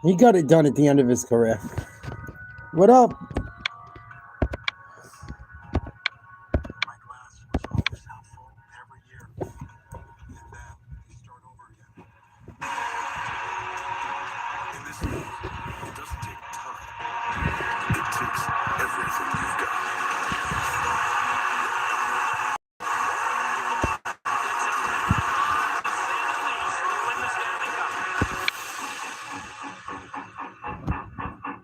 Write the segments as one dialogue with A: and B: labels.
A: He got it done at the end of his career. What up?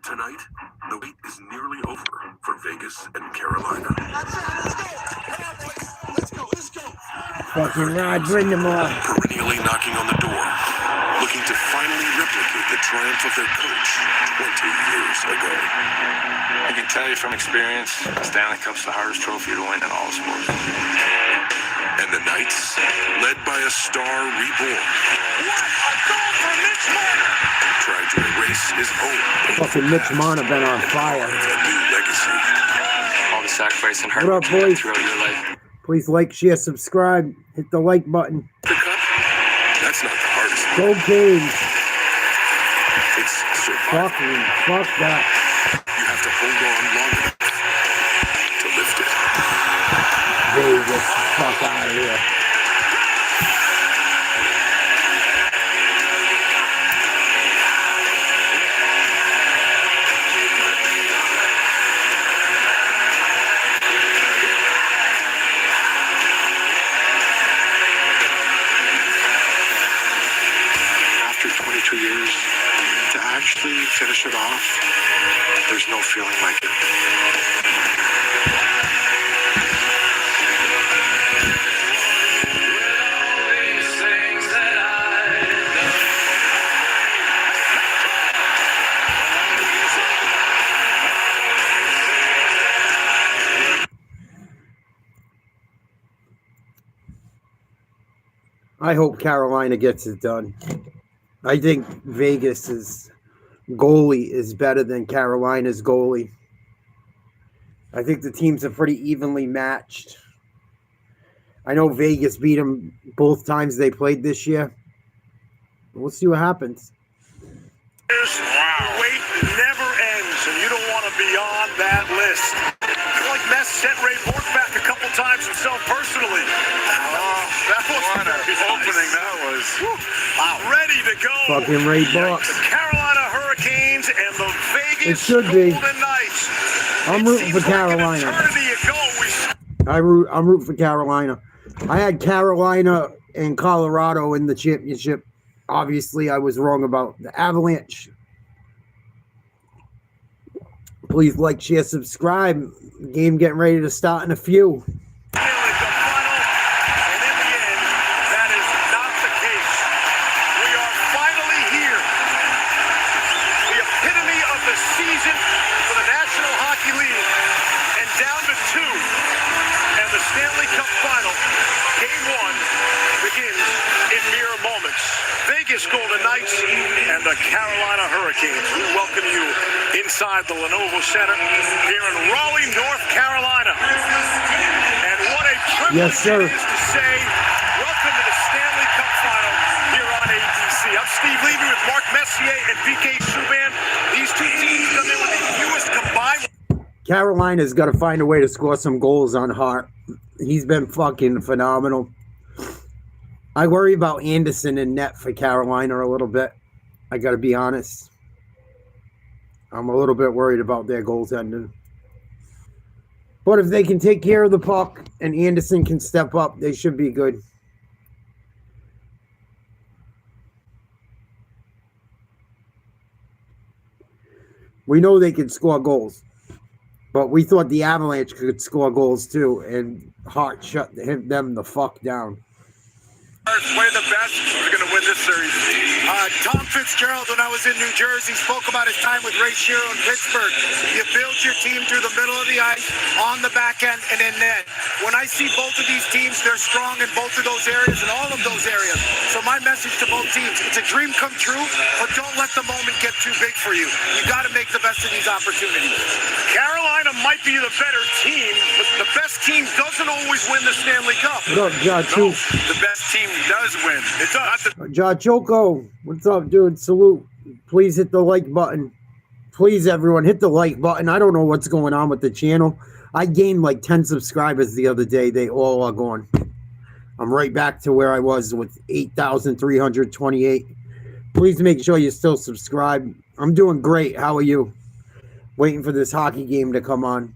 B: Tonight, the wait is nearly over for Vegas and Carolina. Let's go.
A: Fucking Rod Brindamore.
B: Perennially knocking on the door, looking to finally replicate the triumph of their coach 20 years ago.
C: I can tell you from experience, Stanley Cup's the hardest trophy to win in all sports.
B: And the Knights, led by a star reborn.
D: What a goal for Mitch Marner!
B: Tried to erase his own.
A: Fucking Mitch Marner been on fire.
B: A new legacy.
C: All the sacrifice and hard
A: What
C: work
A: up, boys?
C: throughout your life.
A: Please like, share, subscribe. Hit the like button.
B: The cup? That's not the hardest.
A: Go Canes.
B: It's survival.
A: Fuck that.
B: You have to hold on long enough to lift it.
A: Vegas, fuck out of here.
E: After 22 years, to actually finish it off, there's no feeling like it.
A: I hope Carolina gets it done. I think Vegas's goalie is better than Carolina's goalie. I think the teams are pretty evenly matched. I know Vegas beat them both times they played this year. We'll see what happens.
D: Wow. Wait never ends, and you don't want to be on that list. I feel like Mess sent Ray Bork back a couple times himself personally. That was
E: What an
D: very
E: opening
D: nice.
E: that was.
D: Wow. Ready to go.
A: Fucking Ray Bork.
D: The Carolina Hurricanes and the
A: It
D: Vegas
A: should be.
D: Golden Knights.
A: I'm rooting for Carolina. I'm rooting for Carolina. I had Carolina and Colorado in the championship. Obviously, I was wrong about the Avalanche. Please like, share, subscribe. Game getting ready to start in a few.
D: Stanley Cup final, game one, begins in mere moments. Vegas Golden Knights and the Carolina Hurricanes. We welcome you inside the Lenovo Center here in Raleigh, North Carolina. And what a privilege it is to say, welcome to the Stanley Cup final here on ABC. I'm Steve Levy with Mark Messier and PK Subban. These two teams come in with the fewest combined.
A: Carolina's got to find a way to score some goals on Hart. He's been fucking phenomenal. I worry about Anderson and net for Carolina a little bit. I got to be honest. I'm a little bit worried about their goaltending. But if they can take care of the puck and Anderson can step up, they should be good. We know they can score goals. But we thought the Avalanche could score goals too, and Hart shut them the fuck down.
D: Play the best. We're going to win this series.
F: Tom Fitzgerald, when I was in New Jersey, spoke about his time with Ray Shero in Pittsburgh. You build your team through the middle of the ice, on the back end, and in net. When I see both of these teams, they're strong in both of those areas and all of those areas. So my message to both teams, it's a dream come true, but don't let the moment get too big for you. You got to make the best of these opportunities.
D: Carolina might be the better team, but the best team doesn't always win the Stanley Cup.
A: What up,
D: No, the best team does win. It does.
A: Choco, what's up, dude? Salute. Please hit the like button. Please, everyone, hit the like button. I don't know what's going on with the channel. I gained like 10 subscribers the other day. They all are gone. I'm right back to where I was with 8,328. Please make sure you still subscribe. I'm doing great. How are you? Waiting for this hockey game to come on.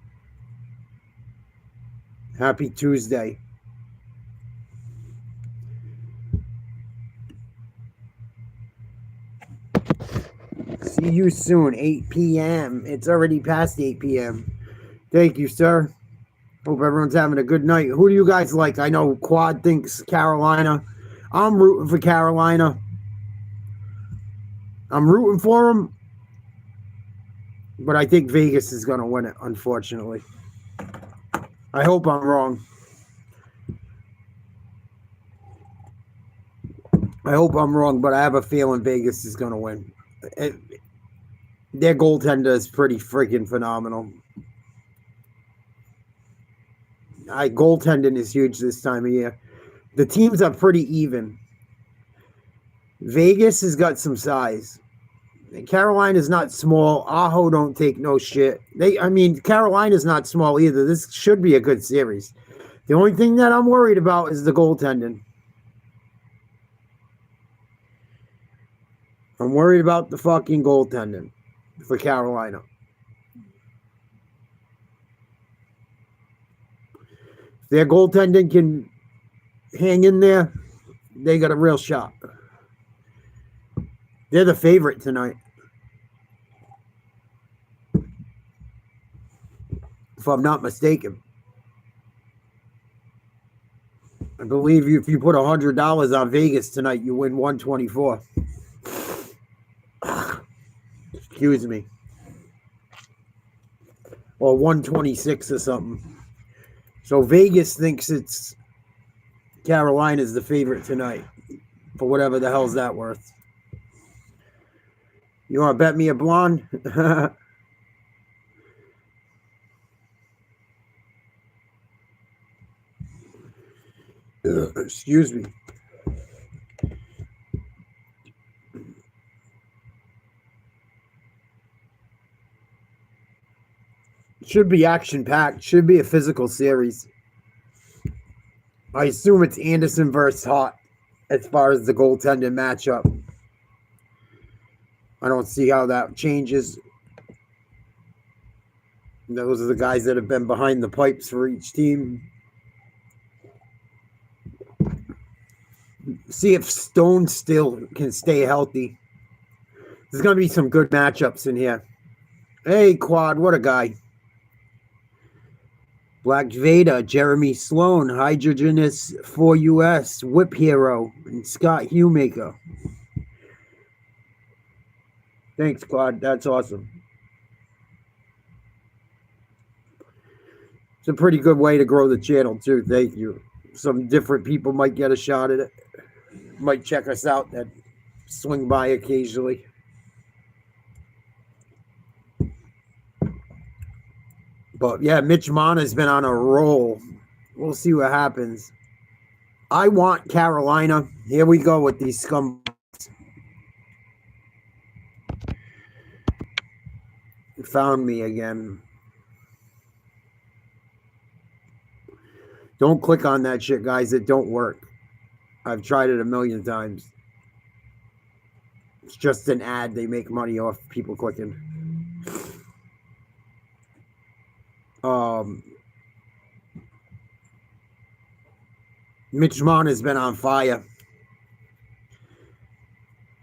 A: Happy Tuesday. See you soon, 8 p.m. It's already past 8 p.m. Thank you, sir. Hope everyone's having a good night. Who do you guys like? I know Quad thinks Carolina. I'm rooting for Carolina. I'm rooting for them. But I think Vegas is going to win it, unfortunately. I hope I'm wrong. I hope I'm wrong, but I have a feeling Vegas is going to win. Their goaltender is pretty freaking phenomenal. Goaltending is huge this time of year. The teams are pretty even. Vegas has got some size. Carolina's not small. Aho don't take no shit. Carolina's not small either. This should be a good series. The only thing that I'm worried about is the goaltending. I'm worried about the fucking goaltending for Carolina. If their goaltending can hang in there, they got a real shot. They're the favorite tonight. If I'm not mistaken. I believe if you put $100 on Vegas tonight, you win 124. Excuse me. Or 126 or something. So Vegas thinks it's Carolina's the favorite tonight. For whatever the hell's that worth. You want to bet me a blonde? Excuse me. Should be action-packed. Should be a physical series. I assume it's Anderson versus Hart as far as the goaltending matchup. I don't see how that changes. Those are the guys that have been behind the pipes for each team. See if Stone still can stay healthy. There's going to be some good matchups in here. Hey, Quad, what a guy. Black Veda, Jeremy Sloan, Hydrogenous 4US, Whip Hero, and Scott Huemaker. Thanks, Quad. That's awesome. It's a pretty good way to grow the channel, too. Thank you. Some different people might get a shot at it. Might check us out and swing by occasionally. But, yeah, Mitch Mana's been on a roll. We'll see what happens. I want Carolina. Here we go with these scum. Found me again. Don't click on that shit, guys. It don't work. I've tried it a million times. It's just an ad. They make money off people clicking. Mitch Mon has been on fire.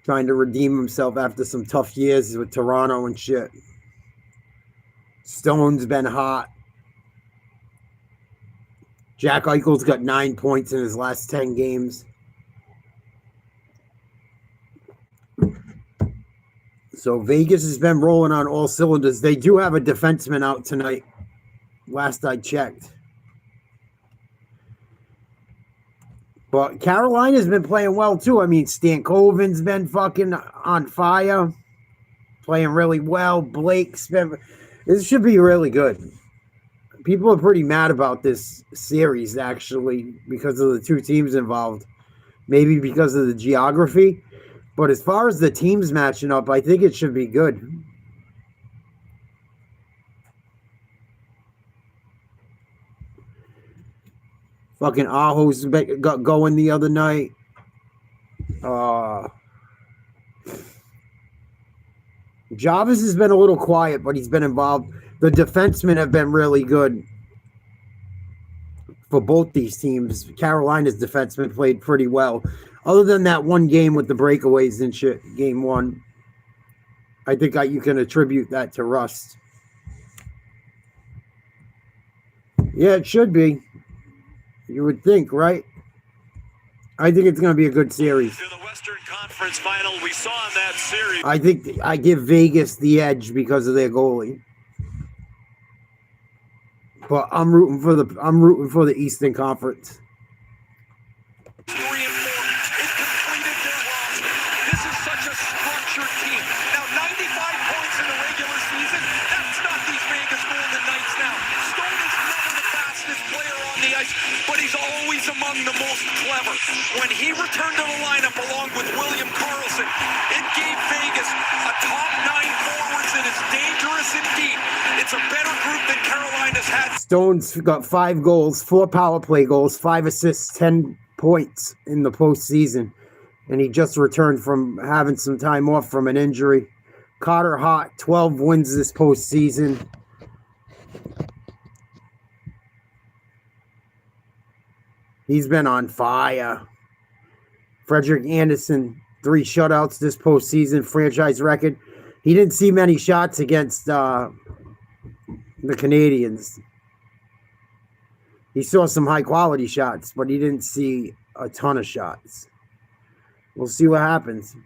A: Trying to redeem himself after some tough years with Toronto and shit. Stone's been hot. Jack Eichel's got 9 points in his last 10 games. So Vegas has been rolling on all cylinders. They do have a defenseman out tonight. Last I checked. But Carolina's been playing well too. I mean, Stankoven's been fucking on fire. Playing really well. Blake's been... This should be really good. People are pretty mad about this series, actually, because of the two teams involved. Maybe because of the geography. But as far as the teams matching up, I think it should be good. Fucking Aho's got going the other night. Jarvis has been a little quiet, but he's been involved. The defensemen have been really good for both these teams. Carolina's defensemen played pretty well. Other than that one game with the breakaways and shit, game one, I think you can attribute that to rust. Yeah, it should be. You would think, right? I think it's going to be a good series.
D: To the Western Conference Final, we saw in that series.
A: I think I give Vegas the edge because of their goalie. But I'm rooting for the Eastern Conference.
D: 3 and 4. It completed their roster. This is such a structured team. Now, 95 points in the regular season. That's not these Vegas Golden Knights now. Stone is never the fastest player on the ice, but he's always among the most clever. When he returned to the lineup along with William Karlsson, it gave Vegas a top 9 forwards that is dangerous and deep. It's a better group than Carolina's had.
A: Stone's got 5 goals, 4 power play goals, 5 assists, 10 points in the postseason. And he just returned from having some time off from an injury. Carter Hart, 12 wins this postseason. He's been on fire. Frederick Anderson, 3 shutouts this postseason, franchise record. He didn't see many shots against the Canadians. He saw some high-quality shots, but he didn't see a ton of shots. We'll see what happens.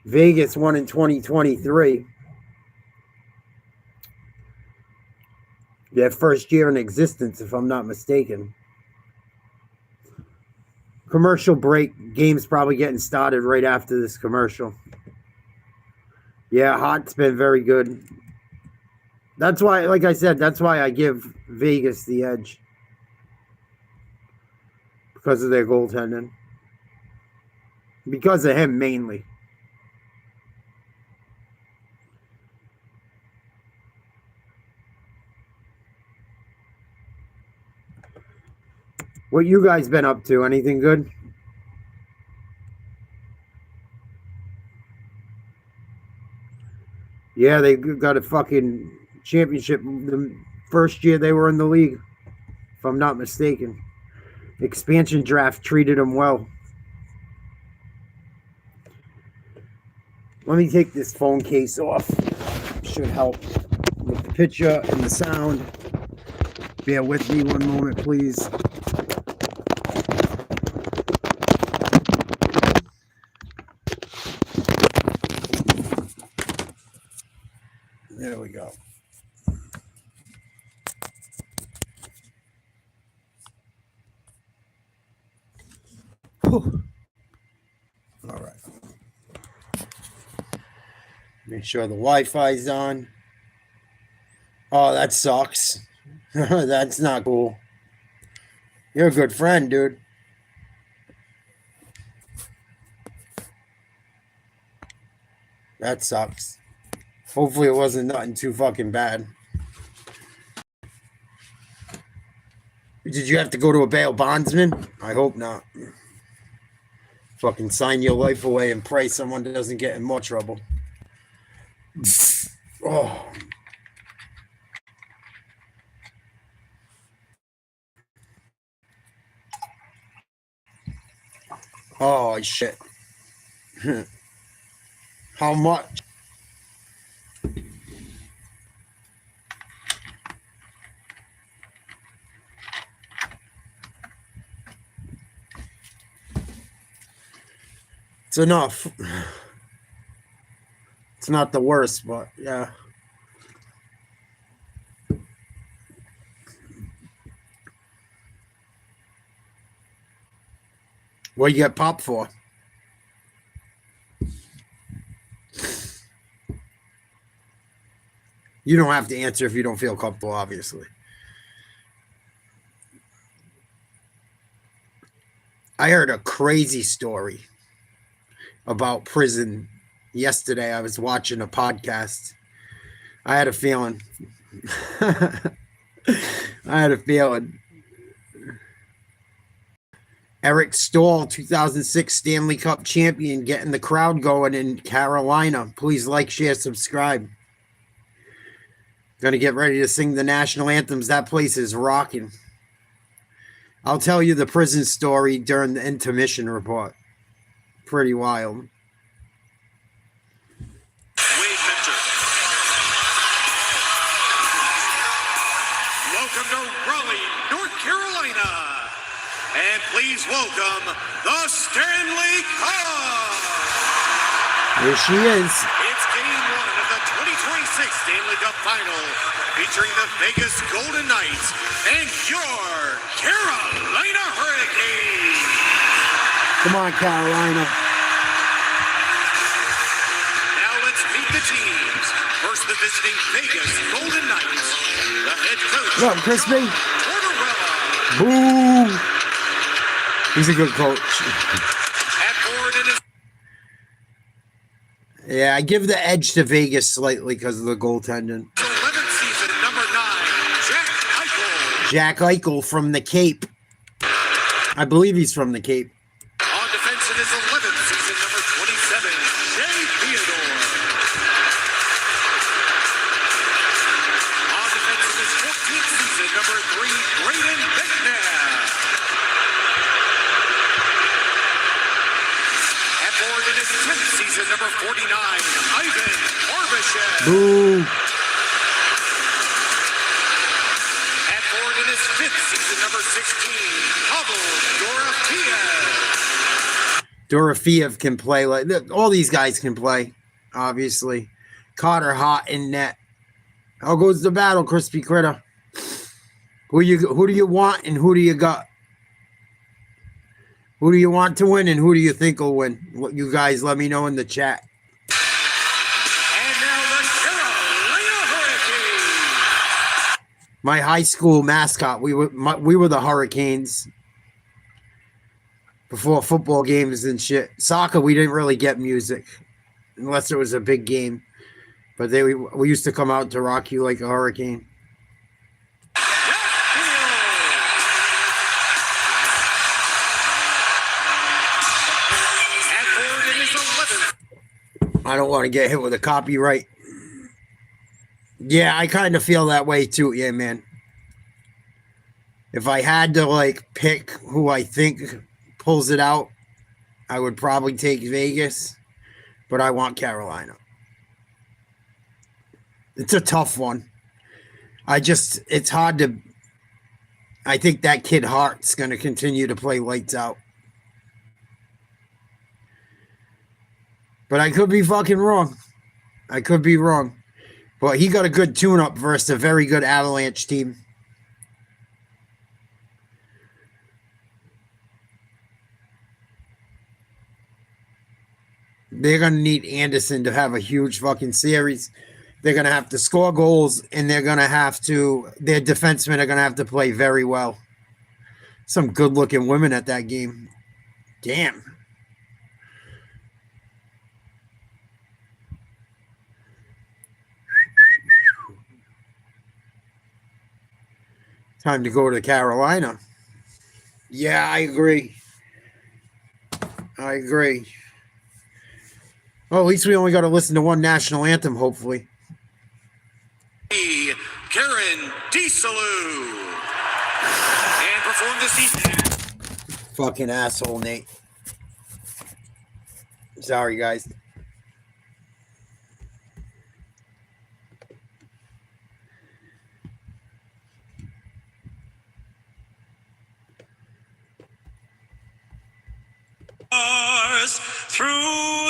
A: Vegas won in 2023. Their first year in existence, if I'm not mistaken. Commercial break. Game's probably getting started right after this commercial. Yeah, Hart's been very good. That's why, like I said, that's why I give Vegas the edge. Because of their goaltending. Because of him, mainly. What you guys been up to? Anything good? Yeah, they got a fucking championship the first year they were in the league, if I'm not mistaken. Expansion draft treated them well. Let me take this phone case off. Should help with the picture and the sound. Bear with me one moment, please. There we go. Whew. All right. Make sure the Wi-Fi's on. Oh, that sucks. That's not cool. You're a good friend, dude. That sucks. Hopefully it wasn't nothing too fucking bad. Did you have to go to a bail bondsman? I hope not. Fucking sign your life away and pray someone doesn't get in more trouble. Oh. Oh, shit. How much? It's enough. It's not the worst, but yeah. What you get popped for? You don't have to answer if you don't feel comfortable, obviously. I heard a crazy story about prison yesterday. I was watching a podcast. I had a feeling. Eric Stahl, 2006 Stanley Cup champion, getting the crowd going in Carolina. Please like, share, subscribe. Gonna get ready to sing the national anthems. That place is rocking. I'll tell you the prison story during the intermission report. Pretty wild.
D: Wade Minter. Welcome to Raleigh, North Carolina. And please welcome the Stanley Cup.
A: Here she is.
D: It's game one of the 2026 Stanley Cup Final, featuring the Vegas Golden Knights and your Carolina Hurricanes.
A: Come on, Carolina.
D: Now let's meet the teams. First, the visiting Vegas Golden Knights. The head coach,
A: What up, Crispy?
D: Tortorella.
A: Boo! He's a good coach.
D: At forward in his
A: Yeah, I give the edge to Vegas slightly because of the goaltending.
D: 11th season, number 9, Jack Eichel.
A: Jack Eichel from the Cape. I believe he's from the Cape.
D: On defense in his 11th season, number 27, Shea Theodore. On defense in his 14th season, number 3, Braden Bickner. At forward in his 10th season, number 49, Ivan Barbashev.
A: Boo!
D: At forward in his 5th season, number 16, Pavel Dorofeyev.
A: Dorofeyev can play like all these guys can play, obviously. Carter Hart in net. How goes the battle, Crispy Critter? Who do you want and who do you got? Who do you want to win and who do you think will win? What you guys let me know in the chat.
D: And now the Carolina Hurricanes.
A: My high school mascot, we were the Hurricanes. Before football games and shit. Soccer, we didn't really get music unless it was a big game. But we used to come out to rock you like a hurricane.
D: At forward in his 11th.
A: I don't want to get hit with a copyright. Yeah, I kind of feel that way too. Yeah, man. If I had to like pick who I think pulls it out, I would probably take Vegas, but I want Carolina. It's a tough one. It's hard to. I think that kid Hart's going to continue to play lights out. But I could be fucking wrong. I could be wrong. But he got a good tune-up versus a very good Avalanche team. They're going to need Anderson to have a huge fucking series. They're going to have to score goals, and their defensemen are going to have to play very well. Some good-looking women at that game. Damn. Time to go to Carolina. Yeah, I agree. Well, at least we only got to listen to one national anthem, hopefully.
D: Karen DeSalou. And perform this evening.
A: Fucking asshole, Nate. Sorry, guys.
D: Through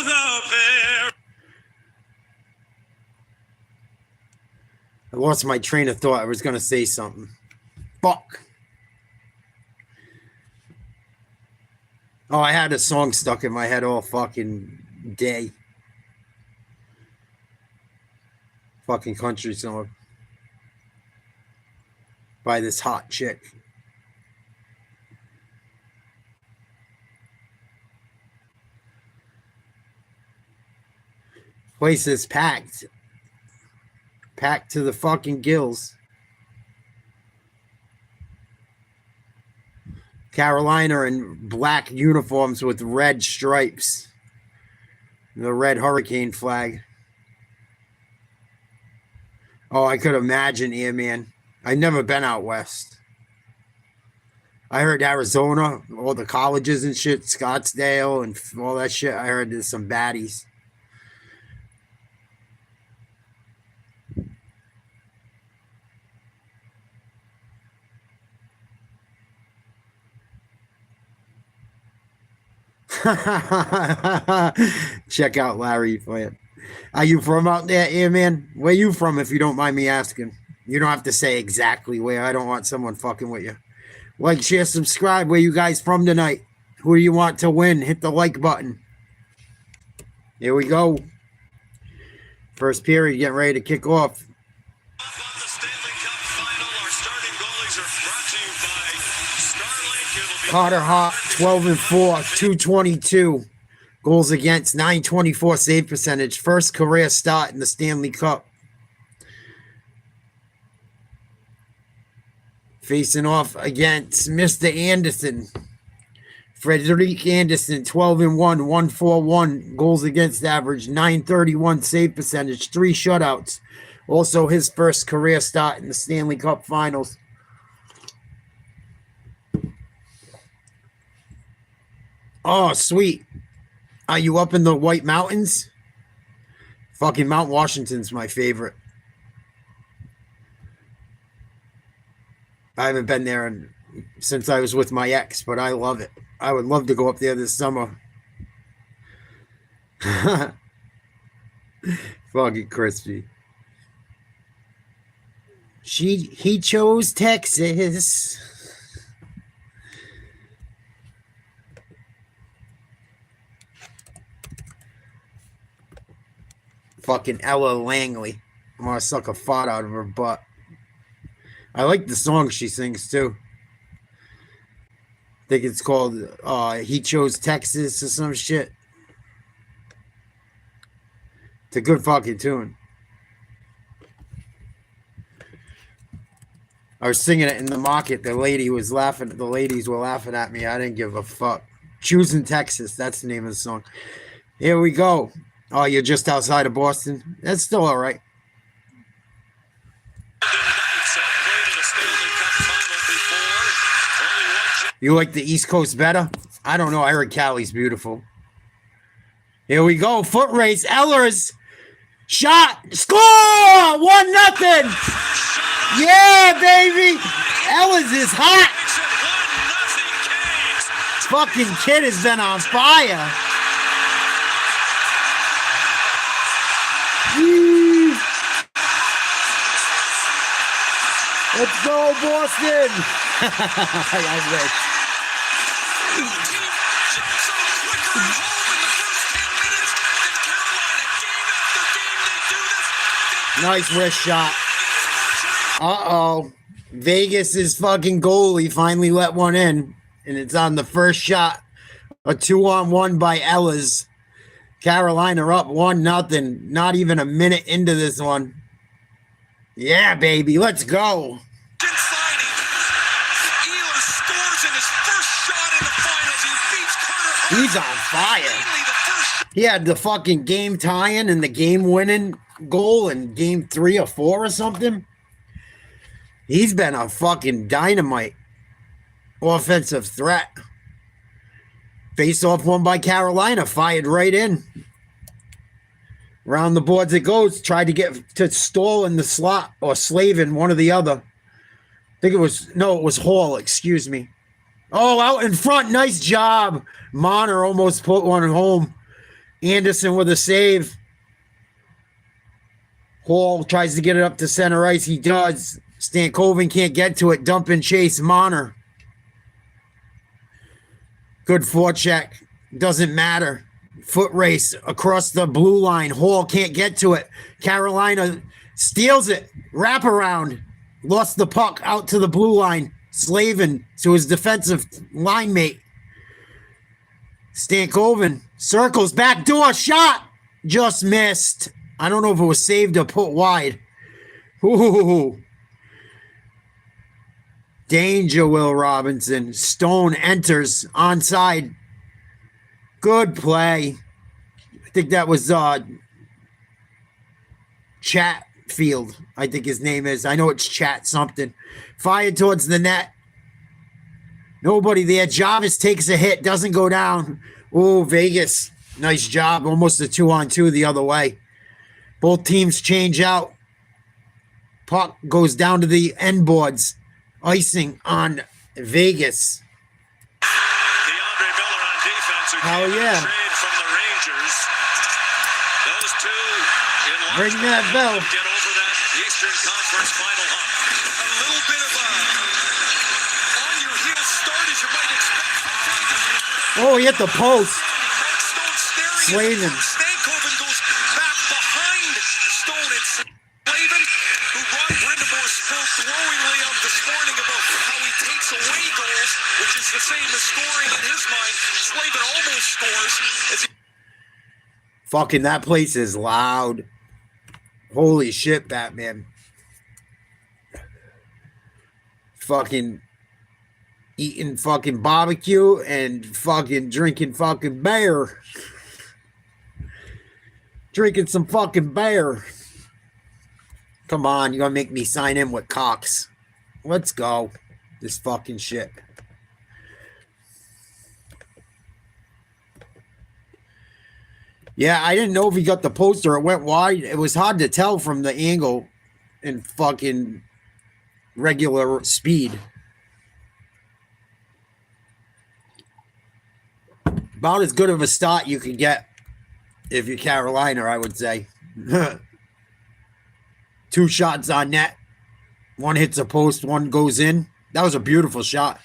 D: the fair.
A: I lost my train of thought. I was going to say something. Fuck. Oh, I had a song stuck in my head all fucking day. Fucking country song. By this hot chick. Place is packed. Packed to the fucking gills. Carolina in black uniforms with red stripes. The red hurricane flag. Oh, I could imagine here, man. I've never been out west. I heard Arizona, all the colleges and shit, Scottsdale and all that shit. I heard there's some baddies. Check out Larry Plant. Are you from out there, yeah, man? Where you from, if you don't mind me asking? You don't have to say exactly where. I don't want someone fucking with you. Like, share, subscribe. Where you guys from tonight? Who do you want to win? Hit the like button. Here we go. First period getting ready to kick off. Carter Hart, 12-4, 222. Goals against, 924 save percentage. First career start in the Stanley Cup. Facing off against Mr. Anderson. Frederick Anderson, 12-1, 141. Goals against average, 931 save percentage. 3 shutouts. Also his first career start in the Stanley Cup Finals. Oh, sweet. Are you up in the White Mountains? Fucking Mount Washington's my favorite. I haven't been there since I was with my ex, but I love it. I would love to go up there this summer. Fucking crispy. He chose Texas. Fucking Ella Langley. I want to suck a fart out of her butt. I like the song she sings too. I think it's called He Chose Texas or some shit. It's a good fucking tune. I was singing it in the market. The ladies were laughing at me. I didn't give a fuck. Choosing Texas. That's the name of the song. Here we go. Oh, you're just outside of Boston? That's still all right. You like the East Coast better? I don't know. I heard Cali's beautiful. Here we go. Foot race. Ellers. Shot. Score! 1-0. Yeah, baby. Ellers is hot. This fucking kid has been on fire. Woo. Let's go, Boston. I wish. Nice wrist shot. Uh-oh. Vegas' fucking goalie finally let one in, and it's on the first shot. A 2-on-1 by Ellis. Carolina up 1-0. Not even a minute into this one. Yeah, baby. Let's go. He's on fire. He had the fucking game tying and the game winning goal in game 3 or 4 or something. He's been a fucking dynamite offensive threat. Face off one by Carolina, fired right in. Around the boards it goes. Tried to get to Stoll in the slot or Slavin, one or the other. I think it was Hall, excuse me. Oh, out in front. Nice job. Monner almost put one home. Anderson with a save. Hall tries to get it up to center ice. He does. Stankoven can't get to it. Dump and chase Monner. Good forecheck. Doesn't matter. Foot race across the blue line. Hall can't get to it. Carolina steals it. Wraparound. Lost the puck out to the blue line. Slavin to his defensive line mate. Stankoven circles back door shot. just missed. I don't know if it was saved or put wide. Ooh. Danger, Will Robinson. Stone enters onside. Good play. I think that was Chatfield, I think his name is. I know it's Chat something. Fired towards the net. Nobody there. Jarvis takes a hit, doesn't go down. Oh, Vegas. Nice job. Almost a 2-on-2 the other way. Both teams change out. Puck goes down to the end boards. Icing on Vegas.
D: DeAndre Miller on defense. Who
A: Hell
D: came in
A: yeah.
D: a trade from the Rangers. Those two in large
A: Ring that
D: part
A: bell.
D: get over that Eastern Conference final hump. A little bit of a on your heel start as you might expect.
A: Oh, he hit the post.
D: Mark Stone staring
A: Slavin.
D: at him. Stankoven goes back behind Stone and Slavin, who Ron Brindamore spoke glowingly of this morning about how he takes away goals, which is the same as scoring in his mind. Slavin almost scores as he
A: Fucking that place is loud. Holy shit, Batman. Fucking eating fucking barbecue and fucking drinking fucking beer. Drinking some fucking beer. Come on, you're gonna make me sign in with Cox. Let's go. This fucking shit. Yeah, I didn't know if he got the poster. It went wide. It was hard to tell from the angle in fucking regular speed. About as good of a start you could get if you're Carolina, I would say. 2 shots on net. One hits a post, one goes in. That was a beautiful shot.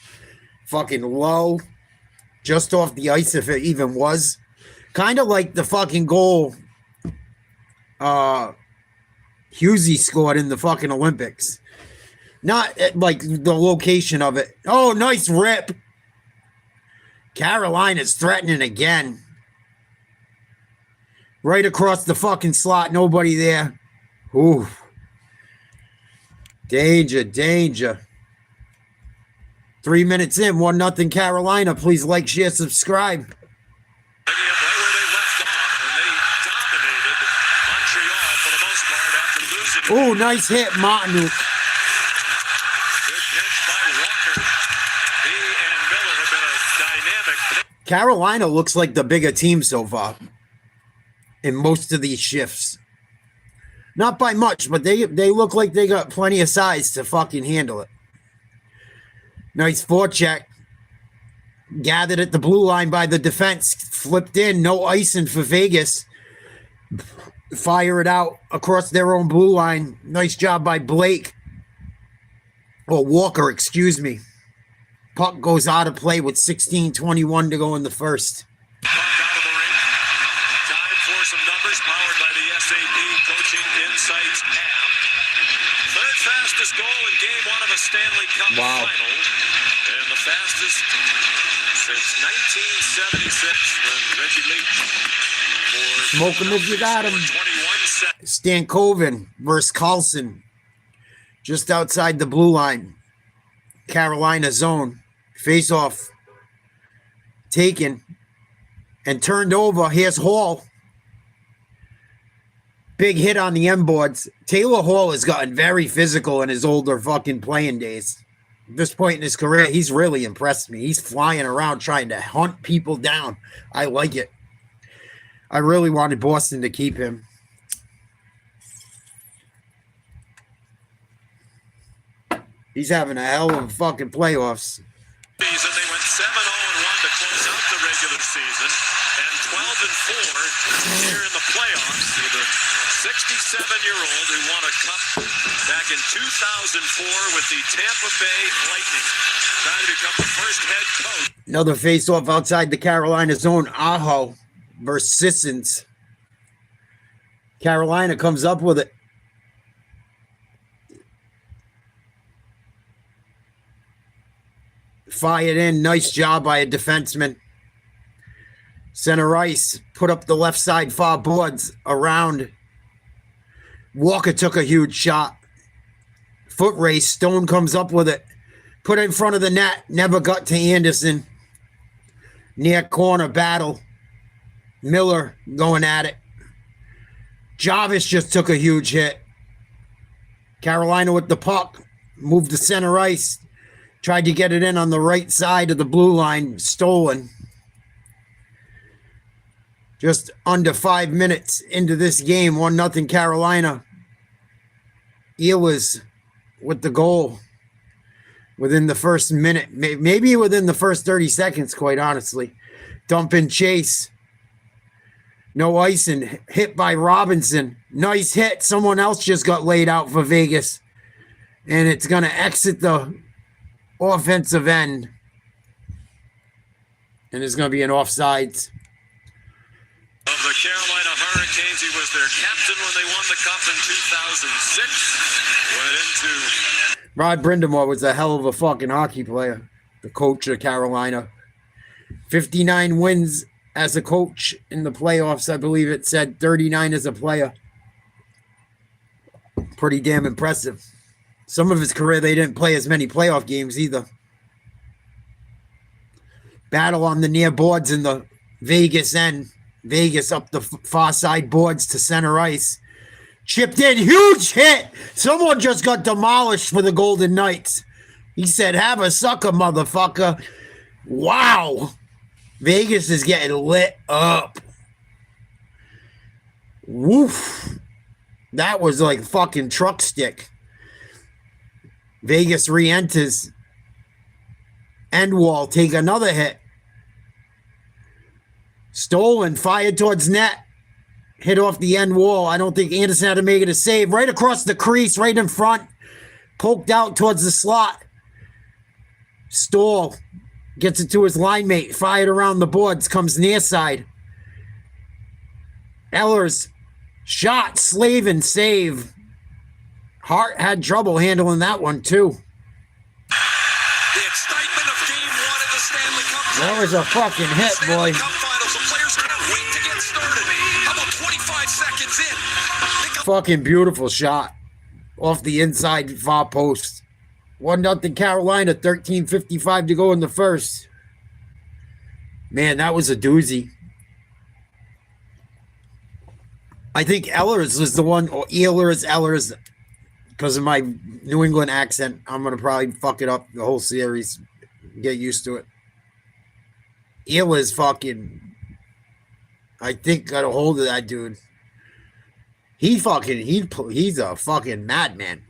A: Fucking low. Just off the ice, if it even was. Kind of like the fucking goal Husey scored in the fucking Olympics. Not like the location of it. Oh, nice rip. Carolina's threatening again. Right across the fucking slot. Nobody there. Ooh. Danger, danger. 3 minutes in, 1-0 Carolina. Please like, share, subscribe.
D: right where they left off, and they dominated Montreal for the most part after losing.
A: Oh, nice hit, Martin.
D: Good pitch by Walker. He and Miller have been a dynamic.
A: Carolina looks like the bigger team so far in most of these shifts. Not by much, but they look like they got plenty of size to fucking handle it. Nice forecheck. Gathered at the blue line by the defense. Flipped in. No icing for Vegas. Fire it out across their own blue line. Nice job by Blake. Or Walker, excuse me. Puck goes out of play with 16:21 to go in the first.
D: Puck out of the ring. Time for some numbers powered by the SAP Coaching Insights app. Third fastest goal in game 1 of a Stanley Cup
A: Wow.
D: final. And the fastest since 1976 when Reggie Leach
A: Smoke him if you got him.
D: 21 seconds.
A: Stankoven versus Carlson. Just outside the blue line. Carolina zone. Face off. Taken. And turned over. Here's Hall. Big hit on the end boards. Taylor Hall has gotten very physical in his older fucking playing days. At this point in his career, he's really impressed me. He's flying around trying to hunt people down. I like it. I really wanted Boston to keep him. He's having a hell of a fucking playoffs.
D: Season, they went 7-0-1 to close out the regular season, and 12-4 here in the playoffs with a 67-year-old who won a cup back in 2004 with the Tampa Bay Lightning. Trying to become the first head coach.
A: Another face-off outside the Carolina zone. Aho versus Sissons. Carolina comes up with it. Fired in. Nice job by a defenseman. Center ice, put up the left side far boards around. Walker took a huge shot. Foot race, Stone comes up with it. Put it in front of the net, never got to Anderson. Near corner battle. Miller going at it. Jarvis just took a huge hit. Carolina with the puck. Moved to center ice. Tried to get it in on the right side of the blue line. Stolen. Just under 5 minutes into this game. 1-0 Carolina. Ehlers with the goal. Within the first minute. Maybe within the first 30 seconds, quite honestly. Dump and chase. No icing. Hit by Robinson. Nice hit. Someone else just got laid out for Vegas. And it's going to exit the offensive end. And there's going to be an offsides.
D: Of the Carolina Hurricanes, he was their captain when they won the cup in 2006. Went into...
A: Rod Brindamore was a hell of a fucking hockey player. The coach of Carolina. 59 wins as a coach in the playoffs, I believe it said. 39 as a player. Pretty damn impressive. Some of his career, they didn't play as many playoff games either. Battle on the near boards in the Vegas end. Vegas up the far side boards to center ice. Chipped in. Huge hit. Someone just got demolished for the Golden Knights. He said, have a sucker, motherfucker. Wow. Vegas is getting lit up. Woof. That was like fucking truck stick. Vegas re-enters. End wall. Take another hit. Stolen. Fired towards net. Hit off the end wall. I don't think Anderson had to make it a save. Right across the crease. Right in front. Poked out towards the slot. Stahl. Gets it to his line mate. Fired around the boards. Comes near side. Ehlers. Shot. Slavin. Save. Hart had trouble handling that one too.
D: The excitement of Game 1 of the Stanley Cup.
A: That was a fucking hit, boy.
D: Cup Finals. The players can't wait to get started. How about 25 seconds in?
A: Fucking beautiful shot. Off the inside far post. 1-0 Carolina. 13:55 to go in the first. Man, that was a doozy. I think Ehlers was the one, or Ehlers. Because of my New England accent, I'm going to probably fuck it up the whole series. Get used to it. Ehlers fucking, I think, got a hold of that dude. He's a fucking madman.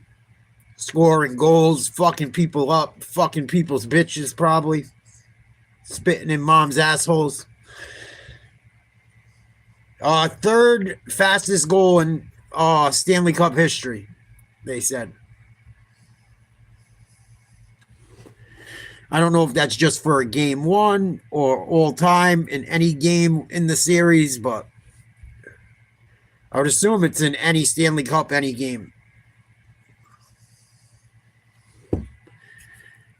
A: Scoring goals, fucking people up, fucking people's bitches probably. Spitting in mom's assholes. Third fastest goal in Stanley Cup history. They said. I don't know if that's just for a game one or all time in any game in the series, but I would assume it's in any Stanley Cup, any game.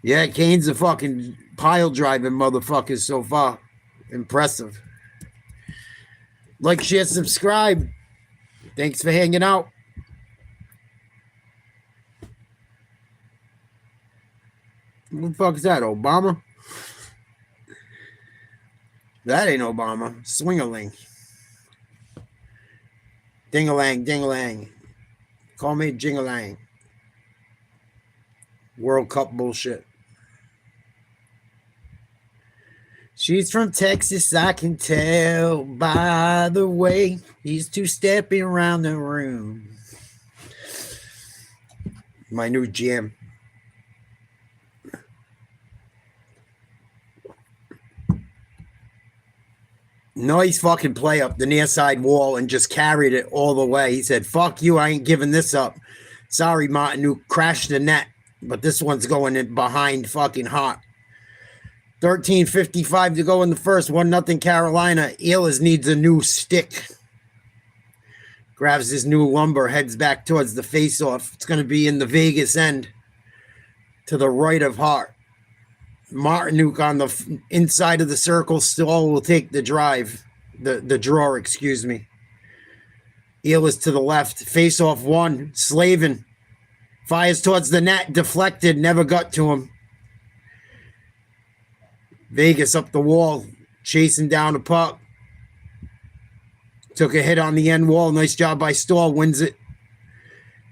A: Yeah, Kane's a fucking pile driving motherfucker so far. Impressive. Like, share, subscribe. Thanks for hanging out. Who the fuck is that, Obama? That ain't Obama. Swingaling. Ding-a-lang, ding-a-lang. Call me Jing-a-lang. World Cup bullshit. She's from Texas, I can tell by the way he's two-stepping around the room. My new jam. Nice fucking play up the near side wall and just carried it all the way. He said, fuck you, I ain't giving this up. Sorry, Martin, who crashed the net, but this one's going in behind fucking Hart. 13:55 to go in the first. 1-0 Carolina. Ehlers needs a new stick. Grabs his new lumber, heads back towards the face-off. It's going to be in the Vegas end to the right of Hart. Martinuk on the inside of the circle. Stahl will take the drive, the draw, excuse me. Eel is to the left. Face off one. Slavin fires towards the net. Deflected. Never got to him. Vegas up the wall. Chasing down the puck. Took a hit on the end wall. Nice job by Stahl. Wins it.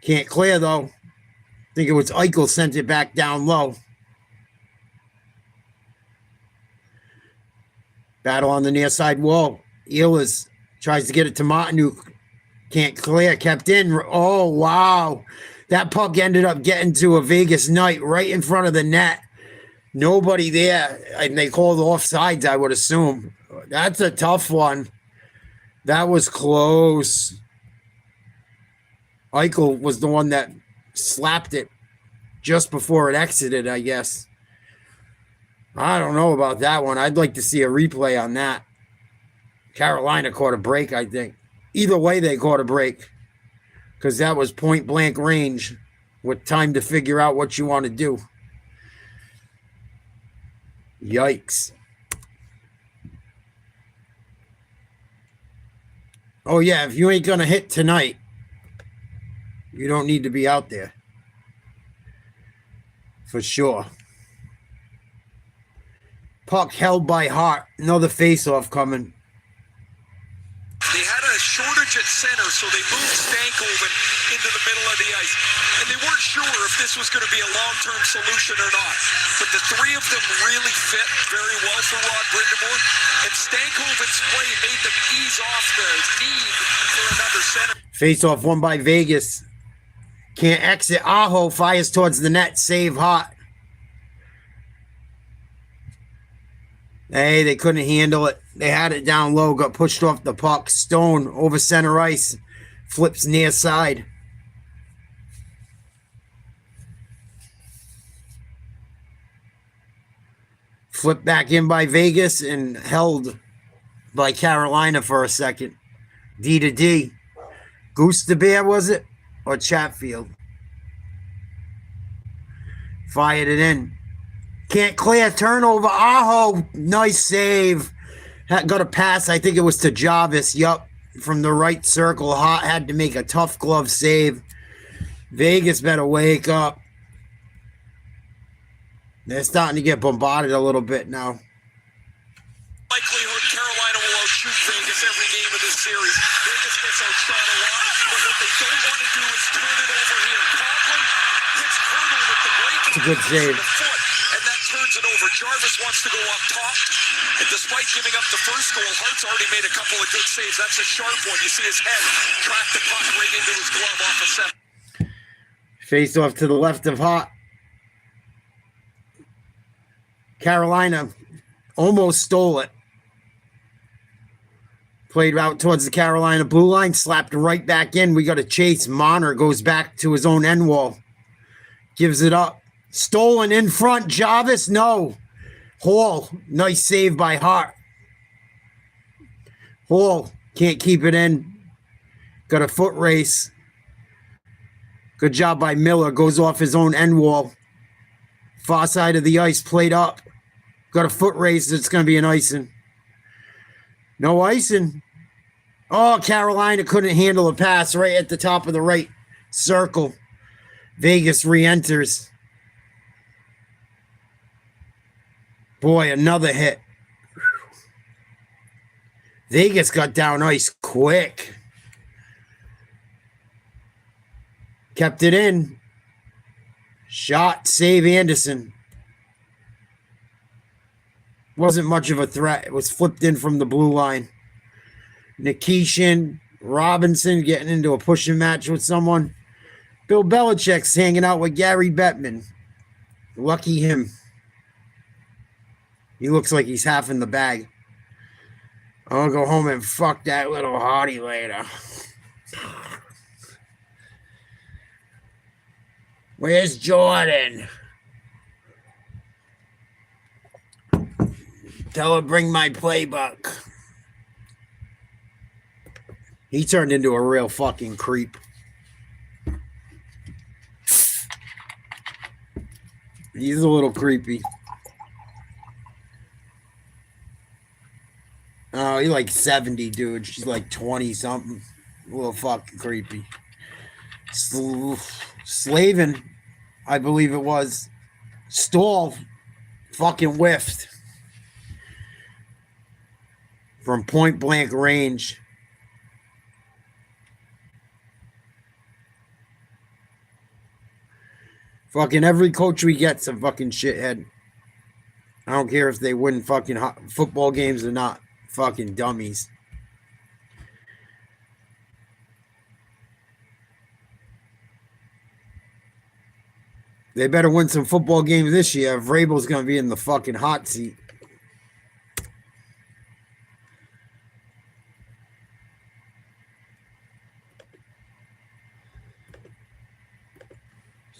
A: Can't clear, though. I think it was Eichel sent it back down low. Battle on the near side wall. Ehlers tries to get it to Martinuk. Can't clear. Kept in. Oh, wow. That puck ended up getting to a Vegas Knight right in front of the net. Nobody there. And they called offsides, I would assume. That's a tough one. That was close. Eichel was the one that slapped it just before it exited, I guess. I don't know about that one. I'd like to see a replay on that. Carolina caught a break, I think. Either way, they caught a break because that was point blank range with time to figure out what you want to do. Yikes. Oh, yeah, if you ain't going to hit tonight, you don't need to be out there. For sure. Puck held by Hart. Another face-off coming.
G: They had a shortage at center, so they moved Stankoven into the middle of the ice. And they weren't sure if this was going to be a long-term solution or not. But the three of them really fit very well for Rod Brindamore. And Stankoven's play made them ease off the need for another center.
A: Face-off won by Vegas. Can't exit. Aho fires towards the net. Save Hart. Hey, they couldn't handle it. They had it down low, got pushed off the puck. Stone over center ice. Flips near side. Flipped back in by Vegas and held by Carolina for a second. D to D. Goose the Bear, was it? Or Chatfield? Fired it in. Can't clear. Turnover. Aho. Nice save. Got a pass. I think it was to Jarvis. Yup. From the right circle. Hart had to make a tough glove save. Vegas better wake up. They're starting to get bombarded a little bit now.
G: Likelihood Carolina will outshoot Vegas every game of this series. Vegas gets outshot a lot, but what they don't want to do is turn it over here. Coughlin hits Hurdle with the break.
A: It's a good save.
G: And that turns it over. Jarvis wants to go up top. And despite giving up the first goal, Hart's already made a couple of good saves. That's a sharp one. You see his head track the puck right into his glove off a set.
A: Face off to the left of Hart. Carolina almost stole it. Played out towards the Carolina blue line, slapped right back in. We got a chase. Monner goes back to his own end wall. Gives it up. Stolen in front. Jarvis, no. Hall, nice save by Hart. Hall can't keep it in. Got a foot race. Good job by Miller. Goes off his own end wall. Far side of the ice, played up. Got a foot race. It's going to be an icing. No icing. Oh, Carolina couldn't handle a pass right at the top of the right circle. Vegas re-enters. Boy, another hit. Vegas got down ice quick. Kept it in. Shot, save Anderson. Wasn't much of a threat. It was flipped in from the blue line. Nikishin, Robinson getting into a pushing match with someone. Bill Belichick's hanging out with Gary Bettman. Lucky him. He looks like he's half in the bag. I'll go home and fuck that little hottie later. Where's Jordan? Tell her bring my playbook. He turned into a real fucking creep. He's a little creepy. No, he's like 70, dude. She's like 20 something. A little fucking creepy. Slavin, I believe it was. Stahl fucking whiffed from point blank range. Fucking every coach we get's a fucking shithead. I don't care if they win fucking football games or not. Fucking dummies. They better win some football games this year if Vrabel's going to be in the fucking hot seat.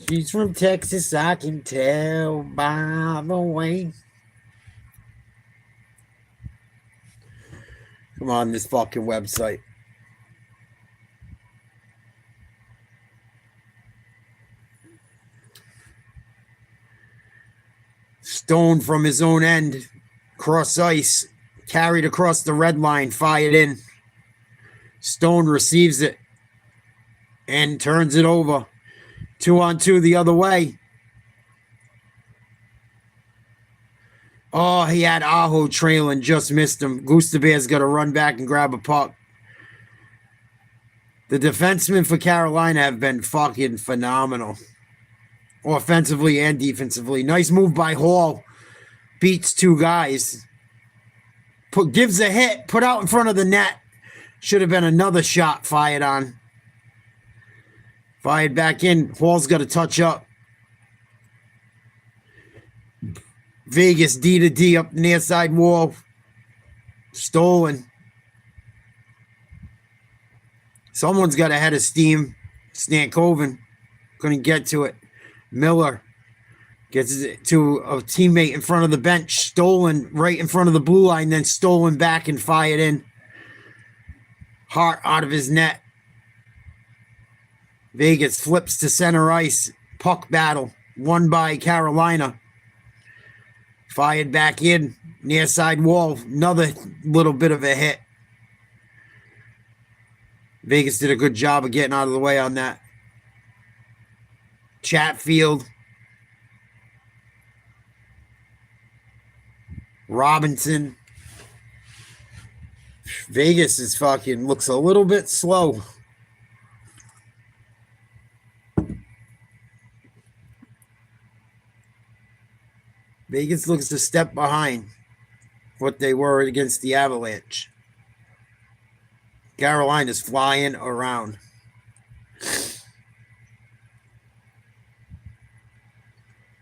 A: She's from Texas, I can tell by the way. Come on, this fucking website. Stone from his own end, cross ice, carried across the red line, fired in. Stone receives it and turns it over. 2-on-2 the other way. Oh, he had Aho trailing, just missed him. Gustaber's got to run back and grab a puck. The defensemen for Carolina have been fucking phenomenal. Offensively and defensively. Nice move by Hall. Beats two guys. Gives a hit. Put out in front of the net. Should have been another shot fired on. Fired back in. Hall's got to touch up. Vegas D to D up near side wall. Stolen. Someone's got a head of steam. Stankoven couldn't get to it. Miller gets it to a teammate in front of the bench. Stolen right in front of the blue line, then stolen back and fired in. Hart out of his net. Vegas flips to center ice. Puck battle. Won by Carolina. Fired back in. Near side wall. Another little bit of a hit. Vegas did a good job of getting out of the way on that. Chatfield. Robinson. Vegas is fucking looks a little bit slow. Vegas looks a step behind what they were against the Avalanche. Carolina's flying around.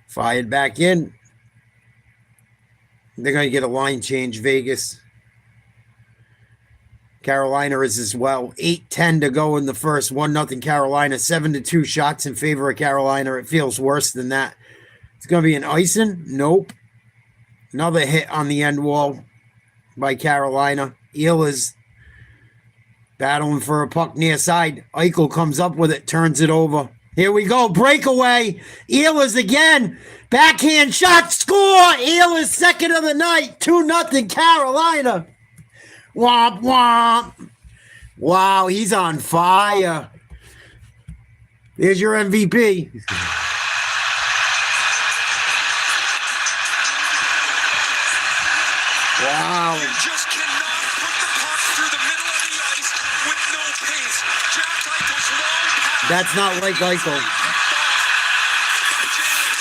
A: Fired back in. They're going to get a line change, Vegas. Carolina is as well. 8:10 to go in the first. 1-0 Carolina. 7-2 shots in favor of Carolina. It feels worse than that. It's going to be an icing. Nope. Another hit on the end wall by Carolina. Ehlers battling for a puck near side. Eichel comes up with it. Turns it over. Here we go. Breakaway. Ehlers again. Backhand shot. Score. Ehlers second of the night. 2-0 Carolina. Womp womp. Wow, he's on fire. There's your MVP. Wow.
G: You just cannot put the puck through the middle of the ice with no pace. Jack Eichel's long pass.
A: That's not like Eichel.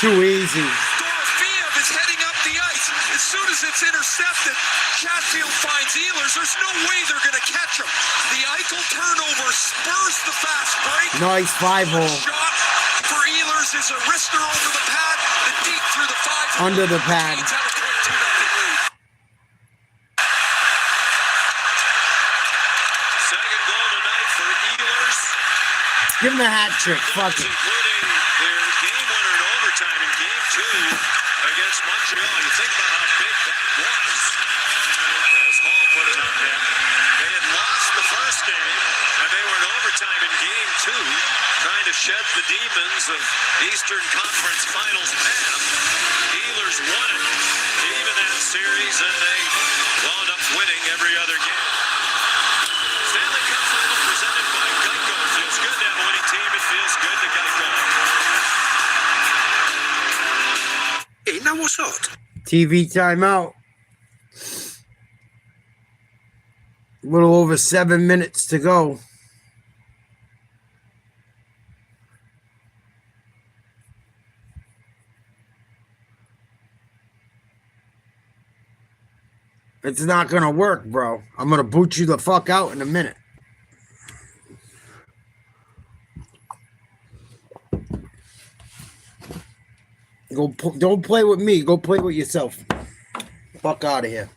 A: Too easy.
G: Dorofeev is heading up the ice. As soon as it's intercepted, Chatfield finds Ehlers. There's no way they're going to catch him. The Eichel turnover spurs the fast break.
A: Nice 5-hole.
G: Shot for Ehlers is a wrister over the pad and deep through the 5-hole.
A: Under the pad.
G: Canes have a quick 2-0 lead.
H: Second goal tonight for Ehlers.
A: Give him a hat trick. Fuck it.
H: Including their game winner in overtime in game 2 against Montreal. You think about how big that was as Hall put it on net. They had lost the first game, and they were in overtime in game 2, trying to shed the demons of Eastern Conference Finals path. Ehlers won it to even that series, and they wound up winning every other game. Stanley Cup Final presented by Geico. Feels good to have a winning team. It feels good to Geico.
B: Ain't what's up?
A: TV timeout. A little over 7 minutes to go. It's not going to work, bro. I'm going to boot you the fuck out in a minute. Don't play with me. Go play with yourself. Fuck out of here.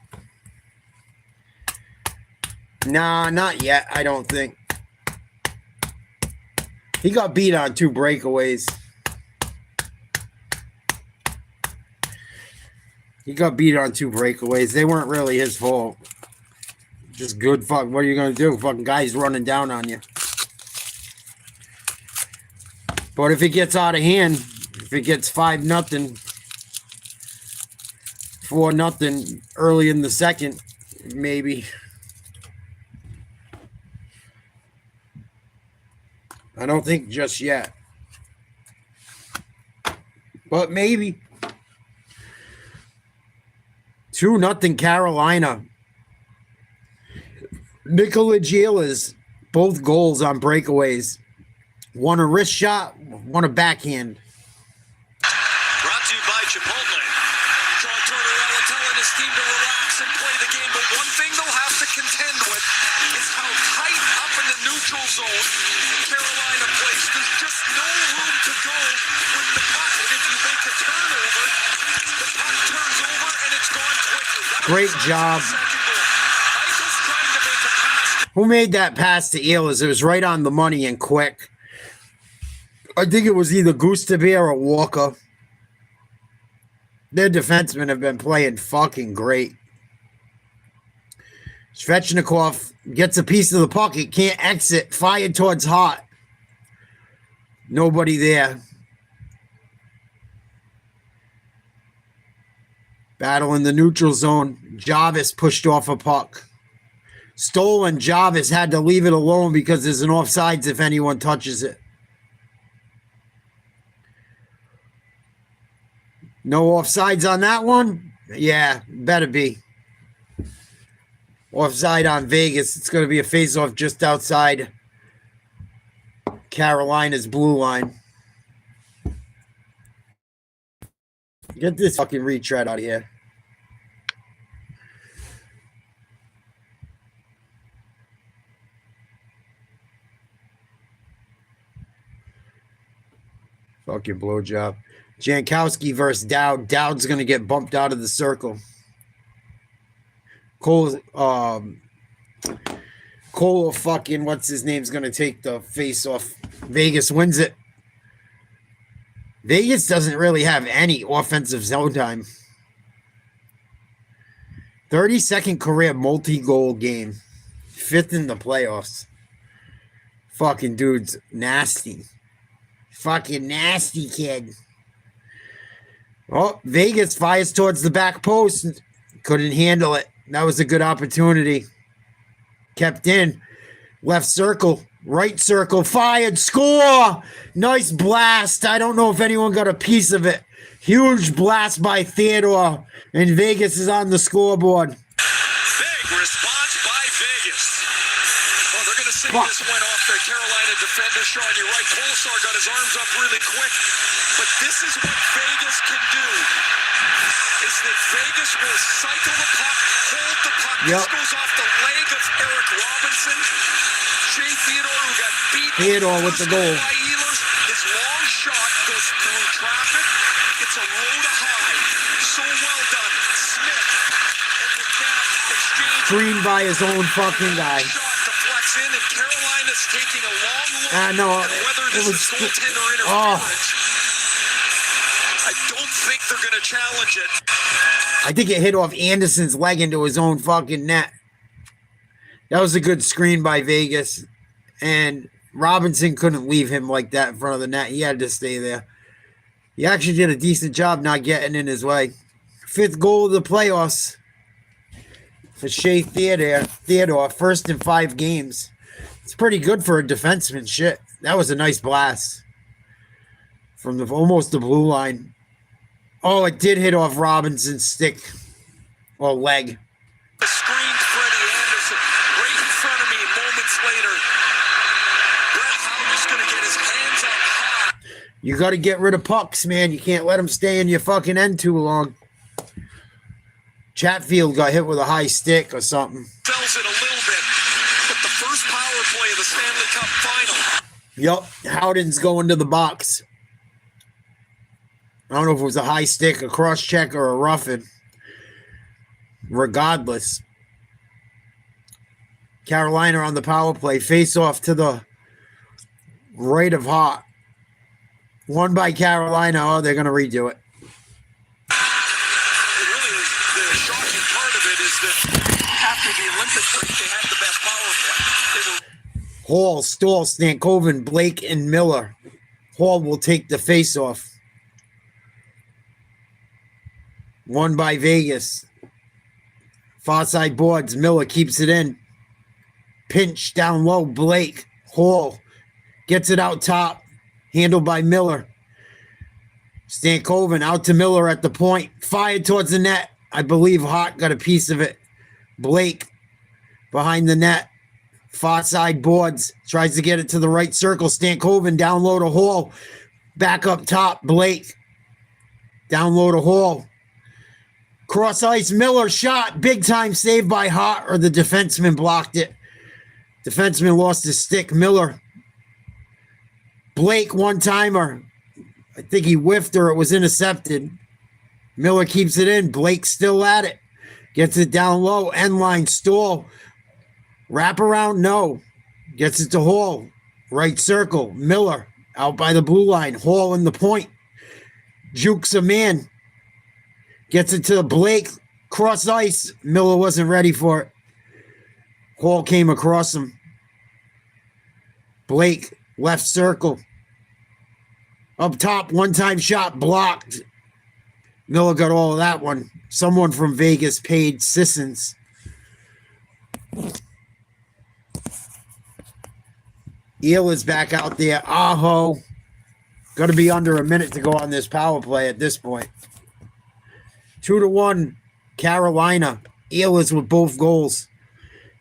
A: Nah, not yet, I don't think. He got beat on 2 breakaways. He got beat on 2 breakaways. They weren't really his fault. Just good fuck. What are you going to do? Fucking guys running down on you. But if it gets out of hand, if it gets 5-0, 4-0 early in the second, maybe. I don't think just yet. But maybe. 2-0 Carolina. Nikola Giela's both goals on breakaways. One a wrist shot, one a backhand.
H: Brought to you by Chipotle. John Tortorella telling his team to relax and play the game, but one thing they'll have to contend with is how tight up in the neutral zone Carolina plays. There's just no room to go with the puck, and if you make a turnover, the puck turns over and it's gone quickly.
A: Great job. Who made that pass to Ehlers? It was right on the money and quick. I think it was either Gustavir or Walker. Their defensemen have been playing fucking great. Svechnikov gets a piece of the puck. It can't exit. Fired towards Hart. Nobody there. Battle in the neutral zone. Jarvis pushed off a puck. Stolen. Jarvis had to leave it alone because there's an offsides if anyone touches it. No offsides on that one? Yeah, better be. Offside on Vegas. It's going to be a face-off just outside Carolina's blue line. Get this fucking retread out of here. Fucking blowjob. Jankowski versus Dowd. Dowd's going to get bumped out of the circle. Cole fucking, what's his name's going to take the face off. Vegas wins it. Vegas doesn't really have any offensive zone time. 32nd career multi-goal game. 5th in the playoffs. Fucking dude's nasty. Fucking nasty kid. Oh, Vegas fires towards the back post. Couldn't handle it. That was a good opportunity. Kept in. Left circle. Right circle. Fired. Score! Nice blast. I don't know if anyone got a piece of it. Huge blast by Theodore. And Vegas is on the scoreboard.
H: Big response by Vegas. Well, they're going to say this went off the Carolina defender. Sean, you're right. Kolesar got his arms up really quick. But this is what Vegas can do. Is that Vegas will cycle the puck, hold the puck.
A: Yep.
H: This goes off the leg of Eric Robinson. Jay Theodore, who got beat.
A: Theodore with the goal.
H: By Ehlers. His long shot goes through traffic. It's a road to high. So well done. Smith and McNabb exchange.
A: Screened by his own fucking guy.
H: Shot deflects in, and Carolina's taking a long look
A: No,
H: at whether this is goaltender interference. I don't think they're going to challenge it.
A: I think it hit off Anderson's leg into his own fucking net. That was a good screen by Vegas. And Robinson couldn't leave him like that in front of the net. He had to stay there. He actually did a decent job not getting in his way. 5th goal of the playoffs. for Shea Theodore, first in 5 games. It's pretty good for a defenseman. Shit. That was a nice blast. From almost the blue line. Oh, it did hit off Robinson's stick. Or leg.
G: Screened Freddie Anderson right in front of me moments later. Brett Howard's going to get his hands up high.
A: You got to get rid of pucks, man. You can't let them stay in your fucking end too long. Chatfield got hit with a high stick or something.
G: Sells it a little bit. But the first power play of the Stanley Cup final.
A: Yup, Howden's going to the box. I don't know if it was a high stick, a cross check, or a roughing. Regardless. Carolina on the power play. Face off to the right of Hart. Won by Carolina. Oh, they're going to redo it.
G: Really, the shocking part of it is that after the Olympic break, they had the best power play.
A: Hall, Stahl, Stankoven, Blake, and Miller. Hall will take the face-off. Won by Vegas. Far side boards. Miller keeps it in. Pinch down low. Blake. Hall gets it out top. Handled by Miller. Stankoven out to Miller at the point. Fired towards the net. I believe Hart got a piece of it. Blake behind the net. Far side boards. Tries to get it to the right circle. Stankoven down low to Hall. Back up top. Blake. Down low to Hall. Cross ice. Miller shot. Big time save by Hart, or the defenseman blocked it. Defenseman lost his stick. Miller. Blake one timer. I think he whiffed or it was intercepted. Miller keeps it in. Blake still at it. Gets it down low. End line. Stahl. Wrap around. No. Gets it to Hall. Right circle. Miller out by the blue line. Hall in the point. Jukes a man. Gets it to Blake. Cross ice. Miller wasn't ready for it. Hall came across him. Blake. Left circle. Up top. One-time shot. Blocked. Miller got all of that one. Someone from Vegas paid Sissons. Eel is back out there. Aho. Got to be under a minute to go on this power play at this point. 2-1 Carolina. Eel is with both goals.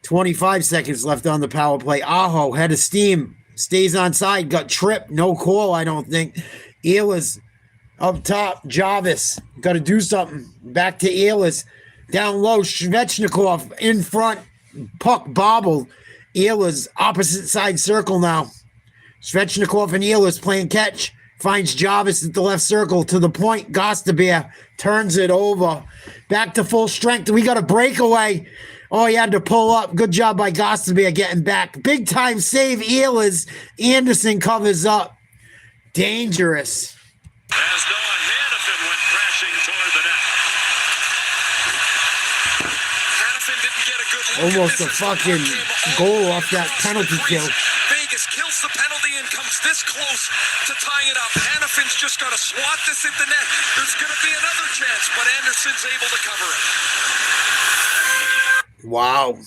A: 25 seconds left on the power play. Aho head of steam. Stays on side. Got tripped. No call, I don't think. Eel is up top. Jarvis. Got to do something. Back to Ehlers. Down low. Svechnikov in front. Puck bobbled. Ehlers opposite side circle now. Svechnikov and Ehlers playing catch. Finds Jarvis at the left circle to the point. Gostabeer turns it over. Back to full strength. We got a breakaway. Oh, he had to pull up. Good job by Gostabeer getting back. Big time save. Ehlers. Anderson covers up. Dangerous.
H: As Noah Hannafin went crashing toward the net.
G: Hannafin didn't get a good look.
A: Almost a fucking goal off that penalty kill.
G: Vegas kills the penalty and comes this close to tying it up. Hannafin's just got to swat this at the net. There's going to be another chance, but Anderson's able to cover it.
A: Wow.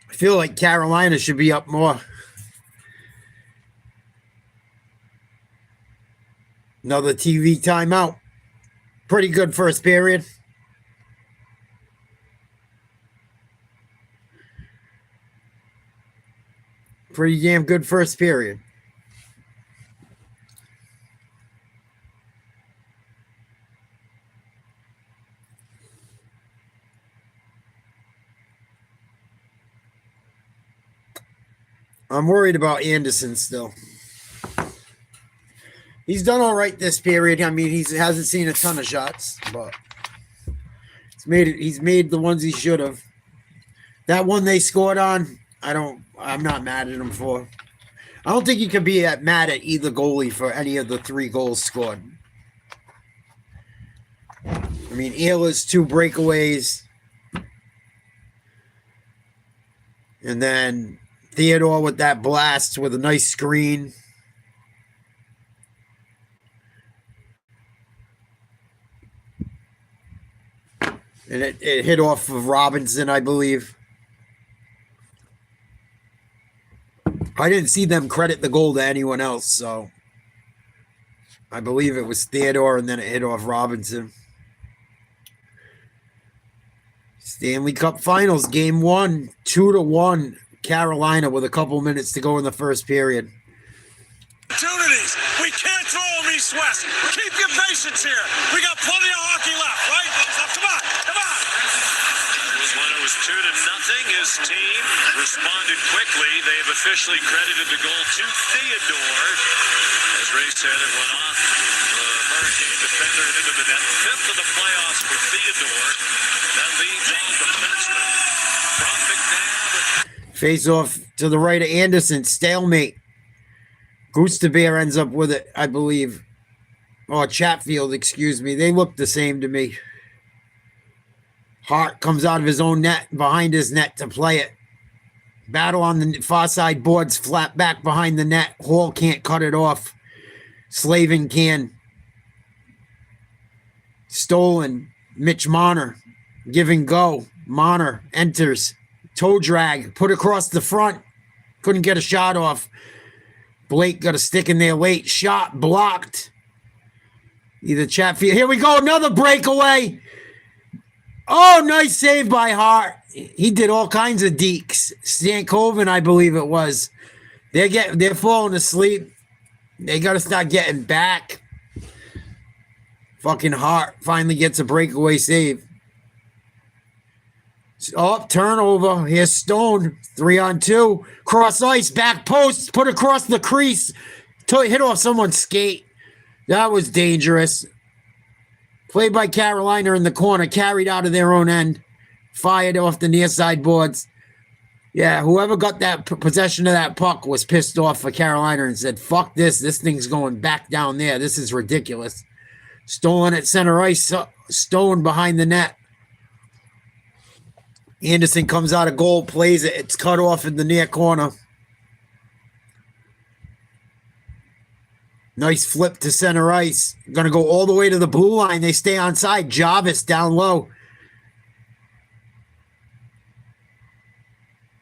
A: I feel like Carolina should be up more. Another TV timeout. Pretty good first period. Pretty damn good first period. I'm worried about Anderson still. He's done all right this period. I mean, he hasn't seen a ton of shots, but he's made the ones he should have. That one they scored on, I'm not mad at him for. I don't think you can be mad at either goalie for any of the 3 goals scored. I mean, Ehlers 2 breakaways. And then Theodore with that blast with a nice screen. And it hit off of Robinson, I believe. I didn't see them credit the goal to anyone else, so I believe it was Theodore, and then it hit off Robinson. Stanley Cup Finals, Game 1, 2-1, Carolina with a couple minutes to go in the first period.
H: Opportunities. We can't throw them east-west. Keep your patience here. We got plenty of hockey left, right? Come on, come on. When it was 2-0, his team responded quickly. They have officially credited the goal to Theodore. As Ray said, it went off the Hurricane defender into the net. 5th of the playoffs for Theodore. That leads all defensemen from McNabb.
A: Face off to the right of Anderson. Stalemate. Goostebeer ends up with it, I believe. Oh, Chatfield, excuse me. They look the same to me. Hart comes out of his own net, behind his net to play it. Battle on the far side boards, flat back behind the net. Hall can't cut it off. Slavin can. Stolen. Mitch Marner. Give and go. Marner enters. Toe drag. Put across the front. Couldn't get a shot off. Blake got a stick in there late. Shot blocked. Either Chatfield. Here we go. Another breakaway. Oh, nice save by Hart. He did all kinds of deeks. Stankoven, I believe it was. They're falling asleep. They got to start getting back. Fucking Hart finally gets a breakaway save. Oh, turnover. Here's Stone. 3-on-2. Cross ice. Back post. Put across the crease. Hit off someone's skate. That was dangerous. Played by Carolina in the corner. Carried out of their own end. Fired off the near side boards. Yeah, whoever got that possession of that puck was pissed off for Carolina and said, fuck this. This thing's going back down there. This is ridiculous. Stolen at center ice. Stone behind the net. Anderson comes out of goal, plays it. It's cut off in the near corner. Nice flip to center ice. Going to go all the way to the blue line. They stay on side. Jarvis down low.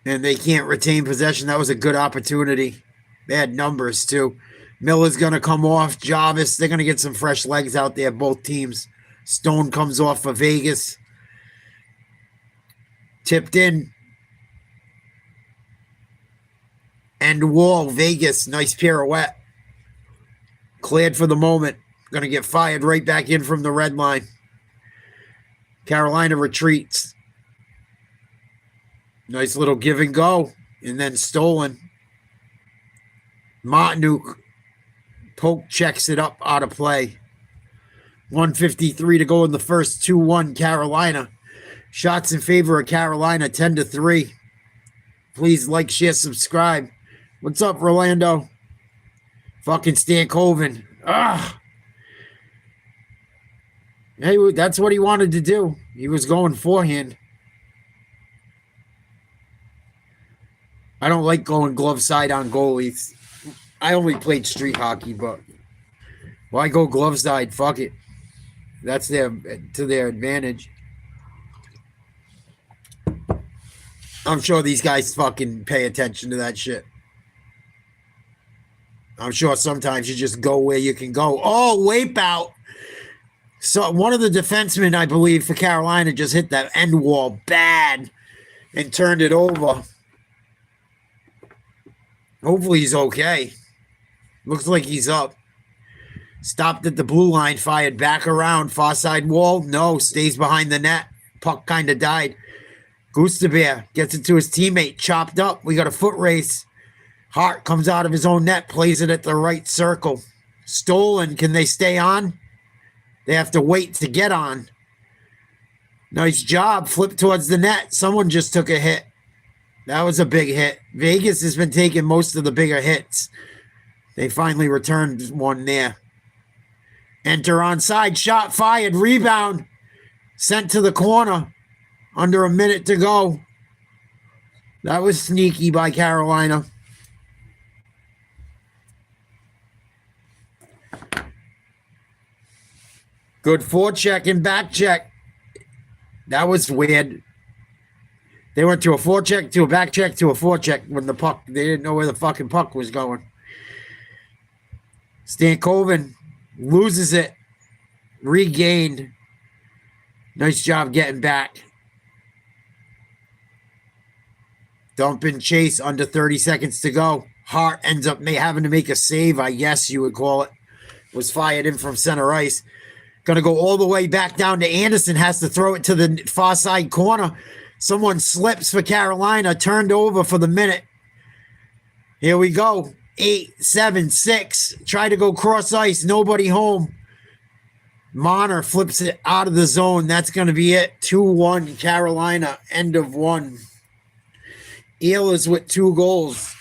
A: And they can't retain possession. That was a good opportunity. They had numbers, too. Miller's going to come off. Jarvis, they're going to get some fresh legs out there, both teams. Stone comes off for Vegas. Tipped in. End wall, Vegas. Nice pirouette. Cleared for the moment. Going to get fired right back in from the red line. Carolina retreats. Nice little give and go. And then stolen. Martinuk. Poke checks it up out of play. 1:53 to go in the first. 2-1 Carolina. Shots in favor of Carolina, 10-3. Please like, share, subscribe. What's up, Rolando? Fucking Stankoven. Ugh. Hey, that's what he wanted to do. He was going forehand. I don't like going glove side on goalies. I only played street hockey, but why go glove side? Fuck it. That's to their advantage. I'm sure these guys fucking pay attention to that shit. I'm sure sometimes you just go where you can go. Oh, wipe out. So one of the defensemen, I believe, for Carolina just hit that end wall bad and turned it over. Hopefully he's okay. Looks like he's up. Stopped at the blue line, fired back around. Far side wall. No, stays behind the net. Puck kind of died. Goostebeer gets it to his teammate. Chopped up. We got a foot race. Hart comes out of his own net. Plays it at the right circle. Stolen. Can they stay on? They have to wait to get on. Nice job. Flip towards the net. Someone just took a hit. That was a big hit. Vegas has been taking most of the bigger hits. They finally returned one there. Enter onside. Shot fired. Rebound. Sent to the corner. Under a minute to go. That was sneaky by Carolina. Good forecheck and back check. That was weird. They went to a forecheck, to a back check, to a forecheck when the puck, they didn't know where the fucking puck was going. Stankoven loses it, regained. Nice job getting back. Dumping chase under 30 seconds to go. Hart ends up having to make a save, I guess you would call it. Was fired in from center ice. Going to go all the way back down to Anderson. Has to throw it to the far side corner. Someone slips for Carolina. Turned over for the minute. Here we go. 8, 7, 6. Try to go cross ice. Nobody home. Marner flips it out of the zone. That's going to be it. 2-1 Carolina. End of one. Ehlers with 2 goals.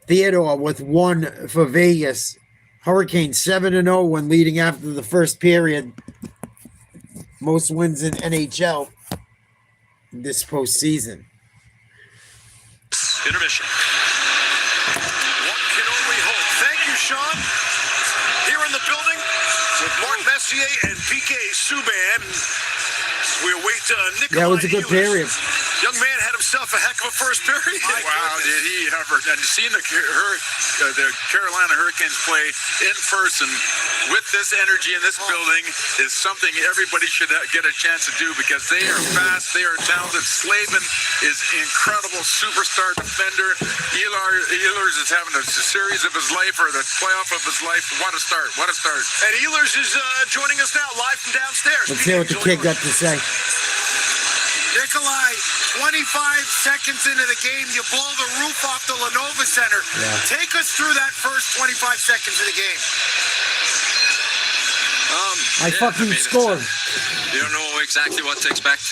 A: Theodore with 1 for Vegas. Hurricanes 7-0 when leading after the first period. Most wins in NHL this postseason.
H: Intermission.
D: One can only hope. Thank you, Sean. Here in the building with Mark Messier and PK Subban. We await Nikolai.
A: Yeah, it was a good period.
D: Young man had himself a heck of a first period.
C: Wow, did he ever? And seeing the Carolina Hurricanes play in person with this energy in this building is something everybody should get a chance to do because they are fast, they are talented. Slavin is incredible superstar defender. Ehlers is having a series of his life or the playoff of his life. What a start, what a start.
D: And Ehlers is joining us now live from downstairs.
A: Let's hear what the kid got to say.
F: Nikolai, 25 seconds into the game, you blow the roof off the Lenovo Center.
A: Yeah.
F: Take us through that first 25 seconds of the game.
A: I fucking scored.
I: You don't know exactly what to expect.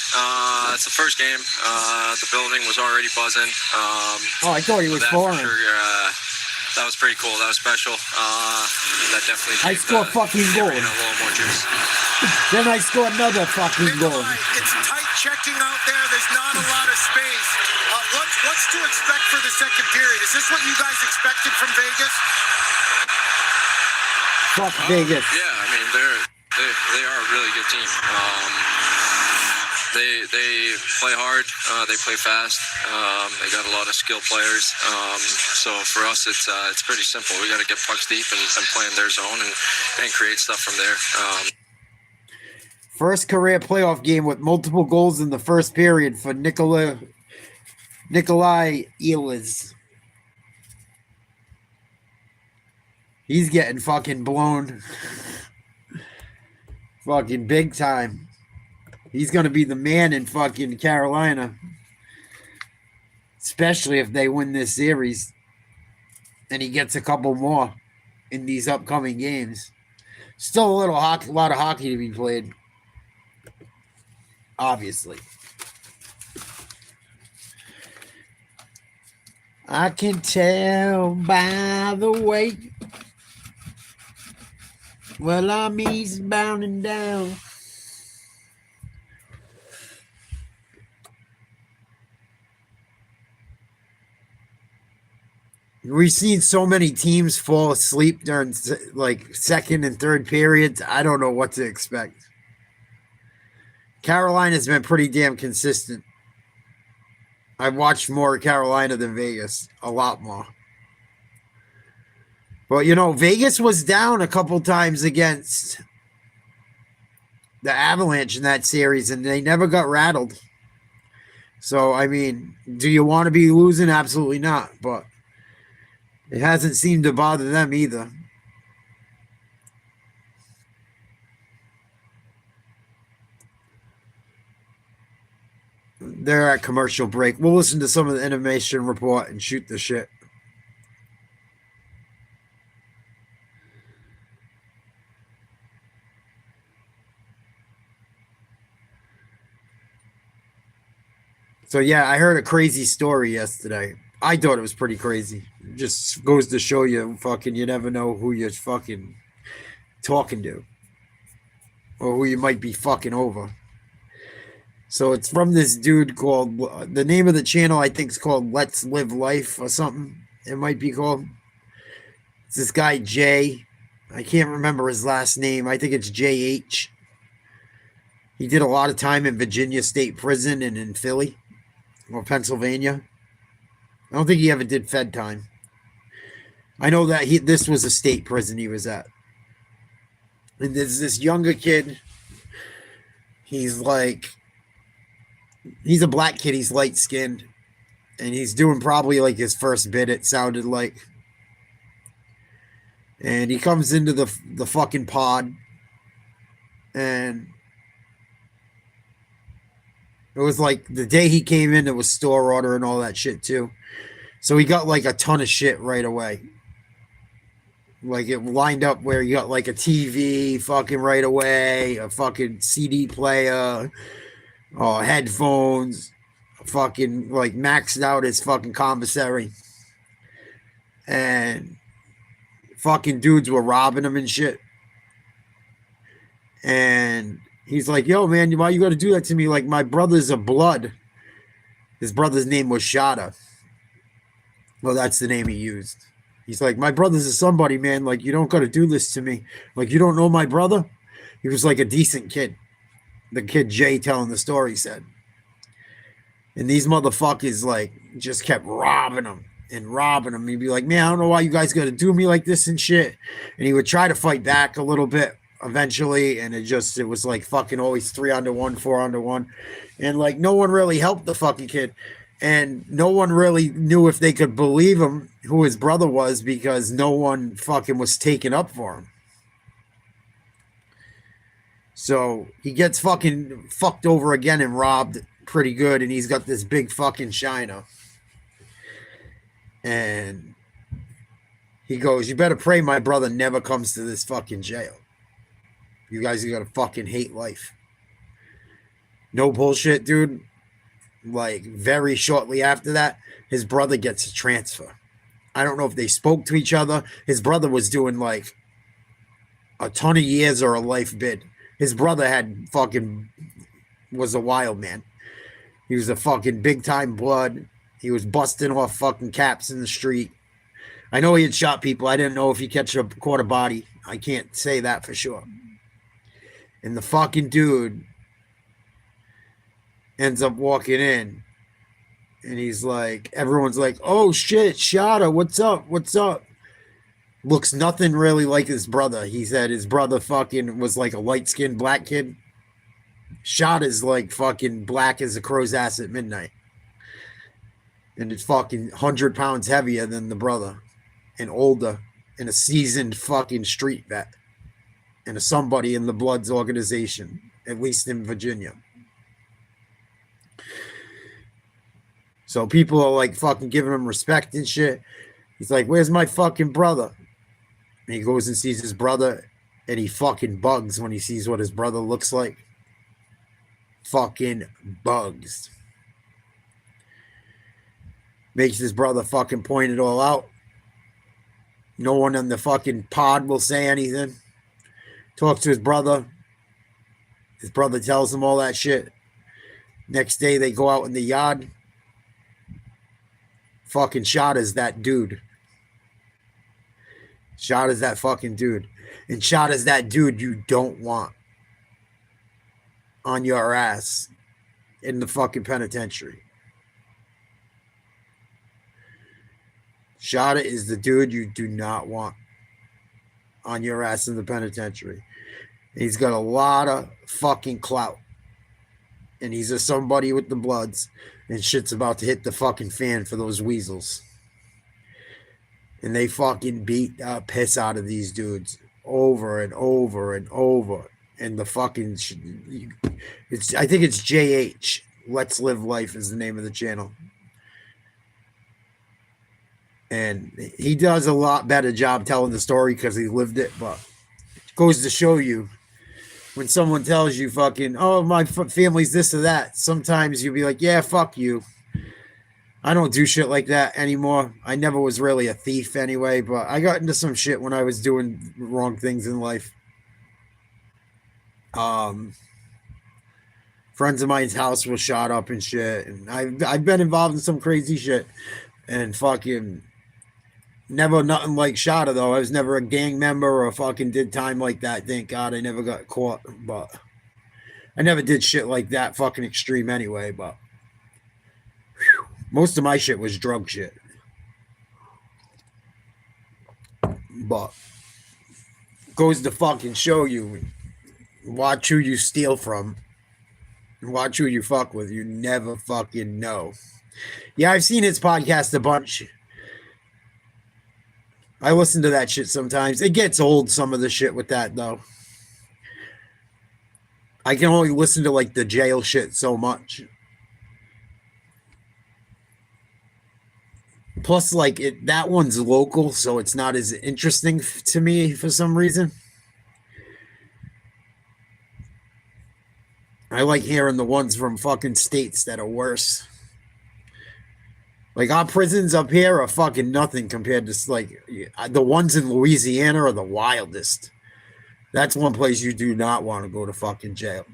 I: It's the first game. The building was already buzzing.
A: I thought he was foreign.
I: That was pretty cool. That was special. That definitely.
A: I scored fucking goals.
I: A little more juice.
A: Then I scored another fucking goal.
F: Nikolai, it's tight checking out there. There's not a lot of space. What's to expect for the second period? Is this what you guys expected from Vegas?
A: Fuck Vegas.
I: Yeah, I mean they are a really good team. They play hard. They play fast. They got a lot of skilled players. So for us, it's pretty simple. We got to get pucks deep and play in their zone and create stuff from there.
A: First career playoff game with multiple goals in the first period for Nikolai Ehlers. He's getting fucking blown. Fucking big time. He's going to be the man in fucking Carolina. Especially if they win this series. And he gets a couple more in these upcoming games. Still a lot of hockey to be played. Obviously. I can tell by the way. Well, I'm eastbound and down. We've seen so many teams fall asleep during like second and third periods. I don't know what to expect. Carolina's been pretty damn consistent. I've watched more Carolina than Vegas. A lot more. But, Vegas was down a couple times against the Avalanche in that series, and they never got rattled. So, I mean, do you want to be losing? Absolutely not. But it hasn't seemed to bother them either. They're at commercial break. We'll listen to some of the information report and shoot the shit. So, yeah, I heard a crazy story yesterday. I thought it was pretty crazy. It just goes to show you, you never know who you're fucking talking to. Or who you might be fucking over. So it's from this dude called, the name of the channel I think is called Let's Live Life or something. It might be called. It's this guy, Jay. I can't remember his last name. I think it's JH. He did a lot of time in Virginia State Prison and in Philly or Pennsylvania. I don't think he ever did Fed time. I know that this was a state prison he was at. And there's this younger kid. He's a black kid. He's light skinned. And he's doing probably like his first bit, it sounded like. And he comes into the fucking pod. And it was like the day he came in, it was store order and all that shit too. So he got like a ton of shit right away. Like it lined up where you got like a TV fucking right away, a fucking CD player, headphones, fucking like maxed out his fucking commissary. And fucking dudes were robbing him and shit. And he's like, yo, man, why you got to do that to me? Like, my brother's a blood. His brother's name was Shada. Well, that's the name he used. He's like, my brother's a somebody, man. Like, you don't got to do this to me. Like, you don't know my brother? He was like a decent kid. The kid Jay telling the story said. And these motherfuckers, like, just kept robbing him and robbing him. He'd be like, man, I don't know why you guys got to do me like this and shit. And he would try to fight back a little bit eventually. And it was like fucking always 3-on-1, 4-on-1. And like, no one really helped the fucking kid. And no one really knew if they could believe him, who his brother was, because no one fucking was taken up for him. So he gets fucking fucked over again and robbed pretty good. And he's got this big fucking shiner. And he goes, you better pray my brother never comes to this fucking jail. You guys are going to fucking hate life. No bullshit, dude. Like, very shortly after that, his brother gets a transfer. I don't know if they spoke to each other. His brother was doing, like, a ton of years or a life bid. His brother was a wild man. He was a fucking big-time blood. He was busting off fucking caps in the street. I know he had shot people. I didn't know if he caught a body. I can't say that for sure. And the fucking dude ends up walking in, and he's like, everyone's like, oh shit, Shada, what's up? What's up? Looks nothing really like his brother. He said his brother fucking was like a light-skinned black kid. Shada's like fucking black as a crow's ass at midnight. And it's fucking 100 pounds heavier than the brother, and older, and a seasoned fucking street vet, and a somebody in the Bloods organization, at least in Virginia. So people are like fucking giving him respect and shit. He's like, where's my fucking brother? And he goes and sees his brother, and he fucking bugs when he sees what his brother looks like. Fucking bugs. Makes his brother fucking point it all out. No one on the fucking pod will say anything. Talks to his brother. His brother tells him all that shit. Next day they go out in the yard. Fucking Shada's that dude. Shada's that fucking dude. And Shada's that dude you don't want on your ass in the fucking penitentiary. Shada is the dude you do not want on your ass in the penitentiary. He's got a lot of fucking clout. And he's a somebody with the Bloods. And shit's about to hit the fucking fan for those weasels. And they fucking beat the piss out of these dudes over and over and over. And the fucking, I think it's JH. Let's Live Life is the name of the channel. And he does a lot better job telling the story because he lived it. But it goes to show you, when someone tells you fucking, oh, my family's this or that, sometimes you'll be like, yeah, fuck you. I don't do shit like that anymore. I never was really a thief anyway, but I got into some shit when I was doing wrong things in life. Friends of mine's house was shot up and shit. And I've been involved in some crazy shit. And fucking never nothing like Shada, though. I was never a gang member or fucking did time like that. Thank God I never got caught. But I never did shit like that fucking extreme anyway, but most of my shit was drug shit. But goes to fucking show you, watch who you steal from, watch who you fuck with. You never fucking know. Yeah, I've seen his podcast a bunch. I listen to that shit sometimes. It gets old, some of the shit with that, though. I can only listen to, like, the jail shit so much. Plus, like, that one's local, so it's not as interesting to me for some reason. I like hearing the ones from fucking states that are worse. Like, our prisons up here are fucking nothing compared to, like, the ones in Louisiana are the wildest. That's one place you do not want to go to fucking jail.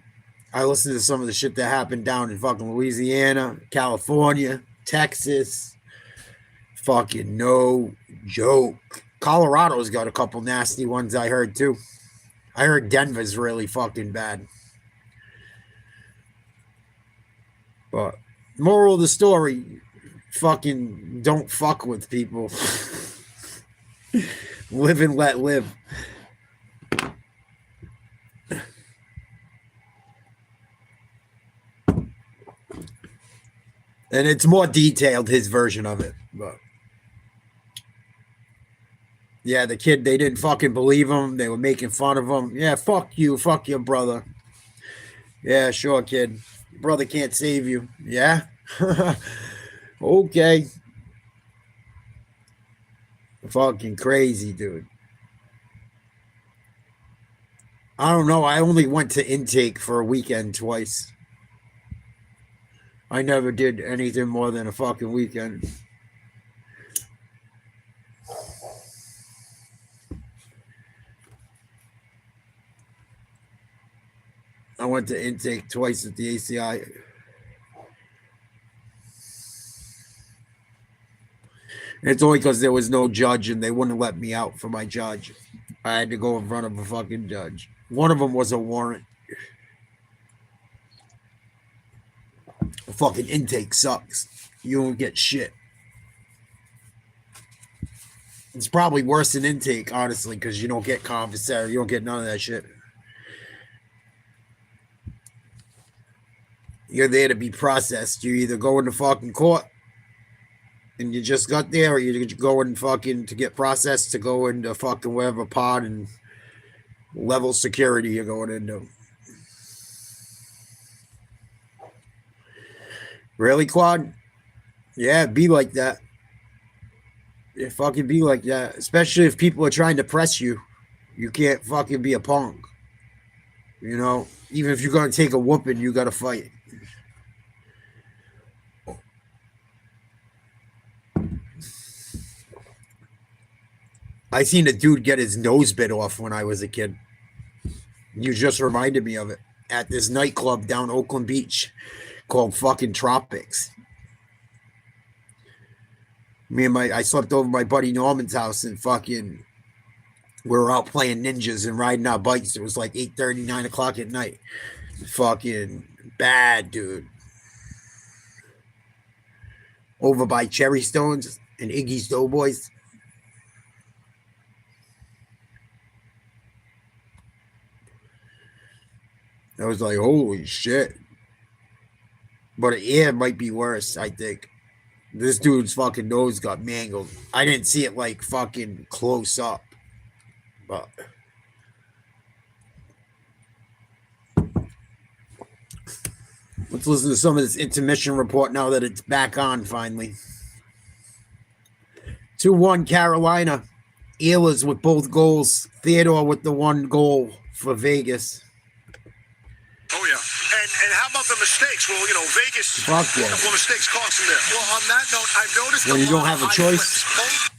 A: I listened to some of the shit that happened down in fucking Louisiana, California, Texas. Fucking no joke. Colorado's got a couple nasty ones I heard, too. I heard Denver's really fucking bad. But moral of the story, fucking don't fuck with people. Live and let live. And it's more detailed, his version of it. But yeah, the kid, they didn't fucking believe him. They were making fun of him. Yeah, fuck you. Fuck your brother. Yeah, sure, kid. Brother can't save you. Yeah? Okay. Fucking crazy, dude. I don't know. I only went to intake for a weekend twice. I never did anything more than a fucking weekend. I went to intake twice at the ACI. It's only because there was no judge and they wouldn't let me out for my judge. I had to go in front of a fucking judge. One of them was a warrant. A fucking intake sucks. You don't get shit. It's probably worse than intake, honestly, because you don't get commissary. You don't get none of that shit. You're there to be processed. You either go into fucking court and you just got there, or you go in fucking to get processed to go into fucking whatever pod and level security you're going into. Really, Quad? Yeah, be like that. It fucking be like that. Especially if people are trying to press you. You can't fucking be a punk. You know? Even if you're going to take a whooping, you got to fight. I seen a dude get his nose bit off when I was a kid. You just reminded me of it. At this nightclub down Oakland Beach called fucking Tropics. I slept over my buddy Norman's house and fucking we were out playing ninjas and riding our bikes. It was like 8:30, 9 o'clock at night. Fucking bad, dude. Over by Cherry Stones and Iggy's Doughboys. I was like, holy shit. But yeah, it might be worse, I think. This dude's fucking nose got mangled. I didn't see it like fucking close up. But let's listen to some of this intermission report now that it's back on finally. 2-1 Carolina. Ehlers with both goals. Theodore with the one goal for Vegas.
D: Oh, yeah. And how about the mistakes? Well, you know, Vegas,
A: Fuck yeah.
D: a couple of mistakes cost them there.
F: Well, on that note, I've noticed
A: When you don't
F: lot
A: have a
F: of high
A: choice.
F: flips. Both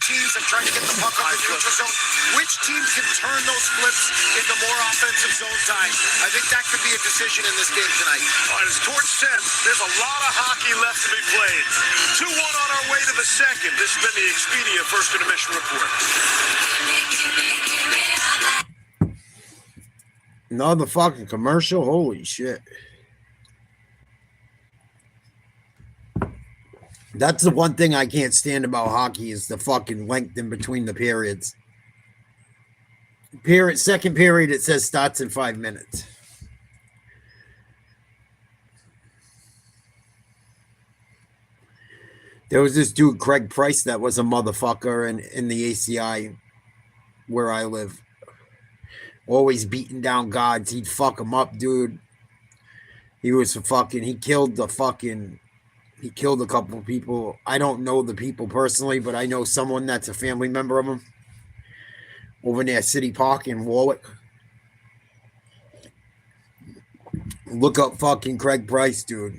F: teams have tried to get the puck on the neutral zone. Which team can turn those flips into more offensive zone time? I think that could be a decision in this game tonight.
D: All right, as Torch said, there's a lot of hockey left to be played. 2-1 on our way to the second. This has been the Expedia First Intermission Report.
A: Another fucking commercial? Holy shit. That's the one thing I can't stand about hockey is the fucking length in between the periods. Second period, it says starts in 5 minutes. There was this dude, Craig Price, that was a motherfucker in the ACI where I live. Always beating down guards. He'd fuck them up, dude. He was he killed a couple of people. I don't know the people personally, but I know someone that's a family member of him over near City Park in Warwick. Look up fucking Craig Price, dude.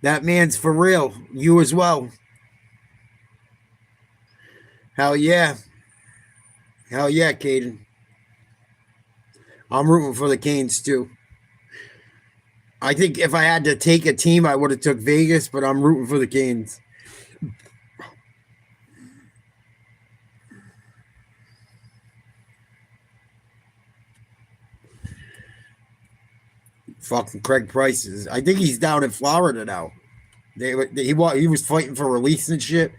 A: That man's for real. You as well. Hell yeah. Hell yeah, Caden. I'm rooting for the Canes too. I think if I had to take a team, I would have took Vegas, but I'm rooting for the Canes. Fucking Craig Price is. I think he's down in Florida now. He was fighting for release and shit.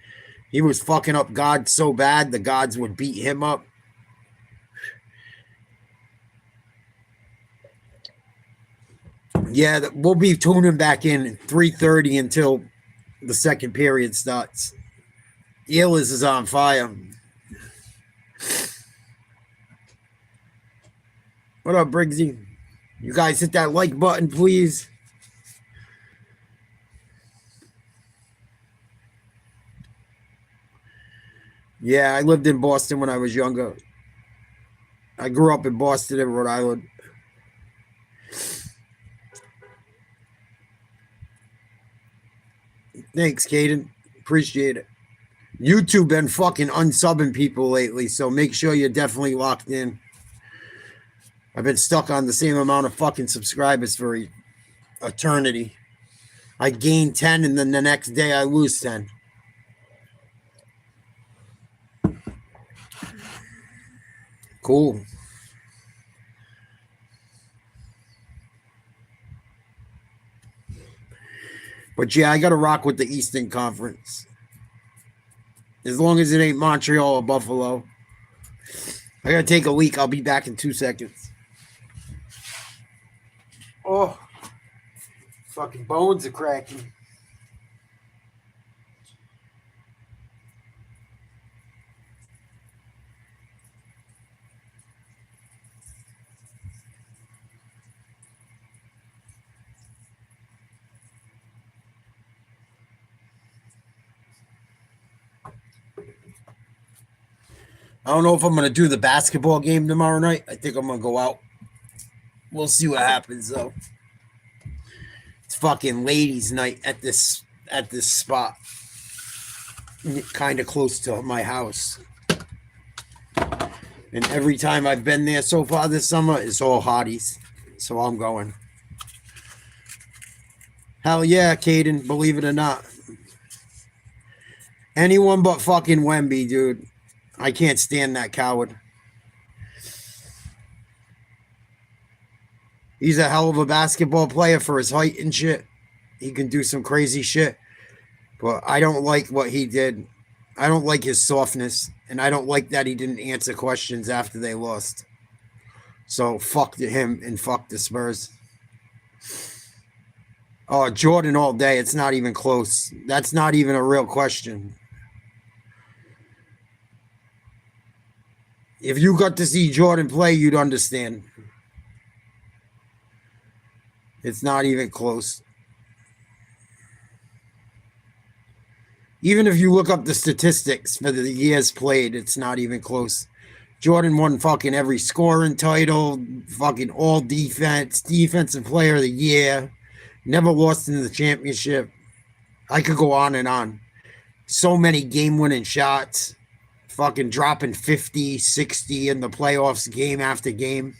A: He was fucking up gods so bad the gods would beat him up. Yeah, we'll be tuning back in at 3:30 until the second period starts. Ehlers is on fire. What up, Briggsy? You guys hit that like button, please. Yeah, I lived in Boston when I was younger. I grew up in Boston and Rhode Island. Thanks, Caden. Appreciate it. YouTube been fucking unsubbing people lately, so make sure you're definitely locked in. I've been stuck on the same amount of fucking subscribers for eternity. I gain 10 and then the next day I lose 10. Cool. But yeah, I got to rock with the Eastern Conference. As long as it ain't Montreal or Buffalo. I got to take a leak. I'll be back in 2 seconds. Oh, fucking bones are cracking. I don't know if I'm going to do the basketball game tomorrow night. I think I'm going to go out. We'll see what happens, though. It's fucking ladies' night at this spot. Kind of close to my house. And every time I've been there so far this summer, it's all hotties. So I'm going. Hell yeah, Caden, believe it or not. Anyone but fucking Wemby, dude. I can't stand that coward. He's a hell of a basketball player for his height and shit. He can do some crazy shit. But I don't like what he did. I don't like his softness. And I don't like that he didn't answer questions after they lost. So fuck him and fuck the Spurs. Oh, Jordan all day. It's not even close. That's not even a real question. If you got to see Jordan play, you'd understand. It's not even close. Even if you look up the statistics for the years played, it's not even close. Jordan won fucking every scoring title, fucking all defense, defensive player of the year, never lost in the championship. I could go on and on. So many game-winning shots. Fucking dropping 50, 60 in the playoffs game after game.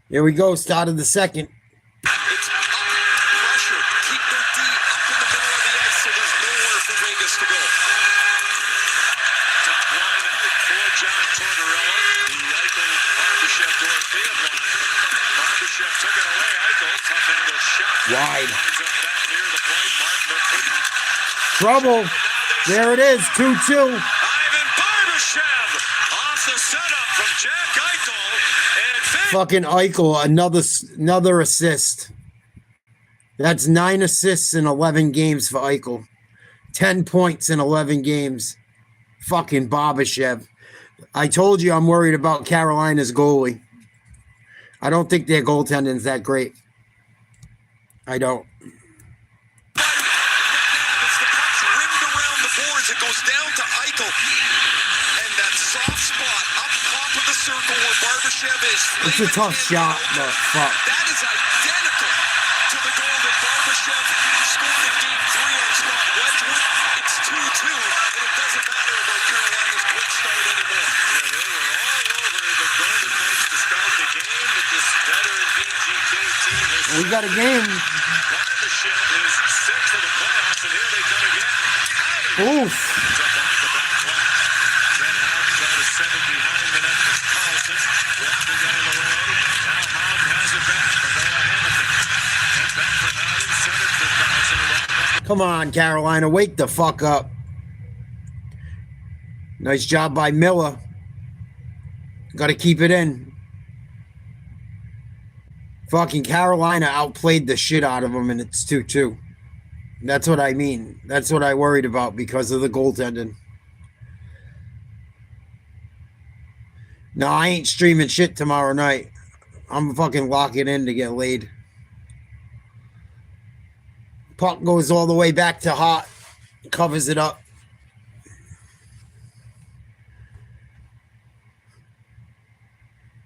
A: Here we go, start of the second.
G: It's up, pressure, keep their D up in the middle of the ice so there's nowhere for Vegas to go.
A: Wide. Trouble. There it is, 2-2.
H: Ivan Barbashev off the setup from Jack Eichel.
A: Fucking Eichel, another assist. That's 9 assists in 11 games for Eichel. 10 points in 11 games. Fucking Barbashev. I told you I'm worried about Carolina's goalie. I don't think their goaltending's that great. I don't.
G: It goes down to Eichel, and that soft spot up top of the circle where Barbashev is.
A: It's a tough shot, but fuck.
G: That is identical to the goal that Barbashev scored in Game 3 on Scott Wedgwood. It's 2-2, and it doesn't matter about Carolina's quick start anymore.
H: Yeah, they were all over the Golden Knights to start the game, but this veteran VGK team has...
A: We got a game.
H: Barbashev is set for the playoffs, and here they come again.
A: Oof. Come on, Carolina, wake the fuck up. Nice job by Miller. Got to keep it in. Fucking Carolina outplayed the shit out of them, and it's 2-2. That's what I mean. That's what I worried about because of the goaltending. No, I ain't streaming shit tomorrow night. I'm fucking locking in to get laid. Puck goes all the way back to Hart. Covers it up.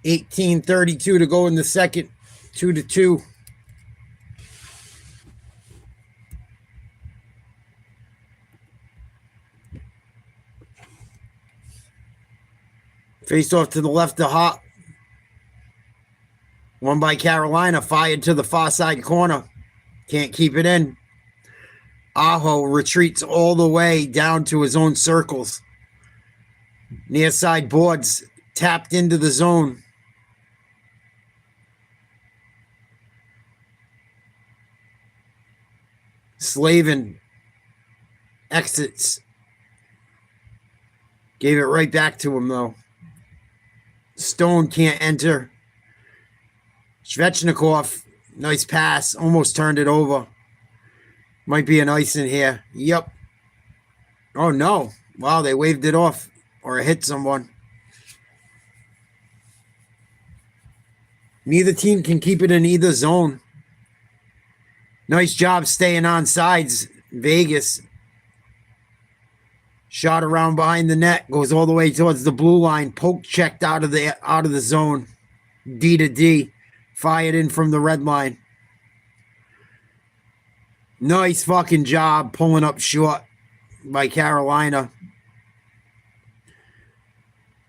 A: $18:32 to go in the second. 2-2. Face off to the left of Hart. One by Carolina. Fired to the far side corner. Can't keep it in. Aho retreats all the way down to his own circles. Near side boards. Tapped into the zone. Slavin exits. Gave it right back to him, though. Stone can't enter. Svechnikov, nice pass. Almost turned it over. Might be an ice in here. Yep. Oh, no. Wow, they waved it off. Or it hit someone. Neither team can keep it in either zone. Nice job staying on sides. Vegas. Shot around behind the net. Goes all the way towards the blue line. Poke checked out of the zone. D to D. Fired in from the red line. Nice fucking job pulling up short by Carolina.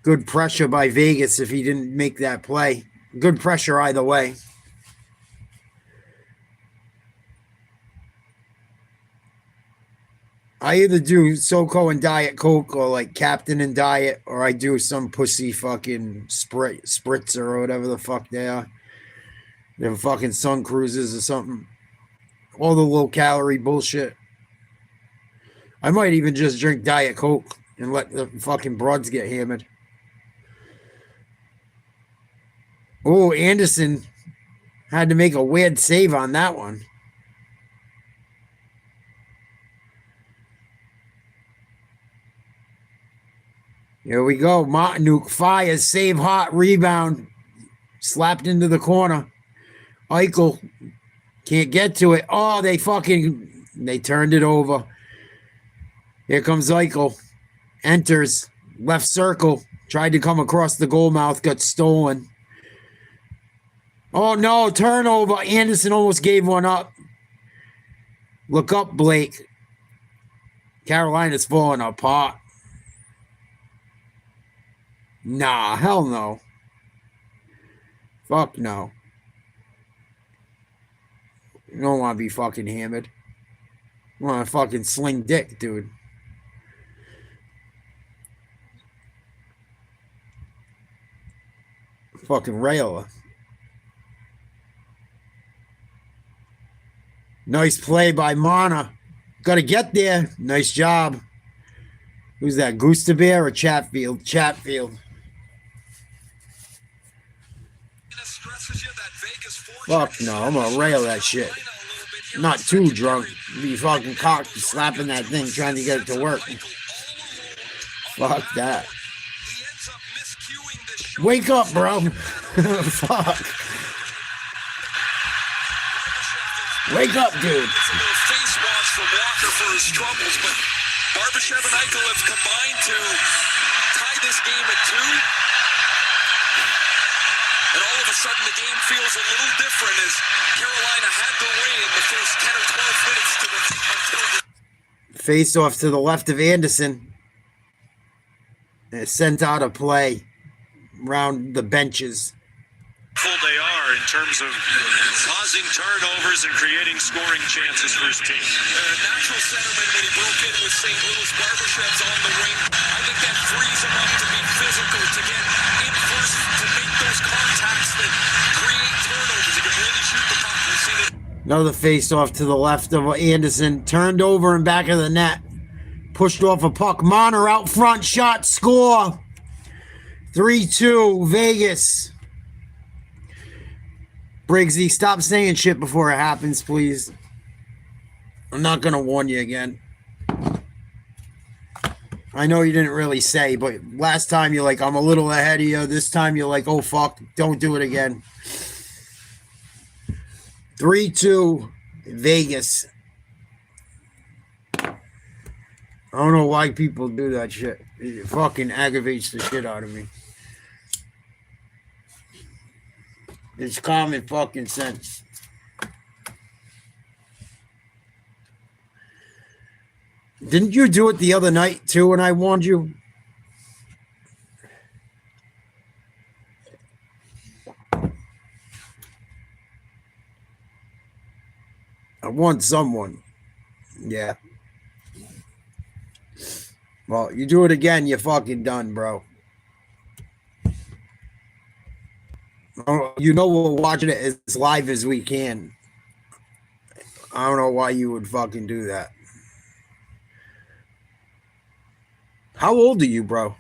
A: Good pressure by Vegas if he didn't make that play. Good pressure either way. I either do SoCo and Diet Coke or like Captain and Diet, or I do some pussy fucking spritzer or whatever the fuck they are. They're fucking Sun Cruises or something. All the low calorie bullshit. I might even just drink Diet Coke and let the fucking broads get hammered. Oh, Anderson had to make a weird save on that one. Here we go. Martinuk fires, save hot, rebound. Slapped into the corner. Eichel can't get to it. Oh, they turned it over. Here comes Eichel. Enters. Left circle. Tried to come across the goal mouth. Got stolen. Oh, no. Turnover. Anderson almost gave one up. Look up, Blake. Carolina's falling apart. Nah, hell no. Fuck no. You don't want to be fucking hammered. You want to fucking sling dick, dude. Fucking railer. Nice play by Mana. Got to get there. Nice job. Who's that? Goostabear or Chatfield? Chatfield. Fuck no, I'm gonna rail that shit. Not too drunk. Be fucking cocked, slapping that thing, trying to get it to work. Fuck that. Wake up, bro. Fuck. Wake up, dude.
G: Face wash from Walker for his troubles, but Barbashev and Eichel have combined to tie this game at 2. And all of a sudden, the game feels a little different as Carolina had their way in the first 10 or 12 minutes until
A: face off to the left of Anderson. And sent out a play around the benches.
H: They are in terms of causing turnovers and creating scoring chances for his team.
G: Natural centerman when he broke in with St. Louis. Barbashev's on the wing. I think that frees him up to be physical, to get in first, to make those contacts that create turnovers. He can really shoot the puck. We've seen it.
A: Another face off to the left of Anderson. Turned over and back of the net. Pushed off a puck. Marner out front. Shot. Score. 3-2. Vegas. Briggsy, stop saying shit before it happens, please. I'm not going to warn you again. I know you didn't really say, but last time you're like, I'm a little ahead of you. This time you're like, oh, fuck, don't do it again. 3-2, Vegas. I don't know why people do that shit. It fucking aggravates the shit out of me. It's common fucking sense. Didn't you do it the other night too when I warned you? I warned someone. Yeah. Well, you do it again, you're fucking done, bro. You know we're watching it as live as we can. I don't know why you would fucking do that. How old are you, bro?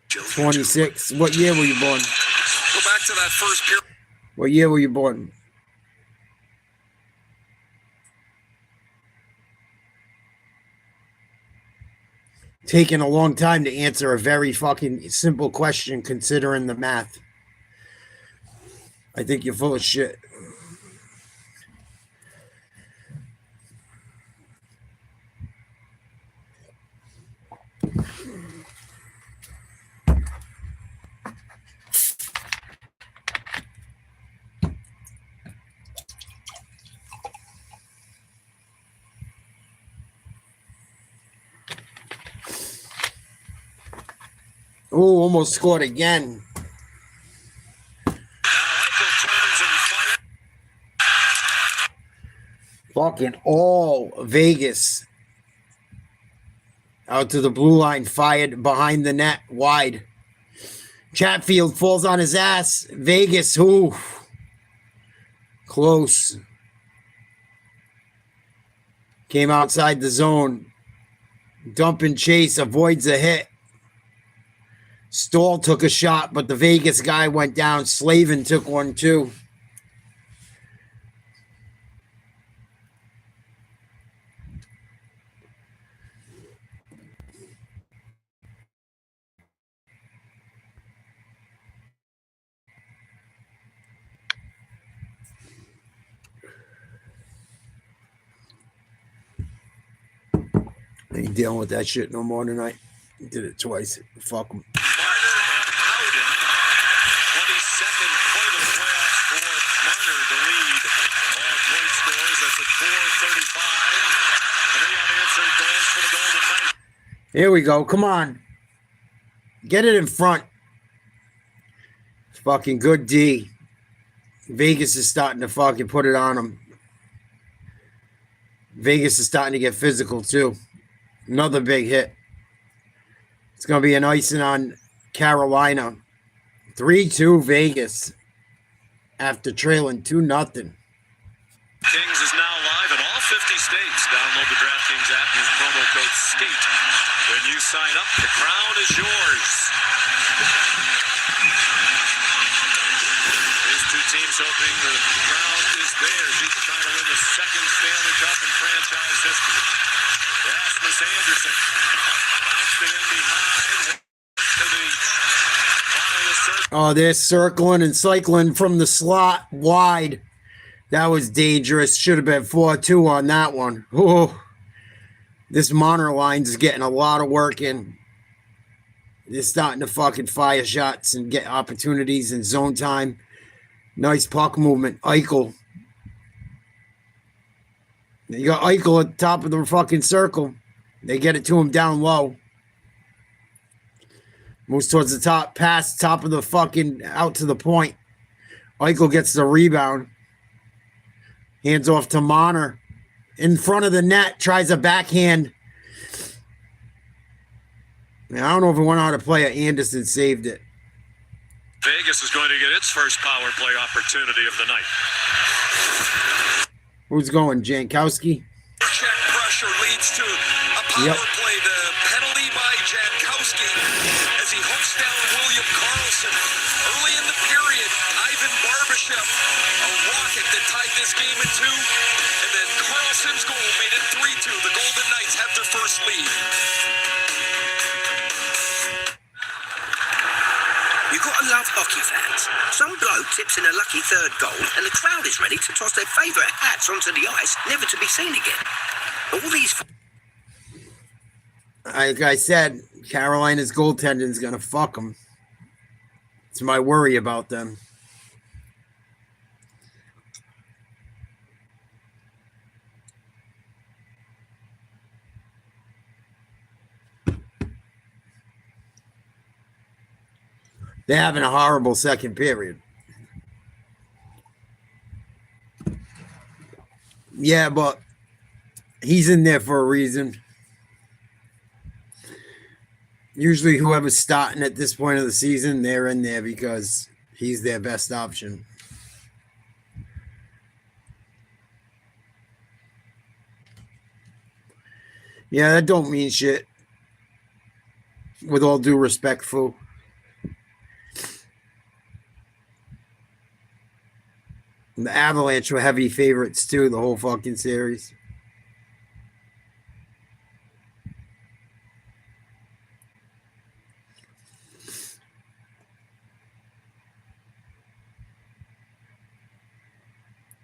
B: Jelly
A: 26. What year were you born?
G: Go back to that first period.
A: What year were you born? Taking a long time to answer a very fucking simple question considering the math. I think you're full of shit. Oh, almost scored again. Fucking all Vegas. Out to the blue line, fired behind the net, wide. Chatfield falls on his ass. Vegas, ooh. Close. Came outside the zone. Dump and chase, avoids a hit. Stahl took a shot, but the Vegas guy went down. Slavin took one too. I ain't dealing with that shit no more tonight. Did it twice. Fuck them. Here we go. Come on. Get it in front. Fucking good D. Vegas is starting to fucking put it on him. Vegas is starting to get physical too. Another big hit. It's going to be an icing on Carolina. 3-2 Vegas after trailing 2-0.
H: Kings is now live in all 50 states. Download the DraftKings app. Use promo code SKATE. When you sign up, the crown is yours. These two teams hoping the crown is theirs. Each trying to win the second Stanley Cup in franchise history. Rasmus Anderson bounced it in behind. To the bottom of the circle.
A: Oh, they're circling and cycling from the slot wide. That was dangerous. Should have been 4-2 on that one. Oh, this Monter line's is getting a lot of work in. They're starting to fucking fire shots and get opportunities in zone time. Nice puck movement. Eichel. You got Eichel at the top of the fucking circle. They get it to him down low. Moves towards the top. Pass top of the fucking out to the point. Eichel gets the rebound. Hands off to Monter. In front of the net. Tries a backhand. Now, I don't know if it went out of play. Anderson saved it.
H: Vegas is going to get its first power play opportunity of the night.
A: Who's going? Jankowski?
G: Check pressure leads to a power play. The penalty by Jankowski as he hooks down William Karlsson. Early in the period, Ivan Barbashev, a rocket that tied this game in two. And then Karlsson's goal made it 3-2. The Golden Knights have their first lead.
J: You've got to love hockey fans. Some bloke tips in a lucky third goal and the crowd is ready to toss their favourite hats onto the ice, never to be seen again. All these...
A: Like I said, Carolina's goaltending is going to fuck them. It's my worry about them. They're having a horrible second period. Yeah, but he's in there for a reason. Usually whoever's starting at this point of the season, they're in there because he's their best option. Yeah, that don't mean shit. With all due respect, fool. The Avalanche were heavy favorites too, the whole fucking series.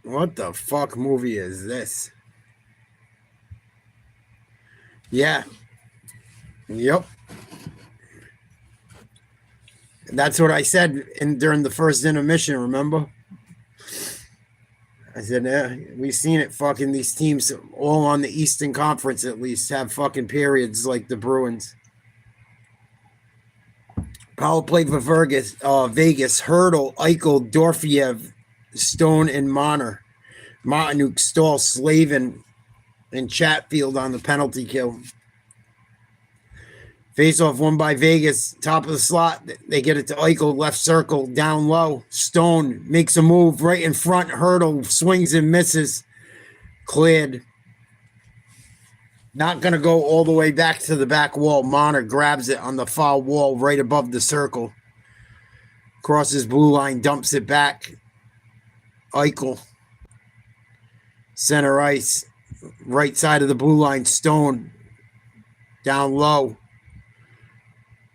A: What the fuck movie is this? Yeah. Yep. That's what I said during the first intermission, remember? I said, we've seen it. Fucking these teams, all on the Eastern Conference at least, have fucking periods like the Bruins. Power play for Vegas. Hurdle, Eichel, Dorfiev, Stone, and Monter. Martinuk, Stahl, Slavin, and Chatfield on the penalty kill. Face-off won by Vegas. Top of the slot. They get it to Eichel. Left circle. Down low. Stone makes a move right in front. Hurdle swings and misses. Cleared. Not going to go all the way back to the back wall. Monter grabs it on the foul wall right above the circle. Crosses blue line. Dumps it back. Eichel. Center ice. Right side of the blue line. Stone. Down low.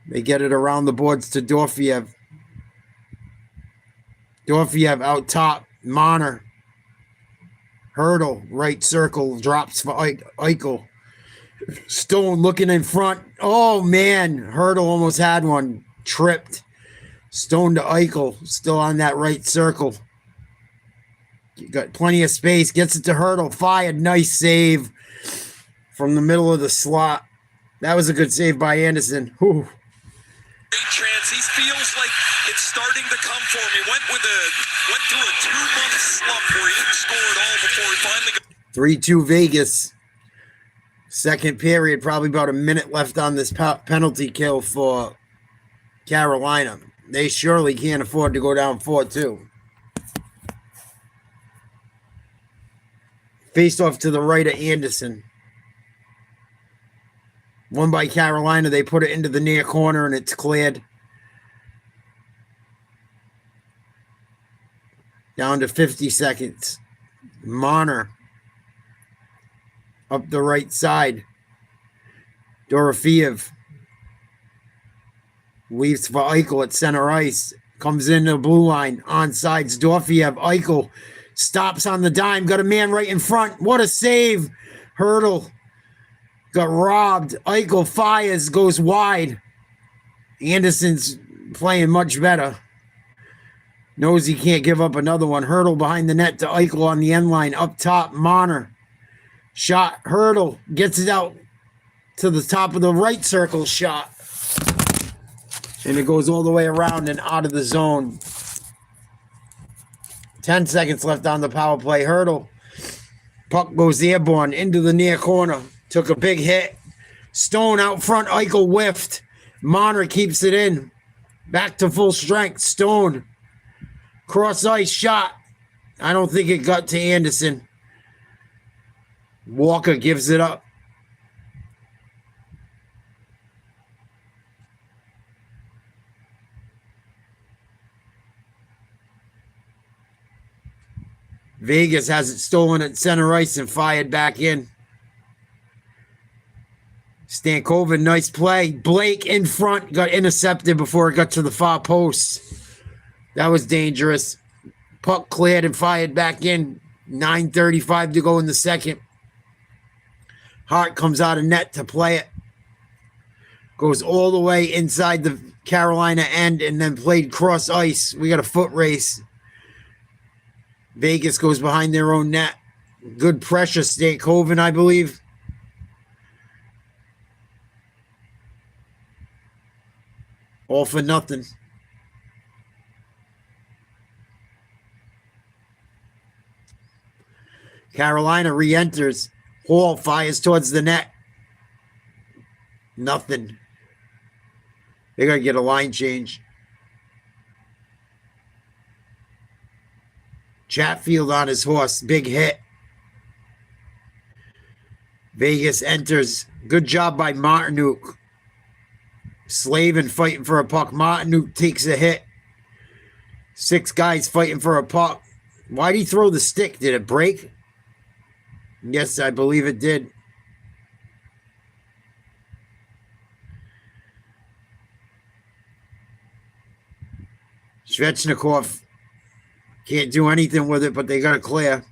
A: They get it around the boards to Dorfiev. Dorfiev out top. Monter. Hurdle. Right circle. Drops for Eichel. Stone looking in front. Oh, man. Hurdle almost had one. Tripped. Stone to Eichel. Still on that right circle. You got plenty of space. Gets it to Hurdle. Fired. Nice save from the middle of the slot. That was a good save by Anderson. Whew.
G: Chance. He feels like it's starting to come for him. He went Went through a 2-month slump where he didn't score at all before he finally got
A: 3-2 Vegas. Second period, probably about a minute left on this penalty kill for Carolina. They surely can't afford to go down 4-2. Face off to the right of Anderson. One by Carolina. They put it into the near corner and it's cleared. Down to 50 seconds. Marner. Up the right side. Dorofeev. Leaves for Eichel at center ice. Comes in the blue line. Onsides. Dorofeev. Eichel stops on the dime. Got a man right in front. What a save. Hurdle. Got robbed. Eichel fires. Goes wide. Anderson's playing much better. Knows he can't give up another one. Hurdle behind the net to Eichel on the end line. Up top. Marner. Shot. Hurdle. Gets it out to the top of the right circle. Shot. And it goes all the way around and out of the zone. 10 seconds left on the power play. Hurdle. Puck goes airborne into the near corner. Took a big hit. Stone out front. Eichel whiffed. Marner keeps it in. Back to full strength. Stone. Cross ice shot. I don't think it got to Anderson. Walker gives it up. Vegas has it stolen at center ice and fired back in. Stankoven, nice play. Blake in front, got intercepted before it got to the far post. That was dangerous. Puck cleared and fired back in. 9:35 to go in the second. Hart comes out of net to play it. Goes all the way inside the Carolina end and then played cross ice. We got a foot race. Vegas goes behind their own net. Good pressure, Stankoven, I believe. All for nothing. Carolina re-enters. Hall fires towards the net. Nothing. They're going to get a line change. Chatfield on his horse. Big hit. Vegas enters. Good job by Martinuk. Slavin fighting for a puck. Martinuk takes a hit. 6 guys fighting for a puck. Why'd he throw the stick? Did it break? Yes, I believe it did. Svechnikov can't do anything with it, but they got to clear.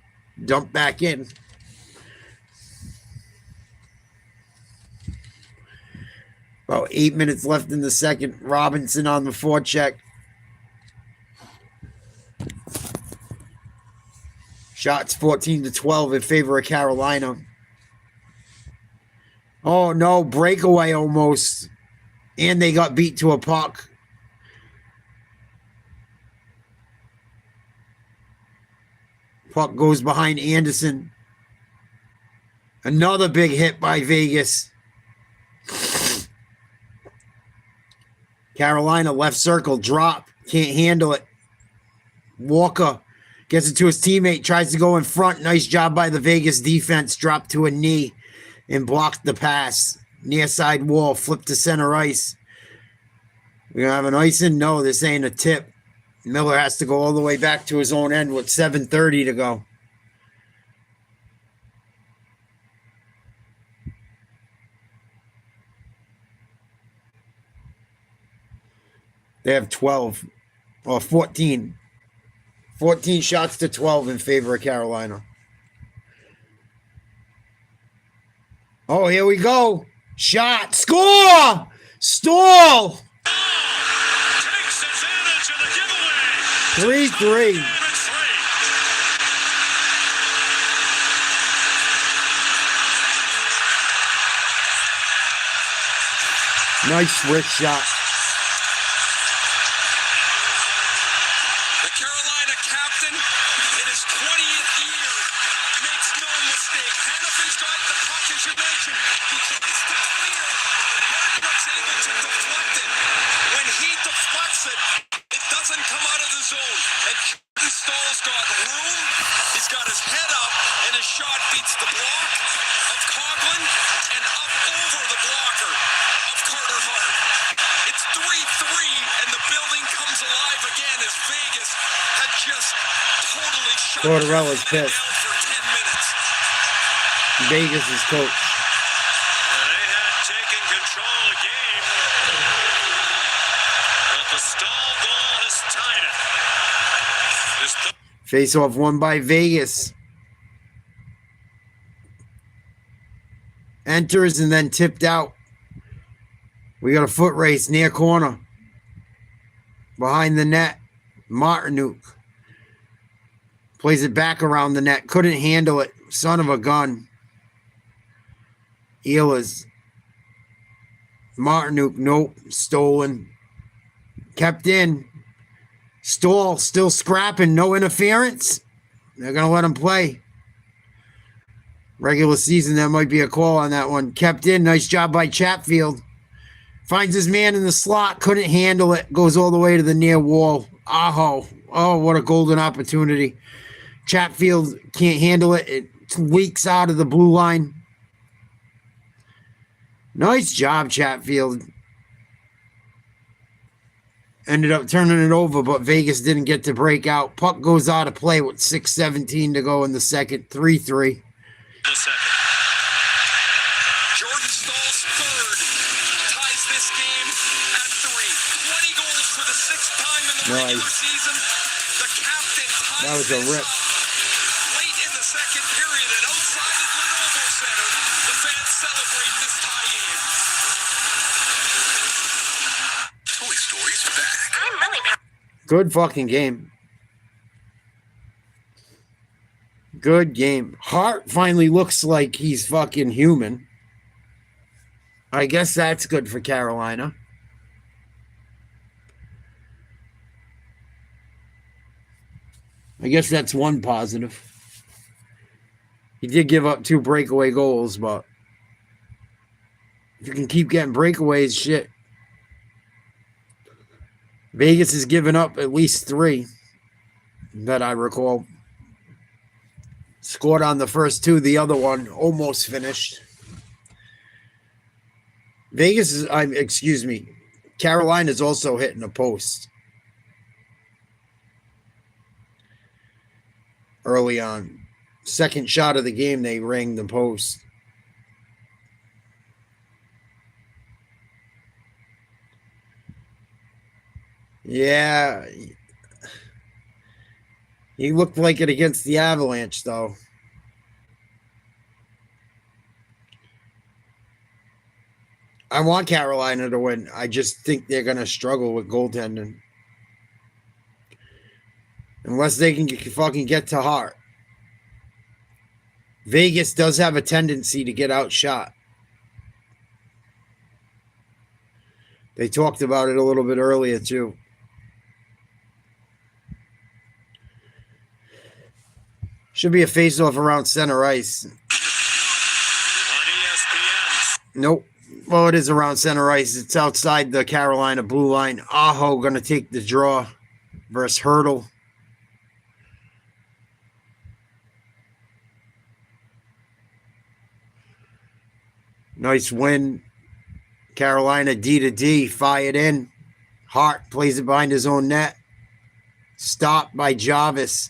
A: Dump back in. About 8 minutes left in the second. Robinson on the forecheck. Shots 14-12 in favor of Carolina. Oh, no. Breakaway almost. And they got beat to a puck. Puck goes behind Anderson. Another big hit by Vegas. Carolina left circle. Drop. Can't handle it. Walker gets it to his teammate. Tries to go in front. Nice job by the Vegas defense. Dropped to a knee and blocked the pass. Near side wall. Flipped to center ice. We gonna have an icing? No, this ain't a tip. Miller has to go all the way back to his own end with 7:30 to go. They have 12 or 14. 14 shots to 12 in favor of Carolina. Oh, here we go. Shot. Score! Stall! 3-3. Nice wrist shot.
G: The Carolina captain captain in his 20th year makes no mistake. Hannifin's got the puck, as you mentioned. He tries to clear. Martin's able to deflect it. When he deflects it, it doesn't come out of the zone. And Jordan Staal's got room. He's got his head up, and his shot beats the block of Coughlin and up over the blocker of Carter Hart. It's 3-3, and the building comes alive again as Vegas had just totally shut
A: Tortorella's
G: down
A: pissed.
G: for 10 minutes.
A: Vegas is coach.
H: They had taken control of the game, but the Stahl goal has tied it.
A: Face off won by Vegas. Enters and then tipped out. We got a foot race near corner. Behind the net. Martinuk plays it back around the net. Couldn't handle it. Son of a gun. Ehlers. Martinuk, nope. Stolen. Kept in. Stahl still scrapping. No interference. They're going to let him play. Regular season, that might be a call on that one. Kept in. Nice job by Chatfield. Finds his man in the slot. Couldn't handle it. Goes all the way to the near wall. Aho. Oh, what a golden opportunity. Chatfield can't handle it. It leaks out of the blue line. Nice job, Chatfield. Ended up turning it over, but Vegas didn't get to break out. Puck goes out of play with 6:17 to go in the second. 3-3.
G: Jordan Stahl's third ties this game at 3. 20 goals for the 6th time in the regular season. The captain ties
A: That was a
G: this
A: rip.
G: up late in the second period, and outside of Lenovo Center, the fans celebrate this tie-in.
B: Toy Story's back.
A: Good fucking game. Good game. Hart finally looks like he's fucking human. I guess that's good for Carolina. I guess that's one positive. He did give up 2 breakaway goals, but if you can keep getting breakaways, shit. Vegas has given up at least 3 that I recall. Scored on the first 2. The other one almost finished. Carolina's also hitting a post early on. Second shot of the game, they rang the post. Yeah. He looked like it against the Avalanche, though. I want Carolina to win. I just think they're going to struggle with goaltending. Unless they can fucking get to Hart. Vegas does have a tendency to get outshot. They talked about it a little bit earlier, too. Should be a face-off around center ice.
H: On ESPN.
A: Nope. Well, it is around center ice. It's outside the Carolina blue line. Aho going to take the draw versus Hurdle. Nice win. Carolina D to D. Fired in. Hart plays it behind his own net. Stopped by Jarvis.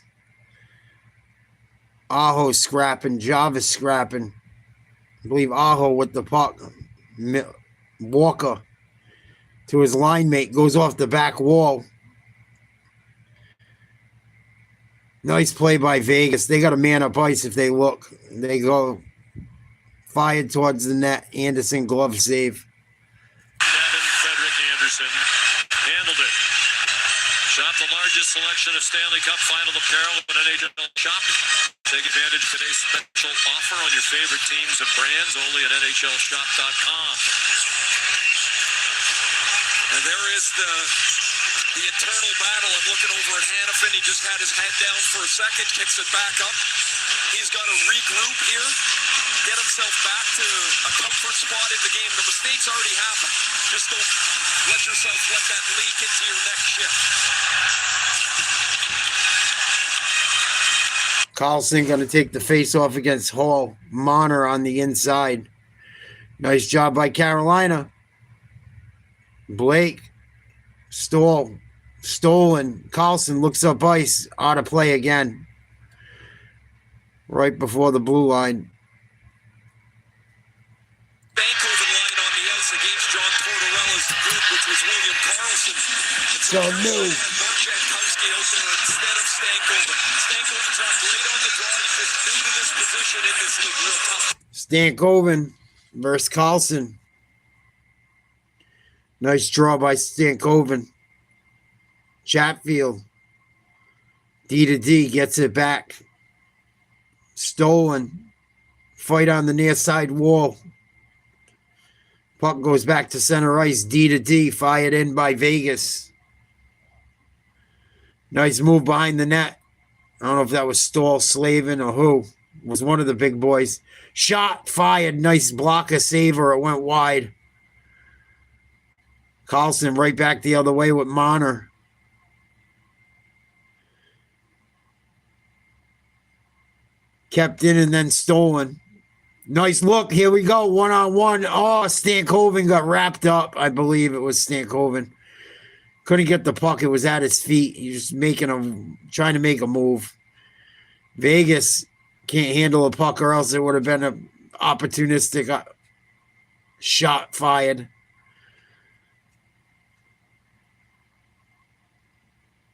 A: Aho scrapping. Jarvis scrapping. I believe Aho with the puck. Walker to his line mate. Goes off the back wall. Nice play by Vegas. They got a man up ice if they look. They go fired towards the net. Anderson glove save.
H: Frederick Anderson handled it. Shop the largest selection of Stanley Cup final apparel at NHL Shop. Take advantage of today's special offer on your favorite teams and brands only at NHLShop.com. And there is the
G: The internal battle. I'm looking over at Hannafin. He just had his head down for a second, kicks it back up. He's got to regroup here, get himself back to a comfort spot in the game. The mistakes already happened. Just don't let yourself let that leak into your next shift.
A: Carlson going to take the face off against Hall. Monner on the inside. Nice job by Carolina. Blake. Stolen. Carlson looks up ice. Out of play again. Right before the blue line.
G: Bankoven line on the ice against John Tortorella's group, which was William Karlsson.
A: So new.
G: Marchenkowski out there instead of Stankoven. Stankoven's not great on the draw. He's just new to this position in this league. Real tough.
A: Stankoven versus Carlson. Nice draw by Stankoven. Chatfield. D to D gets it back. Stolen. Fight on the near side wall. Puck goes back to center ice. D to D. Fired in by Vegas. Nice move behind the net. I don't know if that was Stahl, Slavin, or who. It was one of the big boys. Shot, fired. Nice blocker, saver. It went wide. Carlson right back the other way with Monner. Kept in and then stolen. Nice look. Here we go. 1-on-1. Oh, Stankoven got wrapped up. I believe it was Stankoven. Couldn't get the puck. It was at his feet. He was trying to make a move. Vegas can't handle a puck, or else it would have been an opportunistic shot fired.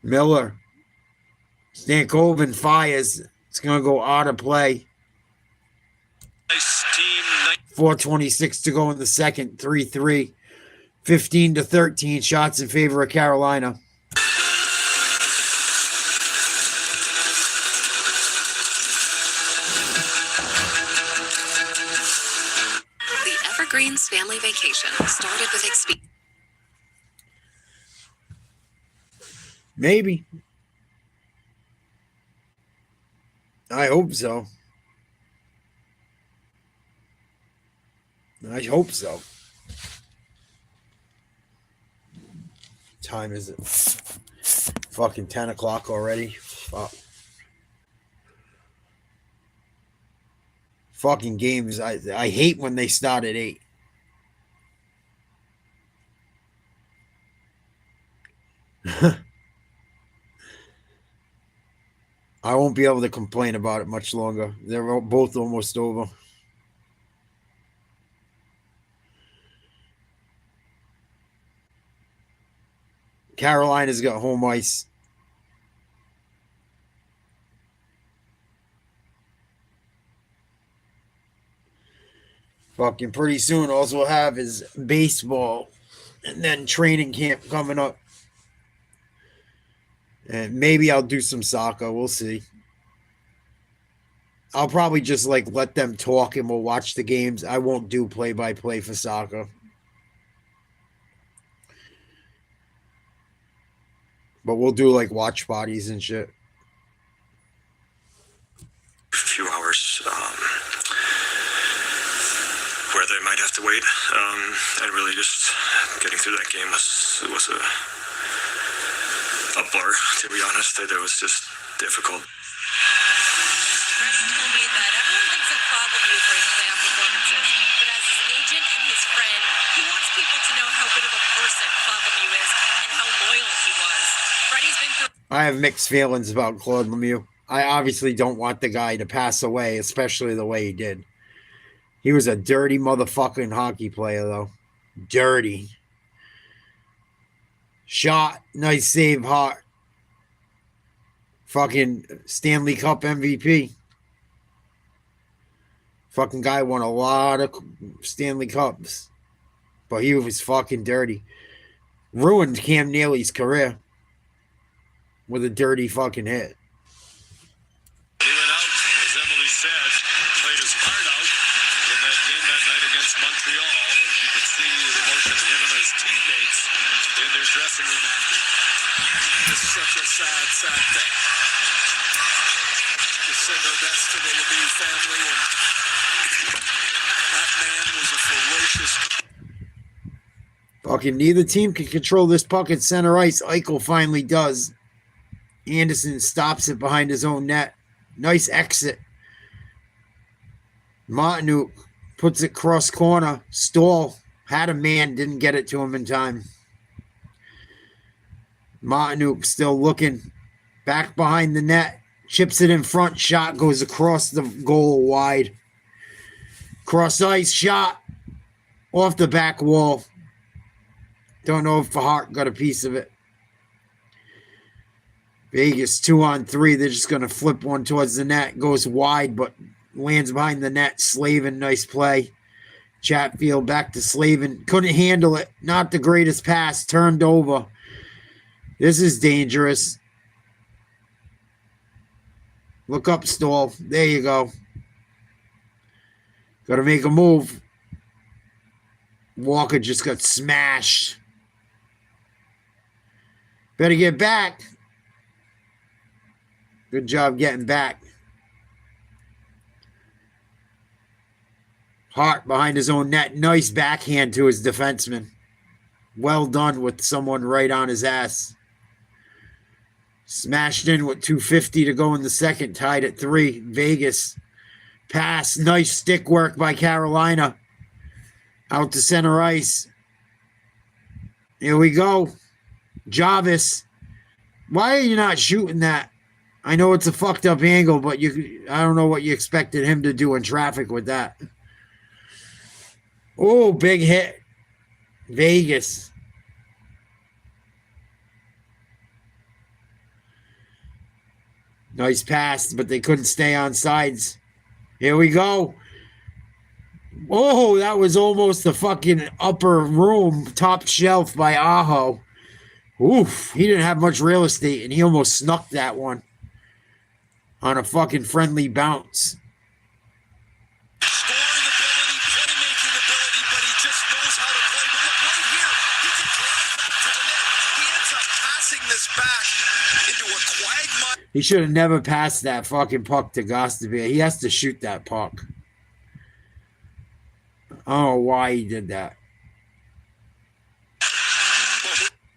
A: Miller. Stankoven fires. It's going to go out of play.
G: Nice team.
A: 4:26 to go in the second. 3-3. 15-13. Shots in favor of Carolina.
K: The Evergreens family vacation started with
A: Maybe. I hope so. I hope so. Time is it? Fucking 10 o'clock already. Fuck. Fucking games. I hate when they start at 8. I won't be able to complain about it much longer. They're both almost over. Carolina's got home ice. Fucking pretty soon, all we'll have is baseball and then training camp coming up. And maybe I'll do some soccer. We'll see. I'll probably just let them talk and we'll watch the games. I won't do play-by-play for soccer. But we'll do watch parties and shit.
E: A few hours where they might have to wait. And really just getting through that game was a blur, to be honest. It was just difficult.
K: Freddie told me that everyone thinks of Claude Lemieux for his playoff performances, but as his agent and his friend, he wants people to know how good of a person Claude Lemieux is and how loyal he was. Freddie's been through.
A: I have mixed feelings about Claude Lemieux. I obviously don't want the guy to pass away, especially the way he did. He was a dirty motherfucking hockey player, though. Dirty. Shot. Nice save, Hart. Fucking Stanley Cup MVP. Fucking guy won a lot of Stanley Cups. But he was fucking dirty. Ruined Cam Neely's career with a dirty fucking hit.
H: He went out, as Emily said, played his heart out in that game that night against Montreal. And you could see the emotion of him and his teammates in their dressing room.
G: It's such a sad, sad thing. Just send our best to the Lemieux family, and that man was a ferocious.
A: Fucking neither team can control this puck at center ice. Eichel finally does. Anderson stops it behind his own net. Nice exit. Martinuk puts it cross corner. Stahl had a man, didn't get it to him in time. Martinuk still looking. Back behind the net. Chips it in front. Shot goes across the goal wide. Cross ice shot. Off the back wall. Don't know if the Hart got a piece of it. Vegas 2-on-3. They're just going to flip one towards the net. Goes wide, but lands behind the net. Slavin, nice play. Chatfield back to Slavin. Couldn't handle it. Not the greatest pass. Turned over. This is dangerous. Look up, Stahl. There you go. Got to make a move. Walker just got smashed. Better get back. Good job getting back. Hart behind his own net. Nice backhand to his defenseman. Well done with someone right on his ass. Smashed in with 2:50 to go in the second. Tied at 3. Vegas. Pass. Nice stick work by Carolina. Out to center ice. Here we go. Jarvis. Why are you not shooting that? I know it's a fucked up angle, but I don't know what you expected him to do in traffic with that. Oh, big hit. Vegas. Nice pass, but they couldn't stay on sides. Here we go. Oh, that was almost the fucking upper room, top shelf by Aho. Oof, he didn't have much real estate, and he almost snuck that one on a fucking friendly bounce.
G: Scoring ability, playmaking ability, but he just knows how to play. But look, right here, he can drive back to the net. He ends up passing this back into a quagmire.
A: He should have never passed that fucking puck to Gostabia. He has to shoot that puck. I don't know why he did that.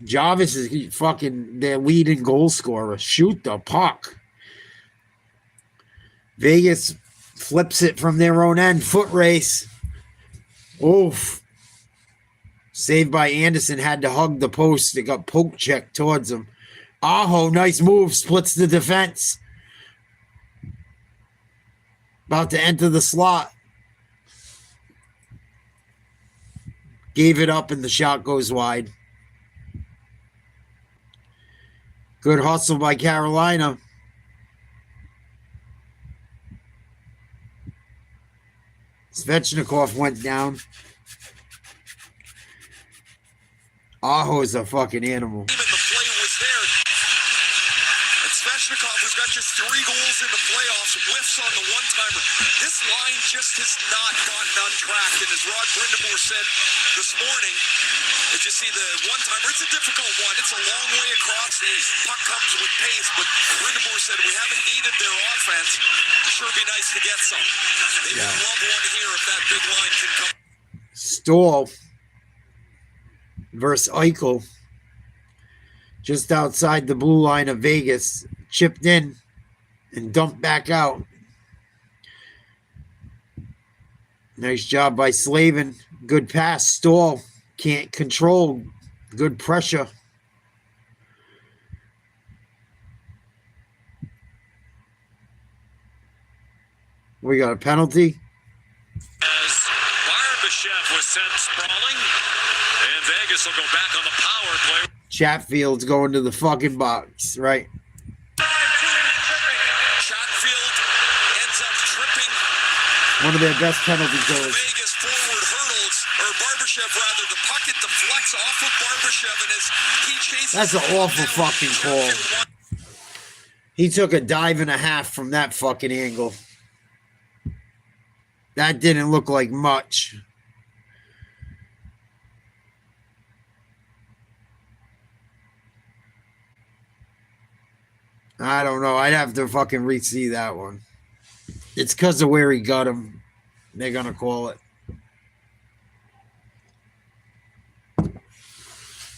A: Jarvis is fucking their leading goal scorer. Shoot the puck. Vegas flips it from their own end. Foot race. Oof. Saved by Anderson. Had to hug the post. It got poke checked towards him. Aho, nice move. Splits the defense. About to enter the slot. Gave it up and the shot goes wide. Good hustle by Carolina. Svechnikov went down. Aho's a fucking animal.
G: Even the play was there. And Svechnikov, who's got just 3 goals in the playoffs, whiffs on the one-timer. This line just has not gotten untracked. And as Rod Brindamore said this morning, as you see the one-timer, it's a difficult one. It's a long way across. The puck comes with pace. But Brindamore said, we haven't needed their offense. Sure be nice to get some. They would love one here if that big line can come.
A: Stahl versus Eichel. Just outside the blue line of Vegas. Chipped in and dumped back out. Nice job by Slavin. Good pass. Stahl can't control. Good pressure. We got a penalty.
H: As Barbashev was sent sprawling, and Vegas will go back on the power play.
A: Chatfield's going to the fucking box, right?
G: Chatfield ends up tripping.
A: One of their best penalty killers.
G: Vegas forward hurdles, or Barbashev rather, the puck it deflects off of Barbashev, and as he chases.
A: That's an awful fucking call. He took a dive and a half from that fucking angle. That didn't look like much. I don't know. I'd have to fucking re-see that one. It's because of where he got him. They're going to call it.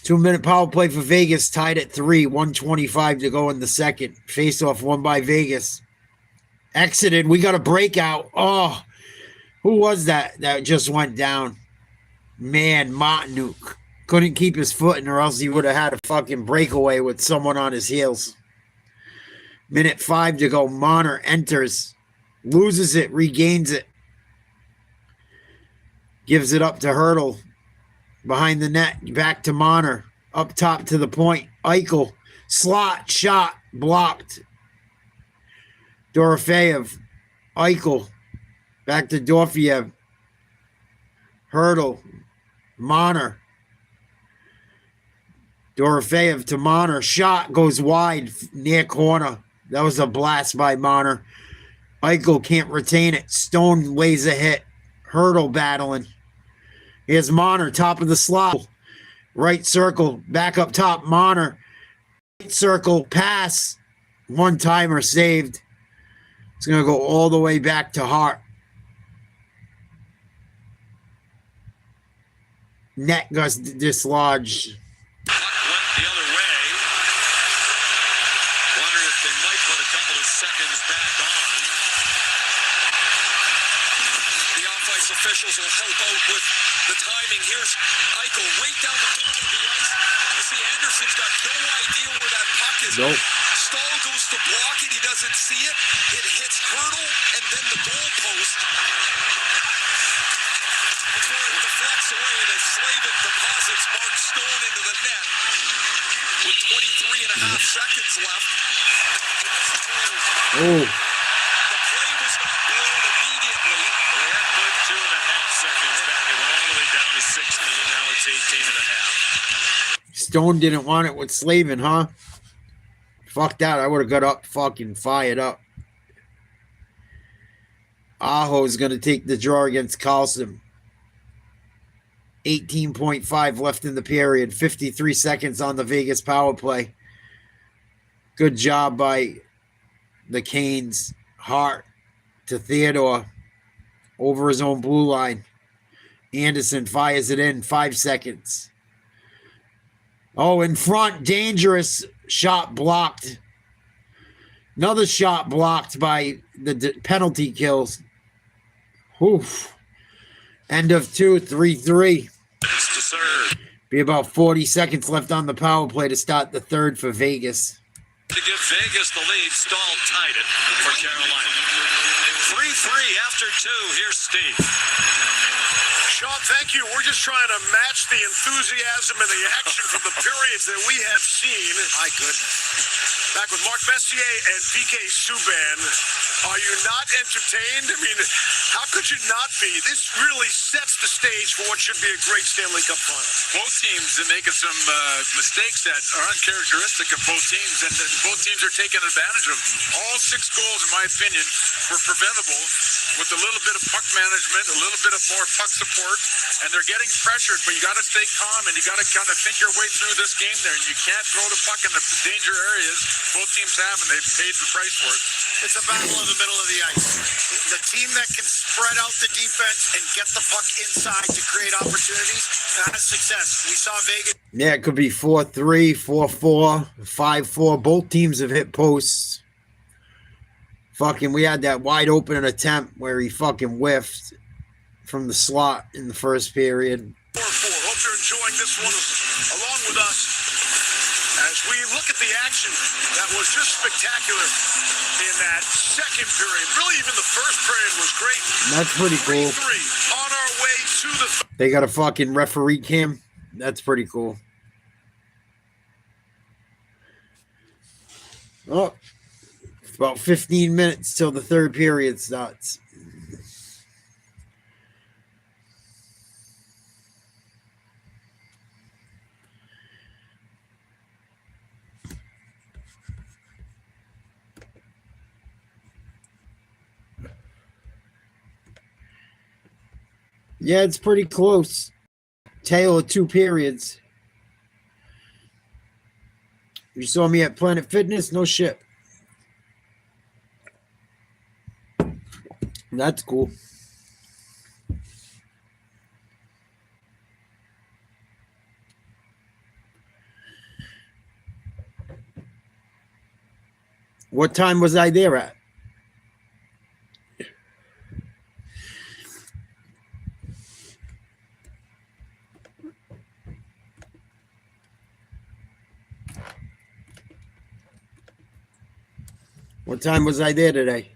A: 2-minute power play for Vegas, tied at 3, 1:25 to go in the second. Face-off won by Vegas. Exited. We got a breakout. Oh, who was that just went down? Man, Martinuk. Couldn't keep his footing or else he would have had a fucking breakaway with someone on his heels. Minute 5 to go. Marner enters. Loses it. Regains it. Gives it up to Hurdle. Behind the net, back to Marner. Up top to the point. Eichel. Slot. Shot. Blocked. Dorofeyev. Eichel. Back to Dorofeyev. Hurdle. Marner. Dorofeyev to Marner. Shot goes wide. Near corner. That was a blast by Marner. Eichel can't retain it. Stone lays a hit. Hurdle battling. Here's Marner, top of the slot. Right circle, back up top, Marner. Right circle, pass. One-timer saved. It's going to go all the way back to Hart. Net got dislodged.
H: Went the other way. Wonder if they might put a couple of seconds back on. The off-ice officials will help out with the timing. Here's Eichel right down the middle of the ice. You see Anderson's got no idea where that puck is.
A: Nope.
H: Stahl goes to block it. He doesn't see it. It hits Hurdle and then the goal post. Before it deflects away, and as Slavin deposits Mark Stone into the net with 23 and a half seconds left.
A: Oh.
H: The play was not blown immediately. Well, they had put 2.5 seconds back. It went all the way down to 16. Now it's 18 and a half.
A: Stone didn't want it with Slavin, huh? Fuck that. I would have got up fucking fired up. Aho's going to take the draw against Carlson. 18.5 left in the period. 53 seconds on the Vegas power play. Good job by the Canes. Hart to Theodore. Over his own blue line. Anderson fires it in. 5 seconds. Oh, in front. Dangerous. Shot blocked. Another shot blocked by the penalty kills. Oof. End of 2, 3-3.
H: To serve.
A: Be about 40 seconds left on the power play to start the third for Vegas.
H: To give Vegas the lead, Stahl tied it for Carolina. 3-3 after 2. Here's Steve.
D: Sean, thank you. We're just trying to match the enthusiasm and the action from the periods that we have seen.
F: My goodness.
D: Back with Mark Messier and PK Subban. Are you not entertained? I mean, how could you not be? This really sets the stage for what should be a great Stanley Cup final.
C: Both teams are making some mistakes that are uncharacteristic of both teams, and both teams are taking advantage of them. All 6 goals, in my opinion, were preventable with a little bit of puck management, a little bit of more puck support, and they're getting pressured, but you got to stay calm, and you got to kind of think your way through this game there. You can't throw the puck in the danger areas. Both teams have, and they've paid the price for it.
F: It's a battle in the middle of the ice. The team that can spread out the defense and get the puck inside to create opportunities has success. We saw Vegas.
A: Yeah, it could be 4-3, 4-4, 5-4. Both teams have hit posts. Fucking, we had that wide open attempt where he fucking whiffed from the slot in the first period.
D: 4-4. Hope you're enjoying this one along with us as we look at the action that was just spectacular in that second period. Really, even the first period was great.
A: That's pretty cool.
D: 3-3 on our way to the
A: They got a fucking referee cam. That's pretty cool. Oh, it's about 15 minutes till the third period starts. Yeah, it's pretty close. Tale of 2 periods. You saw me at Planet Fitness? No shit. That's cool. What time was I there at? What time was I there today?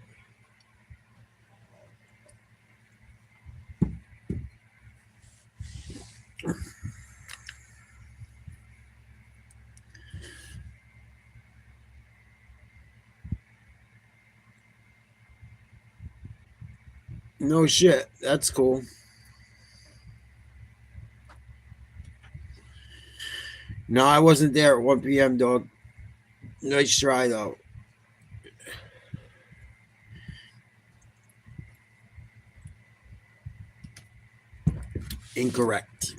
A: No shit. That's cool. No, I wasn't there at 1 p.m., dog. Nice try, though. Incorrect.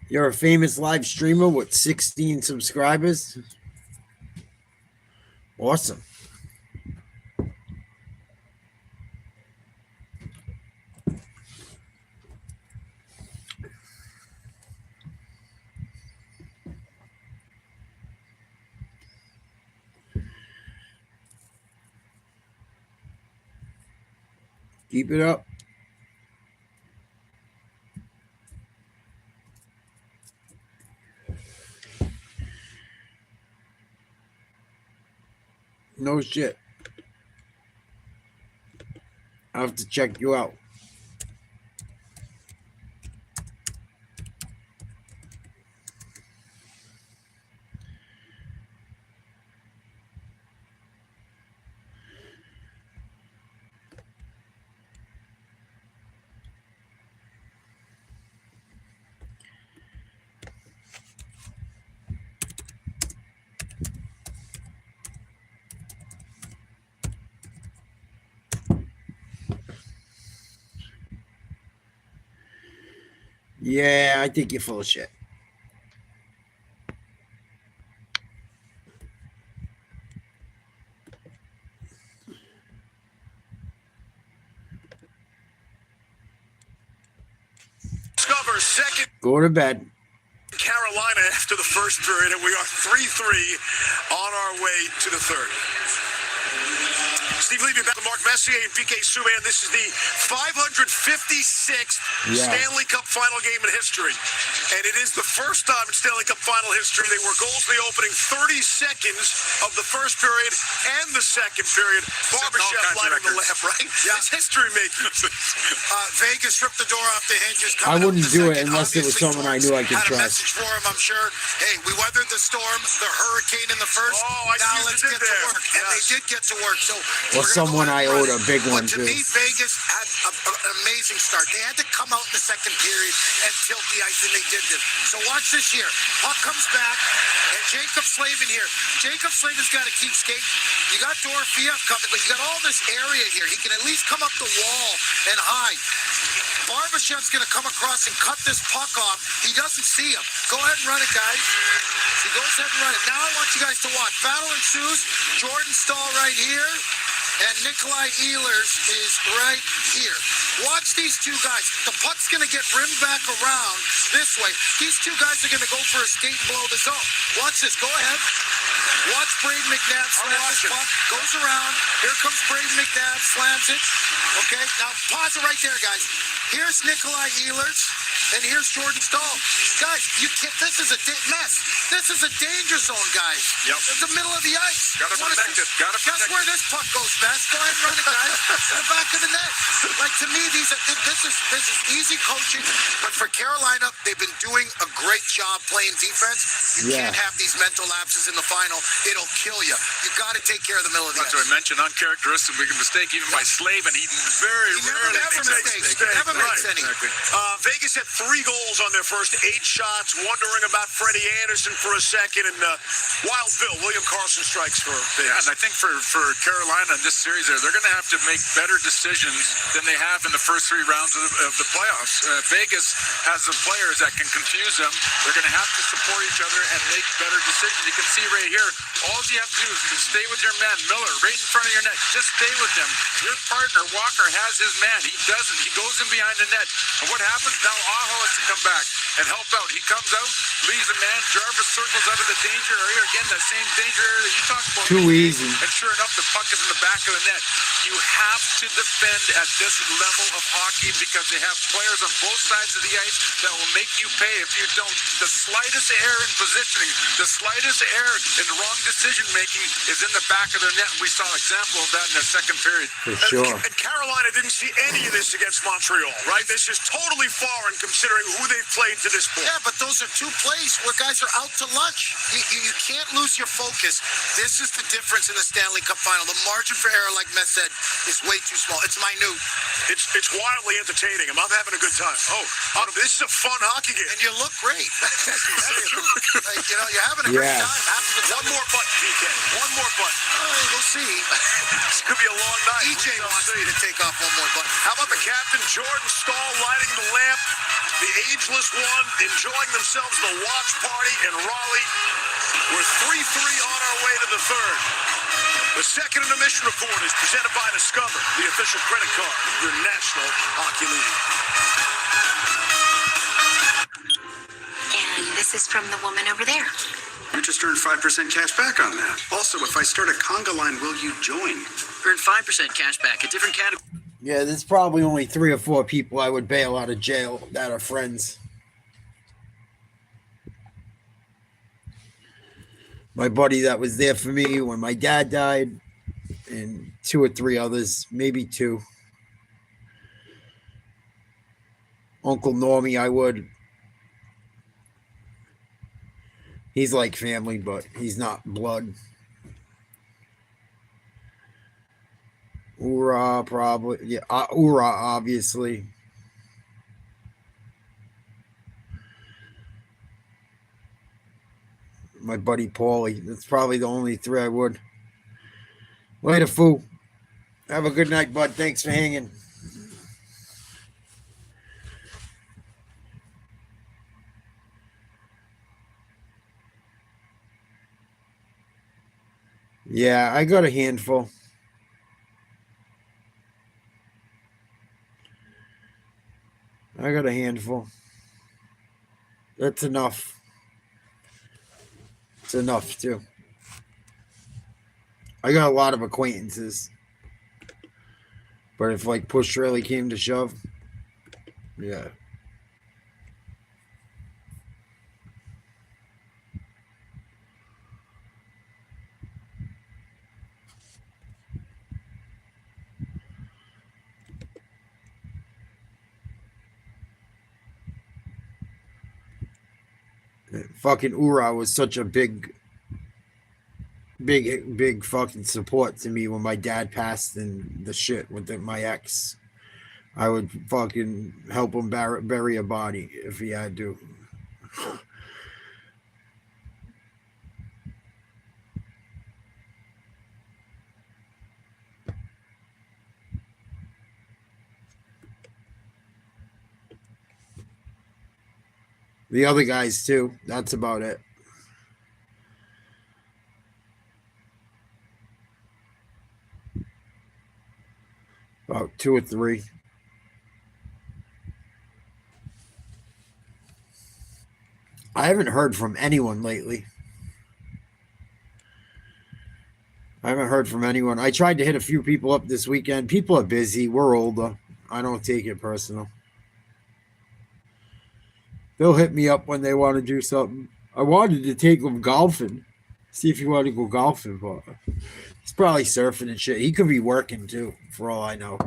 A: You're a famous live streamer with 16 subscribers. Awesome. Keep it up. No shit. I'll have to check you out. Yeah, I think you're full of shit.
D: Discover second
A: Go to bed.
D: Carolina after the first period, and we are 3-3 on our way to the third. Steve Levy back with Mark Messier and PK Subban. This is the 556th Stanley Cup final game in history. And it is the first time in Stanley Cup final history they were goals in the opening 30 seconds of the first period and the second period. Barbershop light on the left, right? Yeah. It's history making.
F: Vegas ripped the door off the hinges.
A: I wouldn't do it unless it was someone I knew I could
F: Had a
A: trust.
F: message for him, I'm sure. Hey, we weathered the storm, the hurricane in the first. Now let's get to work. And they did get to work. So
A: Or someone I owed a big one
F: to
A: to.
F: me, Vegas had an amazing start. They had to come out in the second period and tilt the ice, and they did this. So watch this here. Puck comes back, and Jacob Slavin here. Jacob Slavin's got to keep skating. You got Dorofeev coming, but you got all this area here. He can at least come up the wall and hide. Barbashev's going to come across and cut this puck off. He doesn't see him. Go ahead and run it, guys. He goes ahead and run it. Now I want you guys to watch. Battle ensues. Jordan Stahl right here. And Nikolai Ehlers is right here. Watch these two guys. The puck's going to get rimmed back around this way. These two guys are going to go for a skate and blow the zone. Watch this. Go ahead. Watch Braden McNabb slam this puck. Goes around. Here comes Braden McNabb. Slams it. Okay. Now pause it right there, guys. Here's Nikolai Ehlers. And here's Jordan Stahl. Guys, you can't. This is a mess. This is a danger zone, guys.
C: Yep.
F: It's the middle of the ice.
C: Gotta protect it. Gotta
F: Guess
C: protect
F: where
C: it.
F: this puck goes, Mess? Go ahead and run it, guys. In the back of the net. Like, to me, this is easy coaching. But for Carolina, they've been doing a great job playing defense. You can't have these mental lapses in the final. It'll kill you. You got to take care of the middle of the
C: That's
F: ice.
C: what I mentioned. Uncharacteristic mistake even by Slavin. He rarely makes a mistake.
F: Never makes any.
D: Vegas had 3 goals on their first 8 shots. Wondering about Freddie Anderson for a second. And Wild Bill, William Carlson strikes for Vegas.
C: Yeah, and I think for Carolina in this series, they're going to have to make better decisions than they have in the first 3 rounds of the playoffs. Vegas has the players that can confuse them. They're going to have to support each other and make better decisions. You can see right here, all you have to do is stay with your man, Miller, right in front of your net. Just stay with him. Your partner, Walker, has his man. He doesn't. He goes in behind the net. And what happens? Now Aho has to come back and help out. He comes out, leaves a man. Jarvis circles out of the danger area. Again, that same danger area that you talked about.
A: Too easy.
C: And sure enough, the puck is in the back of the net. You have to defend at this level of hockey because they have players on both sides of the ice that will make you pay if you don't. The slightest error in positioning, the slightest error in wrong decision making is in the back of their net. We saw an example of that in the second period.
A: For sure.
D: And Carolina didn't see any of this against Montreal, right? This is totally foreign considering who they've played to this point.
F: Yeah, but those are 2 plays where guys are out to lunch. You can't lose your focus. This is the difference in the Stanley Cup final. The margin for error, like Mess said, is way too small. It's minute.
D: It's wildly entertaining. I'm having a good time. This is a fun hockey game.
F: And you look great. Like, you're having a great time. Half of the time.
D: One more button, PK. One more button.
F: We'll see.
D: This could be a long night.
F: EJ wants me to take off one more button.
D: How about the captain, Jordan Stahl, lighting the lamp? The ageless one enjoying themselves the watch party in Raleigh. We're 3-3 on our way to the third. The second intermission report is presented by Discover, the official credit card of your National Hockey League.
K: And this is from the woman over there.
L: You just earned 5% cash back on that. Also, if I start a conga line, will you join?
J: Earn 5% cash back, a different category.
A: Yeah, there's probably only 3 or 4 people I would bail out of jail that are friends. My buddy that was there for me when my dad died, and 2 or 3 others, maybe 2. Uncle Normie, I would. He's like family, but he's not blood. Ura, probably. Yeah, Ura, obviously. My buddy Paulie. That's probably the only 3 I would. Later, fool. Have a good night, bud. Thanks for hanging. Yeah, I got a handful. I got a handful. That's enough. It's enough, too. I got a lot of acquaintances. But if, like, push really came to shove, yeah. Fucking Ura was such a big fucking support to me when my dad passed and the shit with my ex. I would fucking help him bury a body if he had to. The other guys too. That's about it. About 2 or 3. I haven't heard from anyone lately. I haven't heard from anyone. I tried to hit a few people up this weekend. People are busy. We're older. I don't take it personal. They'll hit me up when they want to do something. I wanted to take him golfing. See if he wanted to go golfing, but he's probably surfing and shit. He could be working too, for all I know.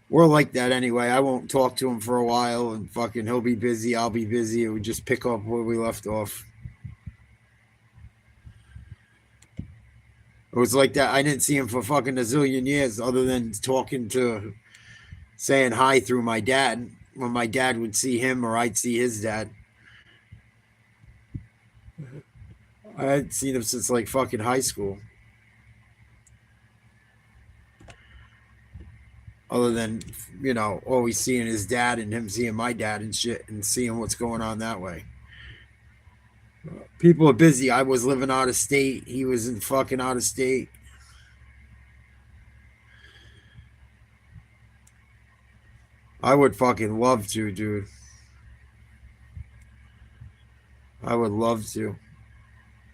A: We're like that anyway. I won't talk to him for a while, and fucking he'll be busy. I'll be busy. And we just pick up where we left off. It was like that. I didn't see him for fucking a zillion years, other than saying hi through my dad. When my dad would see him, or I'd see his dad. I hadn't seen him since like fucking high school. Other than, always seeing his dad and him seeing my dad and shit and seeing what's going on that way. People are busy. I was living out of state. He was in fucking out of state. I would fucking love to, dude. I would love to.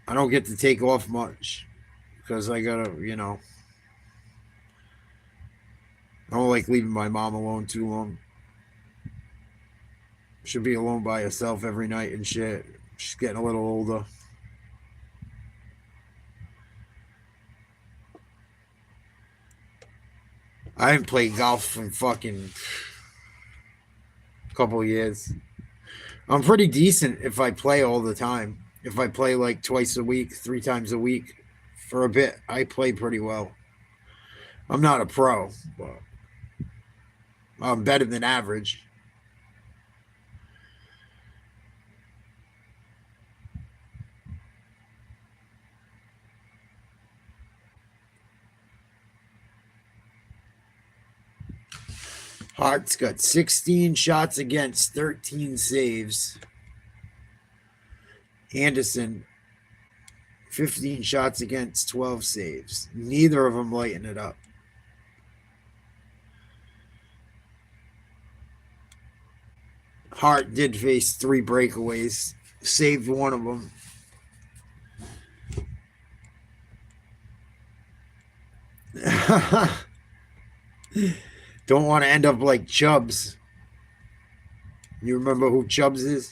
A: I don't get to take off much because I gotta, I don't like leaving my mom alone too long. She'll be alone by herself every night and shit. She's getting a little older. I haven't played golf in fucking a couple of years. I'm pretty decent if I play all the time. If I play like twice a week, 3 times a week for a bit, I play pretty well. I'm not a pro, but I'm better than average. Hart's got 16 shots against, 13 saves. Anderson, 15 shots against, 12 saves. Neither of them lighten it up. Hart did face 3 breakaways, saved one of them. Don't want to end up like Chubbs. You remember who Chubbs is?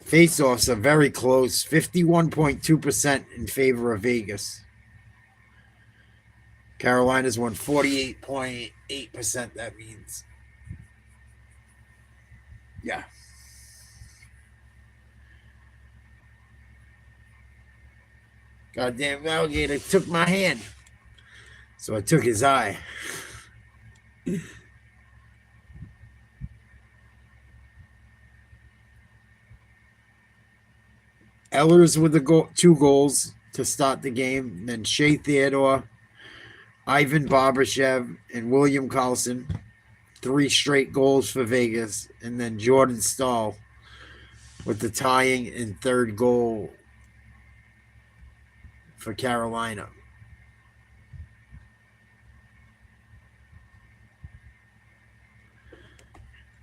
A: Face-offs are very close, 51.2% in favor of Vegas. Carolina's won 48.8%, that means. Yeah. Goddamn alligator took my hand. So I took his eye. Ellers with the 2 goals to start the game. Then Shea Theodore, Ivan Barbashev, and William Carlson. 3 straight goals for Vegas. And then Jordan Stahl with the tying and 3rd goal for Carolina.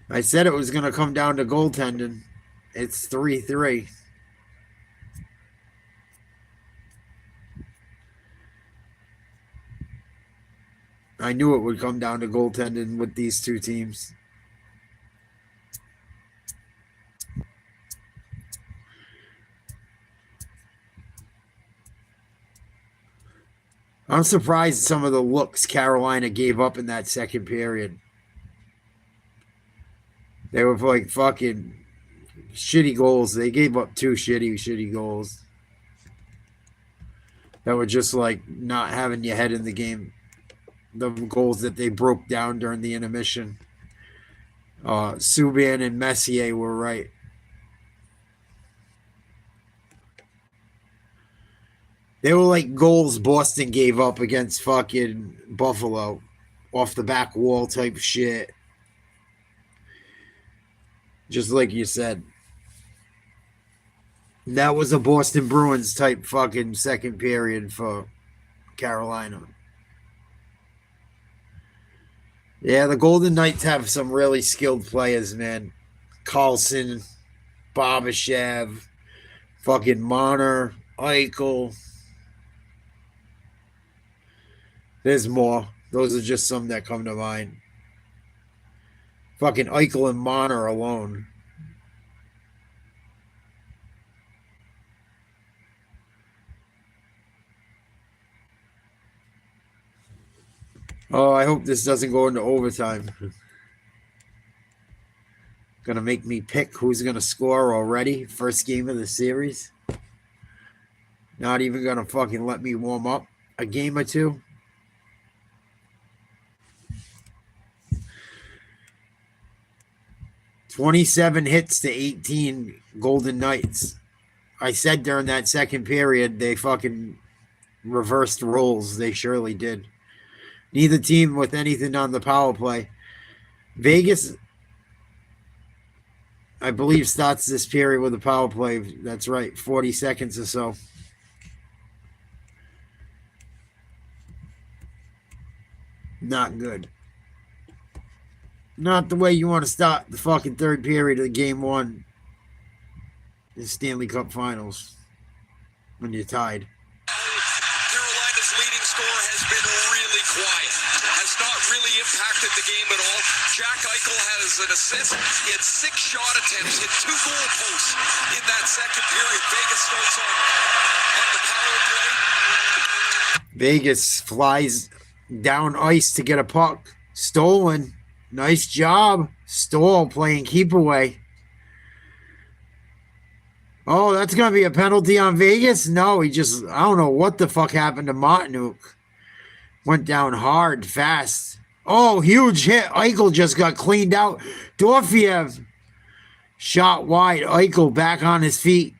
A: I said it was going to come down to goaltending. It's 3-3. I knew it would come down to goaltending with these 2 teams. I'm surprised some of the looks Carolina gave up in that second period. They were like fucking shitty goals. They gave up 2 shitty goals. That were just like not having your head in the game. The goals that they broke down during the intermission. Subban and Messier were right. They were like goals Boston gave up against fucking Buffalo. Off the back wall type shit. Just like you said. That was a Boston Bruins type fucking second period for Carolina. Yeah, the Golden Knights have some really skilled players, man. Carlson, Barbashev, fucking Marner, Eichel. There's more. Those are just some that come to mind. Fucking Eichel and Marner alone. Oh, I hope this doesn't go into overtime. Gonna make me pick who's gonna score already. First game of the series. Not even gonna fucking let me warm up a game or two. $27 hits to 18 Golden Knights. I said during that second period they fucking reversed roles. They surely did. Neither team with anything on the power play. Vegas, I believe, starts this period with a power play. That's right, 40 seconds or so. Not good. Not the way you want to start the fucking third period of game one in Stanley Cup Finals when you're tied.
G: Carolina's leading scorer has been really quiet. Has not really impacted the game at all. Jack Eichel has an assist. He had 6 shot attempts, hit 2 goal posts in that second period. Vegas starts on the power play.
A: Vegas flies down ice to get a puck. Stolen. Nice job. Stoll playing keep away. Oh, that's going to be a penalty on Vegas? No, I don't know what the fuck happened to Martinuk. Went down hard, fast. Oh, huge hit. Eichel just got cleaned out. Dorfiev shot wide. Eichel back on his feet.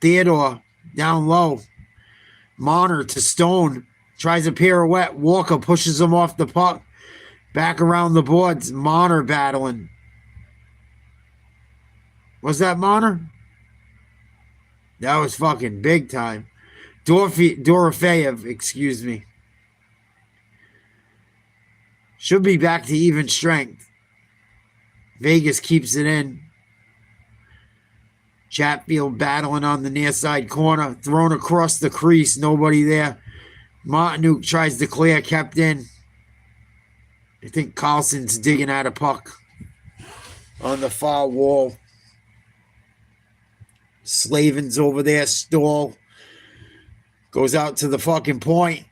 A: Theodore down low. Marner to Stone. Tries a pirouette. Walker pushes him off the puck. Back around the boards. Marner battling. Was that Marner? That was fucking big time. Dorofeyev, excuse me. Should be back to even strength. Vegas keeps it in. Chatfield battling on the near side corner. Thrown across the crease. Nobody there. Martinuk tries to clear. Kept in. I think Carlson's digging at a puck on the far wall. Slavin's over there. Stall goes out to the fucking point.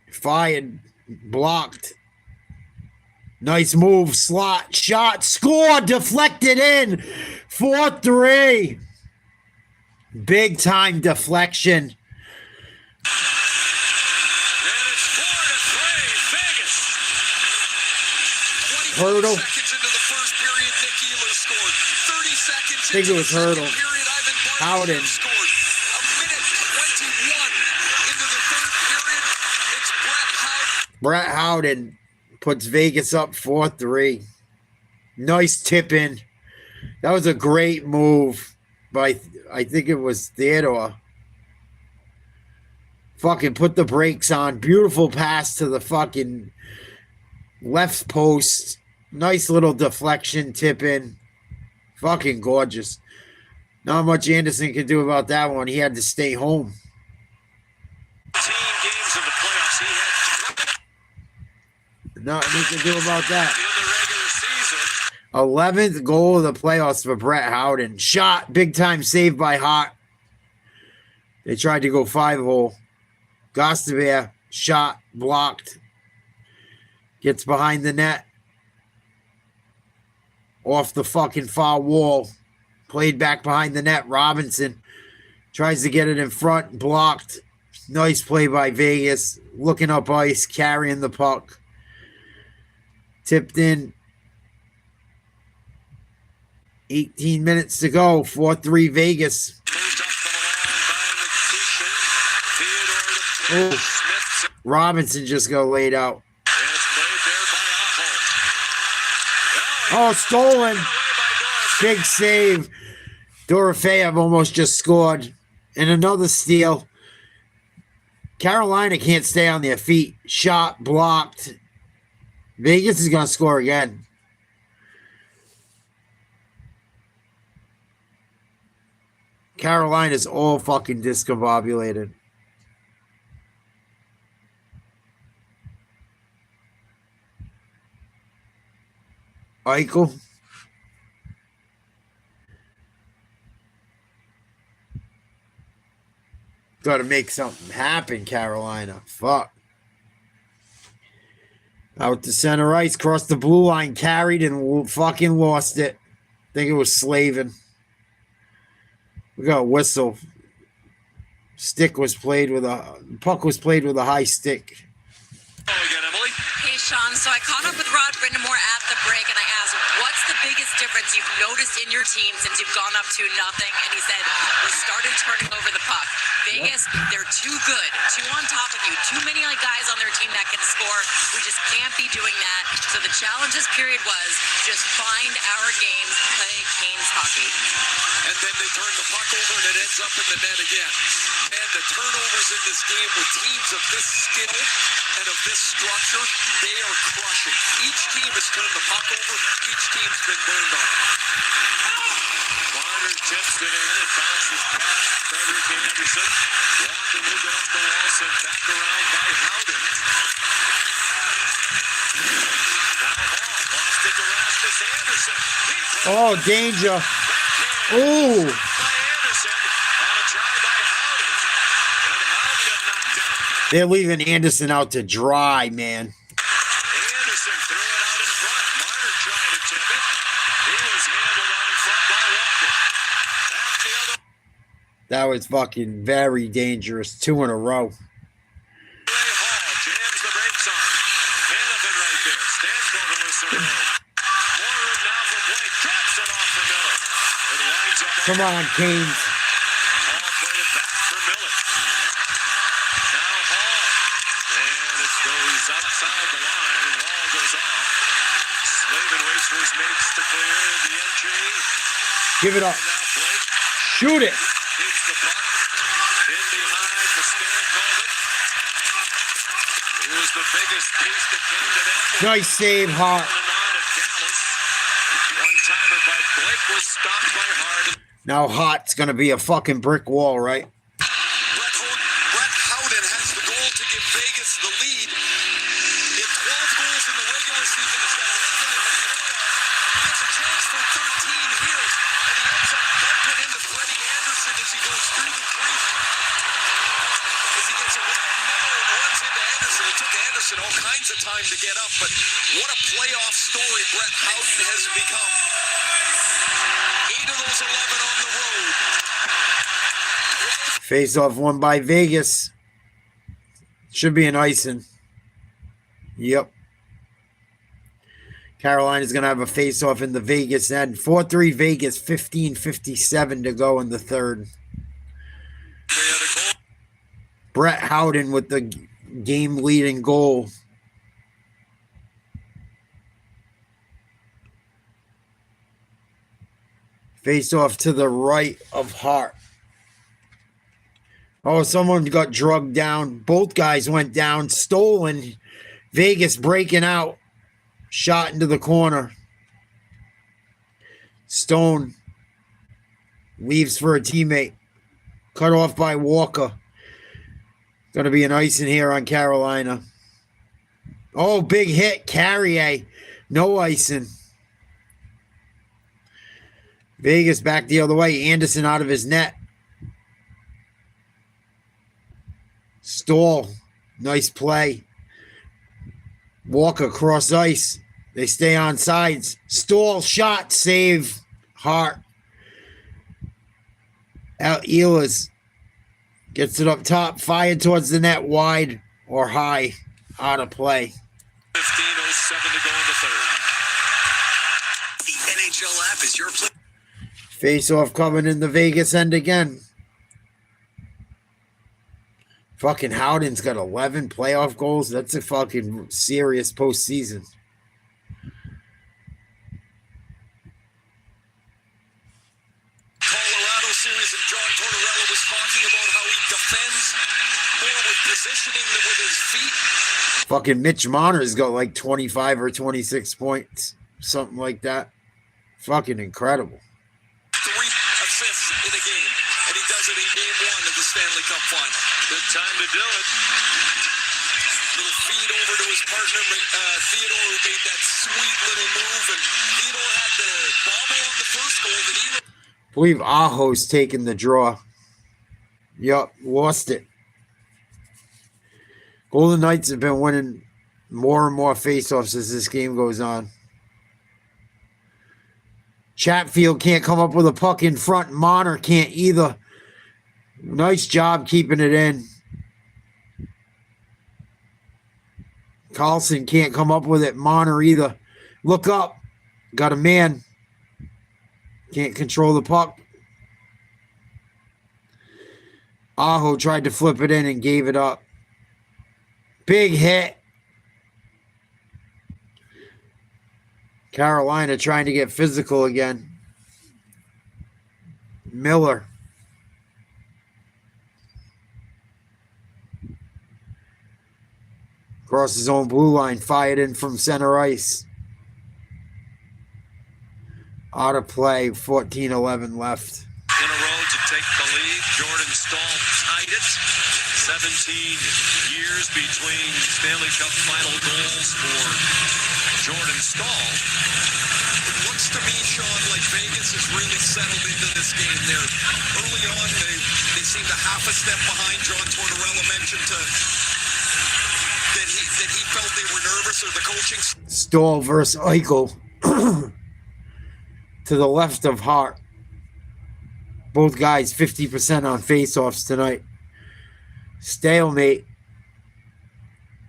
A: Fired. Blocked. Nice move. Slot. Shot. Score. Deflected in. 4-3. Big time deflection. Hurdle. I think it was Hurdle. Howden. Brett Howden puts Vegas up 4-3. Nice tip in. That was a great move by, I think it was Theodore. Fucking put the brakes on. Beautiful pass to the fucking left post. Nice little deflection tip in. Fucking gorgeous. Not much Anderson can do about that one. He had to stay home. Nothing he can do about that. 11th goal of the playoffs for Brett Howden. Shot. Big time save by Hart. They tried to go 5-hole. Gostabear. Shot. Blocked. Gets behind the net. Off the fucking far wall. Played back behind the net. Robinson tries to get it in front. Blocked. Nice play by Vegas. Looking up ice. Carrying the puck. Tipped in. 18 minutes to go. 4-3 Vegas. Oh, Robinson just got laid out. Oh, stolen. Big save. Dorofeyev almost just scored. And another steal. Carolina can't stay on their feet. Shot blocked. Vegas is going to score again. Carolina's all fucking discombobulated. Eichel. Got to make something happen, Carolina. Fuck. Out to center ice, crossed the blue line, carried and fucking lost it. Think it was Slavin. We got a whistle. Puck was played with a high stick.
K: Hey, Sean, so I caught up with Rod Brindamore at the break, and I asked, what's the biggest difference you've noticed in your team since you've gone up 2-0? And he said, we started turning over the puck. Vegas, they're too good, too on top of you, too many guys on their team that can score. We just can't be doing that. So the challenge this period was just find our games, play Canes hockey.
G: And then they turn the puck over and it ends up in the net again. And the turnovers in this game with teams of this skill and of this structure, they are crushing. Each team has turned the puck over. Each team's been burned on.
H: Marner tips it in. It bounces past Frederick Anderson. Walker moved it up the wall, sent back around by Howden. Now Hall lost it to Rasmus Anderson.
A: Oh, danger. Ooh. They're leaving Anderson out to dry, man.
H: Anderson threw it out in front. Marner trying to tip it. He was handled out in front by Walker. That's the other.
A: That was fucking very dangerous. 2 in a row.
H: Ray Hall jams the brakes on. Hanifin right there. Stankoven with some room. More room now for Blake. Drops it off for Miller. It winds up.
A: Come on, Canes.
H: Hall played it back for Miller. Now Hall. And it goes outside the line. And Hall goes off. Slavin waits for his mates to clear the entry.
A: Give it up.
H: And now Blake
A: Shoot it.
H: keeps the puck. In behind for Stankoven. He was the biggest piece that came to them.
A: Nice save, Hart.
H: One-timer by Blake was stopped by Hart.
A: Now Hart's going to be a fucking brick wall, right?
G: Brett Howden has the goal to give Vegas the lead. He had 12 goals in the regular season. He's got 11 in the playoffs. He has a chance for 13 here. And he ends up bumping into Freddie Anderson as he goes through the crease. As he gets around Miller and runs into Anderson. It took Anderson all kinds of time to get up. But what a playoff story Brett Howden has become. 8 of those 11 on the road.
A: Face off won by Vegas. Should be an icing. Yep. Carolina's going to have a face off in the Vegas end. 4-3 Vegas, 15:57 to go in the third. Brett Howden with the game leading goal. Face off to the right of Hart. Oh, someone got drugged down. Both guys went down. Stolen. Vegas breaking out. Shot into the corner. Stone leaves for a teammate. Cut off by Walker. Going to be an icing here on Carolina. Oh, big hit. Carrier. No icing. Vegas back the other way. Anderson out of his net. Stahl. Nice play. Walker cross ice. They stay on sides. Stahl shot. Save. Hart. Ehlers gets it up top. Fired towards the net. Wide or high. Out of play.
H: 15:07 to go in the third.
J: The NHL app is your play.
A: Face off coming in the Vegas end again. Fucking Howden's got 11 playoff goals. That's a fucking serious postseason.
G: Colorado series, and John Tortorella was talking about how he defends more with positioning than with his feet.
A: Fucking Mitch Marner's got like 25 or 26 points. Something like that. Fucking incredible.
G: 3 assists in a game, and he does it in game 1 of the Stanley Cup Final.
H: Good time to do it.
G: Little feed over to his partner, Theodore, who made that sweet little move, and Theodore had the bobble on the first goal that he...
A: I believe Aho's taking the draw. Yup, lost it. Golden Knights have been winning more and more faceoffs as this game goes on. Chatfield can't come up with a puck in front. Monner can't either. Nice job keeping it in. Carlson can't come up with it. Monner either. Look up. Got a man. Can't control the puck. Aho tried to flip it in and gave it up. Big hit. Carolina trying to get physical again. Miller. Across his own blue line. Fired in from center ice. Out of play. 14-11 left.
H: In a row to take the lead. Jordan Staal tied it. 17 years between Stanley Cup final goals for Jordan Staal.
G: It looks to me, Sean, like Vegas has really settled into this game there. Early on, they seemed a half a step behind. John Tortorella mentioned that he felt they were nervous, or the coaching...
A: Staal versus Eichel. To the left of Hart. Both guys 50% on faceoffs tonight. Stalemate.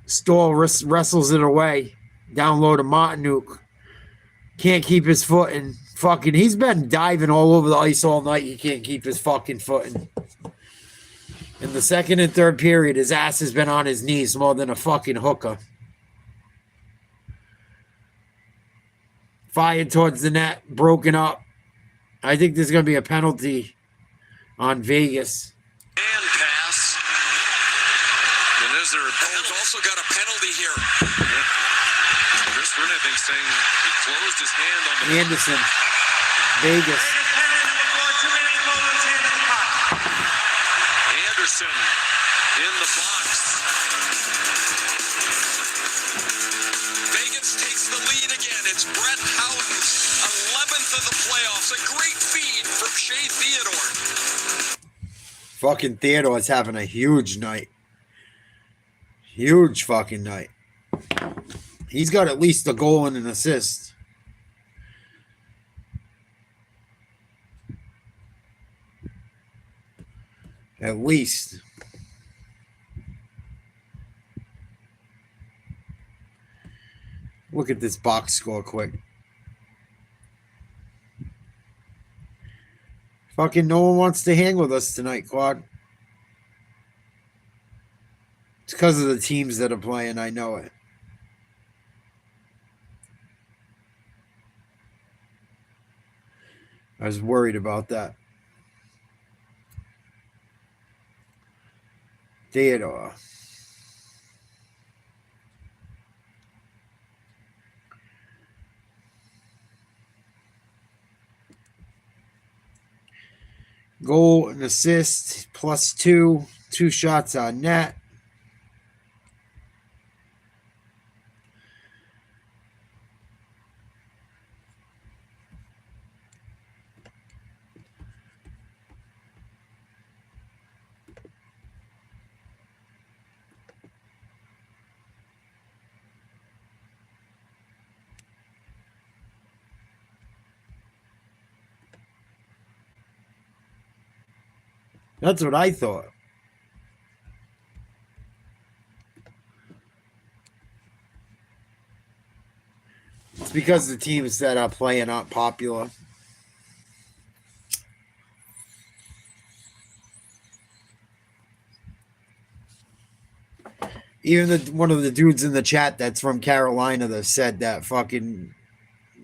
A: Staal wrestles it away. Down low to Martinuk. Can't keep his footing. Fucking, he's been diving all over the ice all night. He can't keep his fucking footing. In the second and third period, his ass has been on his knees more than a fucking hooker. Fired towards the net. Broken up. I think there's going to be a penalty on Vegas.
H: And pass. And is there a penalty?
G: He's also got a penalty here.
H: Yeah. Chris Rune, I think, saying he closed his hand on the...
A: Anderson. Vegas.
H: Anderson in the box.
G: Vegas takes the lead again. It's Brett Howden's 11th of the playoffs. A great feed from Shea Theodore.
A: Fucking Theodore's having a huge night. Huge fucking night. He's got at least a goal and an assist. At least. Look at this box score quick. Fucking no one wants to hang with us tonight, Quad. It's because of the teams that are playing, I know it. I was worried about that. Theodore. Goal and assist, +2. 2 shots on net. That's what I thought. It's because the teams that are playing aren't popular. Even one of the dudes in the chat that's from Carolina that said that fucking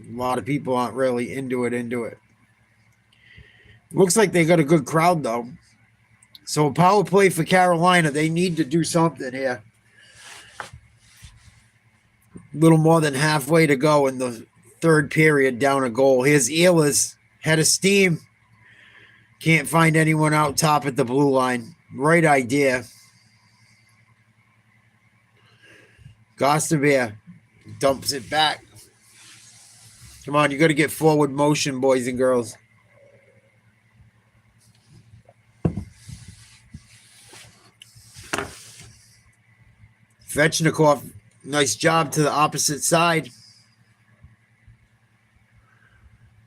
A: a lot of people aren't really into it. Looks like they got a good crowd though. So power play for Carolina. They need to do something here. Little more than halfway to go in the third period, down a goal. Here's Ehlers, head of steam. Can't find anyone out top at the blue line. Right idea. Gostabia dumps it back. Come on, you got to get forward motion, boys and girls. Svechnikov, nice job to the opposite side.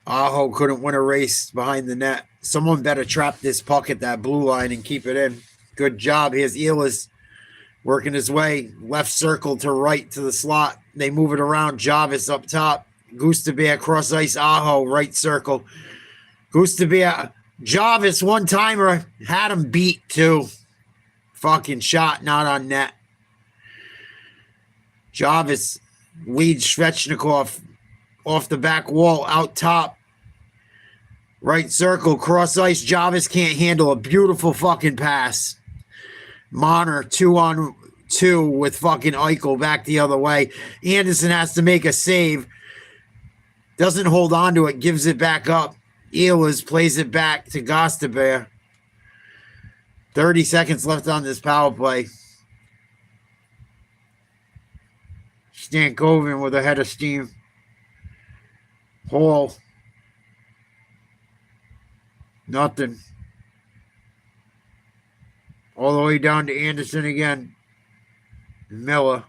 A: Aho couldn't win a race behind the net. Someone better trap this puck at that blue line and keep it in. Good job. Here's Ehlers working his way. Left circle to right to the slot. They move it around. Jarvis up top. Gustabia cross ice. Aho right circle. Gustabia. Jarvis one-timer. Had him beat too. Fucking shot not on net. Jarvis leads Svechnikov off the back wall, out top. Right circle, cross ice. Jarvis can't handle a beautiful fucking pass. Marner 2-on-2 with fucking Eichel back the other way. Anderson has to make a save. Doesn't hold on to it, gives it back up. Ehlers plays it back to Gostabia. 30 seconds left on this power play. Stankoven with a head of steam. Hall. Nothing. All the way down to Anderson again. Miller.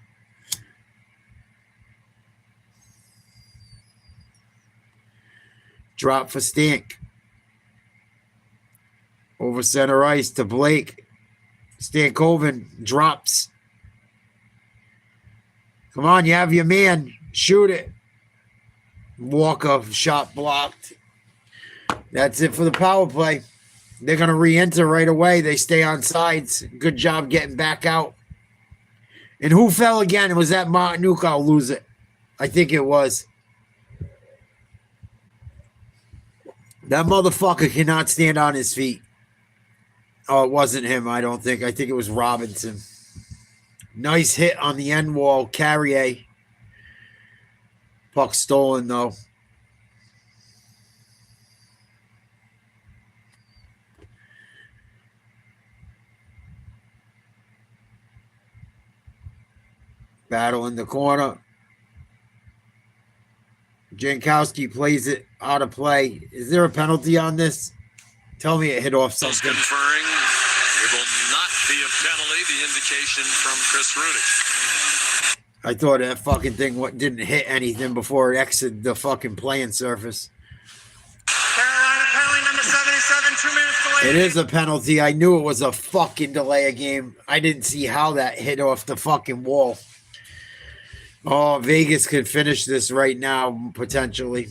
A: Drop for Stank. Over center ice to Blake. Stankoven drops. Come on, you have your man. Shoot it. Walker shot blocked. That's it for the power play. They're going to re-enter right away. They stay on sides. Good job getting back out. And who fell again? Was that Martinuk? I'll lose it. I think it was. That motherfucker cannot stand on his feet. Oh, it wasn't him, I don't think. I think it was Robinson. Nice hit on the end wall. Carrier. Puck stolen, though. Battle in the corner. Jankowski plays it out of play. Is there a penalty on this? Tell me it hit off something.
H: Conferring. It will not be a penalty. The indication from Chris Rooney.
A: I thought that fucking thing didn't hit anything before it exited the fucking playing surface.
F: Carolina penalty number 77, 2 minutes delayed.
A: It is a penalty. I knew it was a fucking delay of game. I didn't see how that hit off the fucking wall. Oh, Vegas could finish this right now, potentially.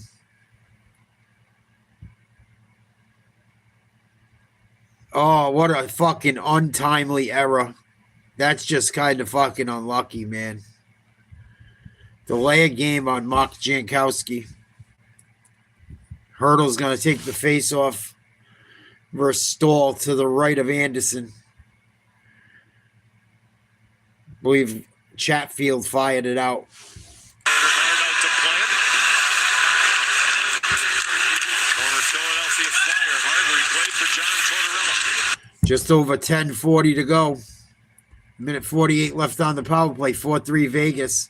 A: Oh, what a fucking untimely error. That's just kind of fucking unlucky, man. Delay a game on Mark Jankowski. Hurdle's going to take the face off versus Stahl to the right of Anderson. I believe Chatfield fired it out. Just over 10:40 to go. Minute 48 left on the power play. 4-3 Vegas.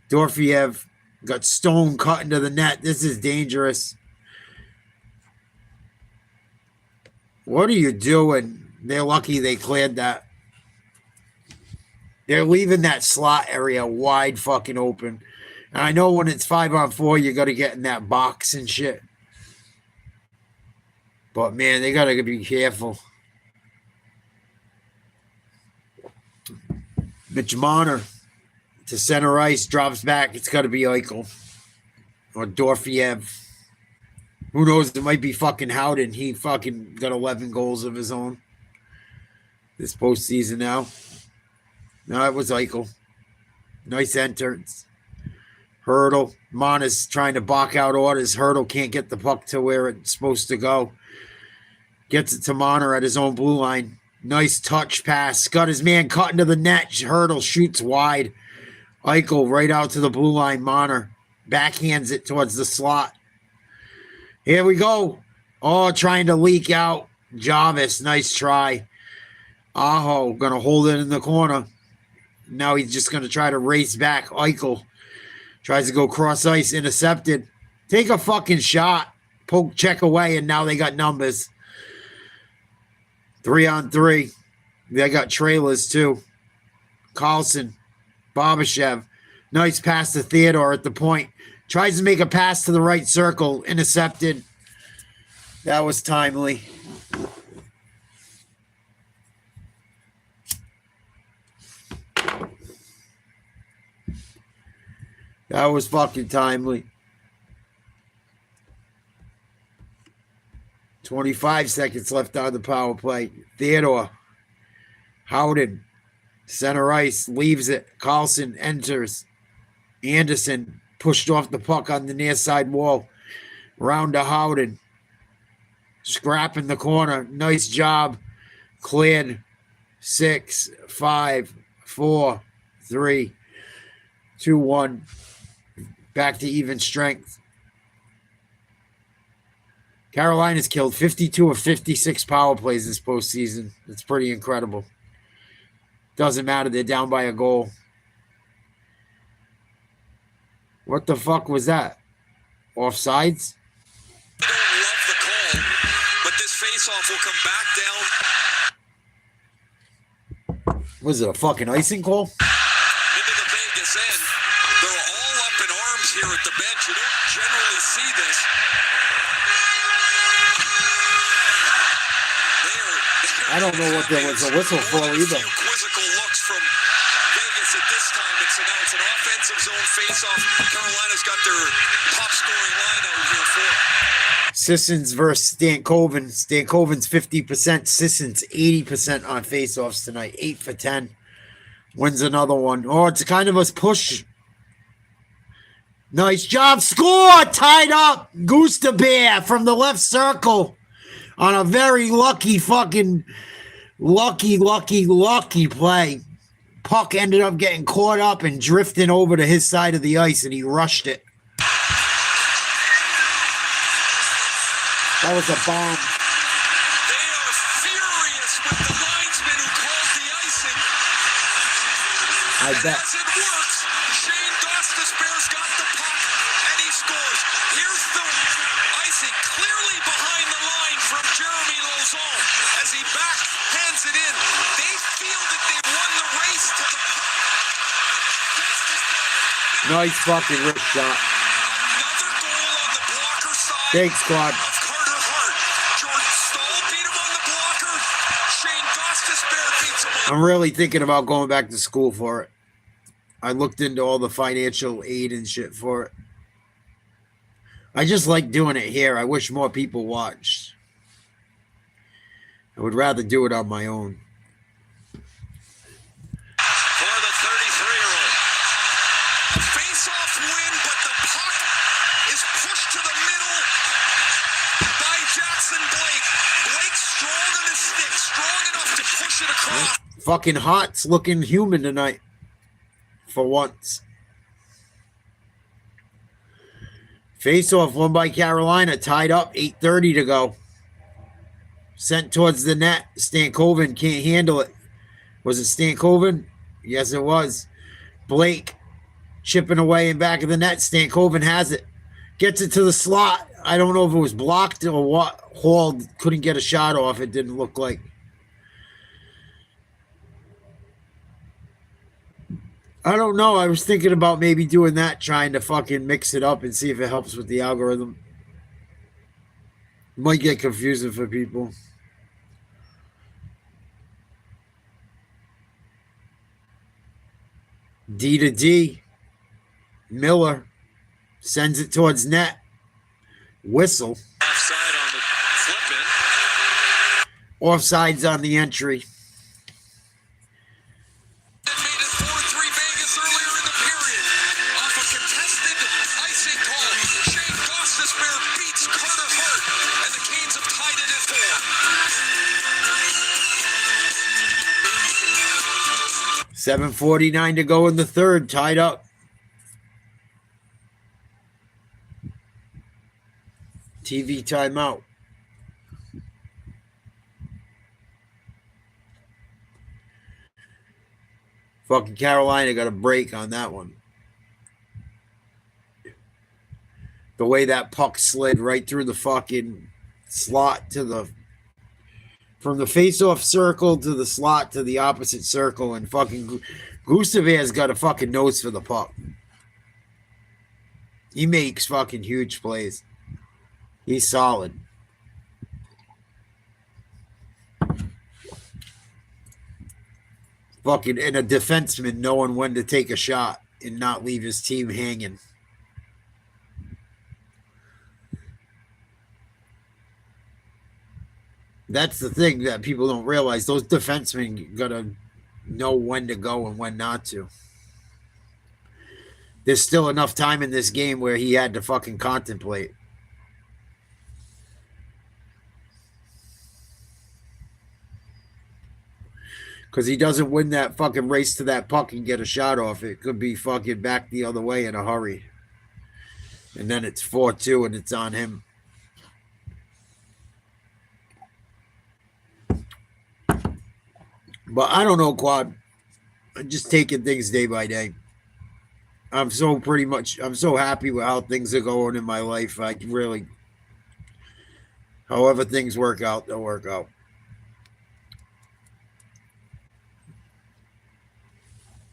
A: Dorfiev got stone cut into the net. This is dangerous. What are you doing? They're lucky they cleared that. They're leaving that slot area wide fucking open. And I know when it's 5-on-4, you got to get in that box and shit. But, man, they got to be careful. Mitch Marner to center ice, drops back. It's got to be Eichel or Dorfiev. Who knows? It might be fucking Howden. He fucking got 11 goals of his own this postseason now. No, it was Eichel. Nice entrance. Hurdle. Marner's trying to block out orders. Hurdle can't get the puck to where it's supposed to go. Gets it to Marner at his own blue line. Nice touch pass. Got his man cut into the net. Hurdle shoots wide. Eichel right out to the blue line. Marner backhands it towards the slot. Here we go. Oh, trying to leak out. Jarvis, nice try. Aho going to hold it in the corner. Now he's just going to try to race back. Eichel tries to go cross ice, intercepted. Take a fucking shot. Poke check away, and now they got numbers. 3-on-3. They got trailers, too. Carlson, Barbashev. Nice pass to Theodore at the point. Tries to make a pass to the right circle. Intercepted. That was timely. That was fucking timely. 25 seconds left on the power play. Theodore. Howden. Center ice. Leaves it. Carlson enters. Anderson pushed off the puck on the near side wall. Round to Howden. Scrap in the corner. Nice job. Cleared. 6, 5, 4, 3, 2, 1. Back to even strength. Carolina's killed 52 of 56 power plays this postseason. It's pretty incredible. Doesn't matter. They're down by a goal. What the fuck was that? Offsides?
G: I don't love the call, but this faceoff will come back down.
A: Was it a fucking icing call?
G: Into the Vegas end. They're all up in arms here at the bench. You don't generally see this.
A: I don't know what there was a whistle for either.
G: Quizzical looks from Vegas at this time. It's an offensive zone face-off. Carolina's got their top-scoring line out here for it.
A: Sissons versus Stankoven. Stankoven's 50%. Sissons 80% on face-offs tonight. 8 for 10. Wins another one. Oh, it's kind of a push. Nice job. Score! Tied up. Goose to Bear from the left circle. On a very lucky fucking lucky play. Puck ended up getting caught up and drifting over to his side of the ice, and he rushed it. That was a bomb.
G: They are furious with the linesman who called the icing.
A: I bet.
G: As it works, Shane Gostisbehere's got the puck, and he scores. Here's the icing clearly behind the line from Jeremy Lauzon as he backhands it in. They feel that they've won the race to the puck.
A: Nice fucking rip shot.
G: Another goal on the blocker side.
A: Thanks, squad.
G: Of Carter Hart. Jordan Stahl beat him on the blocker. Shane Gostisbehere beats him on.
A: I'm really thinking about going back to school for it. I looked into all the financial aid and shit for it. I just like doing it here. I wish more people watched. I would rather do it on my own.
G: For the 33-year-old. A face-off win, but the puck is pushed to the middle by Jackson Blake. Blake strong on his stick, strong enough to push it across.
A: Fucking Hot's looking human tonight. For once. Face-off won by Carolina. Tied up. 8:30 to go. Sent towards the net. Stankoven can't handle it. Was it Stankoven? Yes, it was. Blake chipping away in back of the net. Stankoven has it. Gets it to the slot. I don't know if it was blocked or what. Hall couldn't get a shot off. It didn't look like. I don't know. I was thinking about maybe doing that, trying to fucking mix it up and see if it helps with the algorithm. Might get confusing for people. D to D. Miller sends it towards net. Whistle.
G: Offside on the flip in.
A: Offsides on the entry.
G: Made it 4-3 Vegas earlier in the period. Off a contested icing call. Shane Gostisbehere beats Carter Hart, and the Canes have tied it at 4.
A: 7:49 to go in the third. Tied up. TV timeout. Fucking Carolina got a break on that one. The way that puck slid right through the fucking slot to the... From the face-off circle to the slot to the opposite circle, and fucking Gustav has got a fucking nose for the puck. He makes fucking huge plays. He's solid. Fucking, and a defenseman knowing when to take a shot and not leave his team hanging. That's the thing that people don't realize. Those defensemen gotta know when to go and when not to. There's still enough time in this game where he had to fucking contemplate. Because he doesn't win that fucking race to that puck and get a shot off. It could be fucking back the other way in a hurry. And then it's 4-2 and it's on him. But I don't know, Quad. I'm just taking things day by day. I'm so happy with how things are going in my life. I can really, however things work out, they'll work out.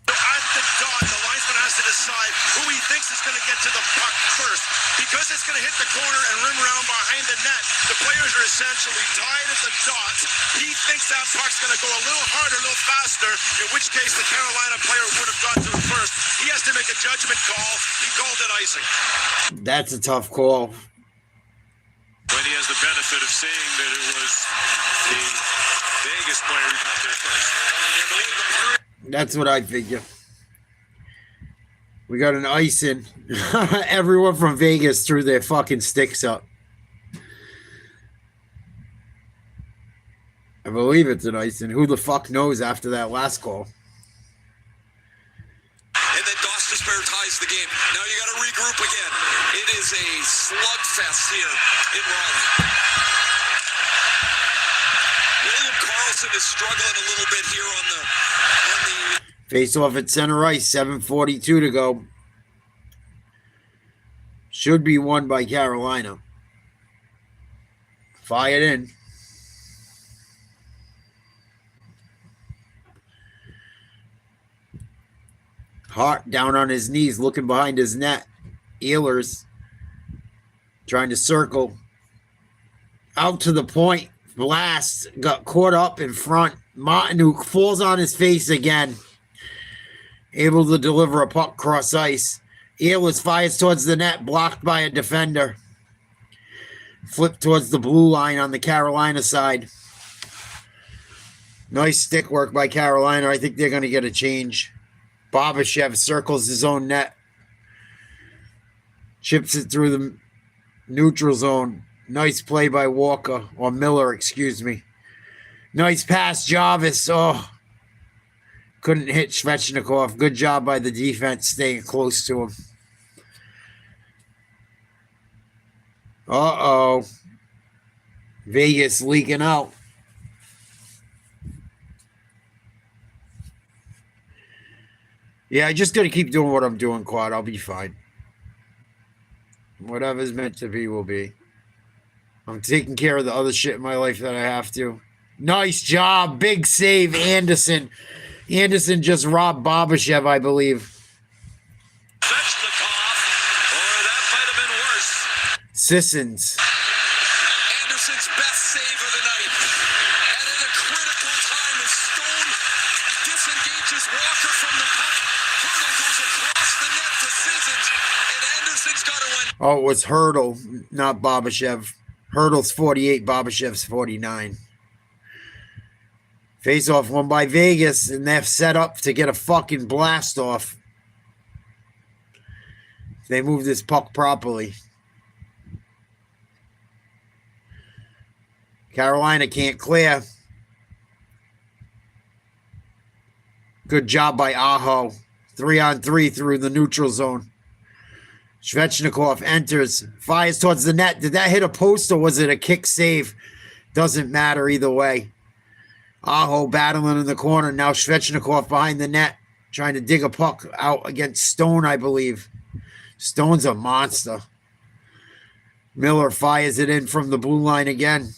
D: At the dot, the linesman has to decide who he thinks is going to get to the puck first. Because it's going to hit the corner and rim around behind the net, the players are essentially tied at the dots. He thinks that puck's going to go a little harder, a little faster, in which case the Carolina player would have got to it first. He has to make a judgment call. He called it icing.
A: That's a tough call.
H: When he has the benefit of seeing that it was the Vegas player who got there first.
A: That's what I figure. We got an icing. Everyone from Vegas threw their fucking sticks up. I believe it's an icing. Who the fuck knows after that last call?
G: And then Gostisbehere ties the game. Now you got to regroup again. It is a slugfest here in Raleigh. William Karlsson is struggling a little bit here on the
A: face off at center ice, 7:42 to go. Should be won by Carolina. Fired in. Hart down on his knees, looking behind his net. Ehlers trying to circle. Out to the point. Blast got caught up in front. Martin falls on his face again. Able to deliver a puck cross ice. Ehlers fires towards the net, blocked by a defender. Flipped towards the blue line on the Carolina side. Nice stick work by Carolina. I think they're going to get a change. Barbashev circles his own net. Chips it through the neutral zone. Nice play by Walker, or Miller, excuse me. Nice pass, Jarvis. Oh, couldn't hit Svechnikov. Good job by the defense staying close to him. Uh-oh. Vegas leaking out. Yeah, I just got to keep doing what I'm doing, Quad. I'll be fine. Whatever's meant to be will be. I'm taking care of the other shit in my life that I have to. Nice job. Big save, Anderson. Anderson just robbed Barbashev, I believe. Sissons.
G: Anderson's best save of the night. And at a critical time as Stone disengages Walker from the puck. Hurdle goes across the net to Sissons. And Anderson's got to win.
A: Oh, it was Hurdle, not Barbashev. Hurdle's 48, Barbashev's 49. Face-off won by Vegas, and they're set up to get a fucking blast off. They move this puck properly. Carolina can't clear. Good job by Aho. 3-on-3 through the neutral zone. Svechnikov enters, fires towards the net. Did that hit a post or was it a kick save? Doesn't matter either way. Aho battling in the corner. Now Svechnikov behind the net. trying to dig a puck out against Stone, I believe. Stone's a monster. Miller fires it in from the blue line again.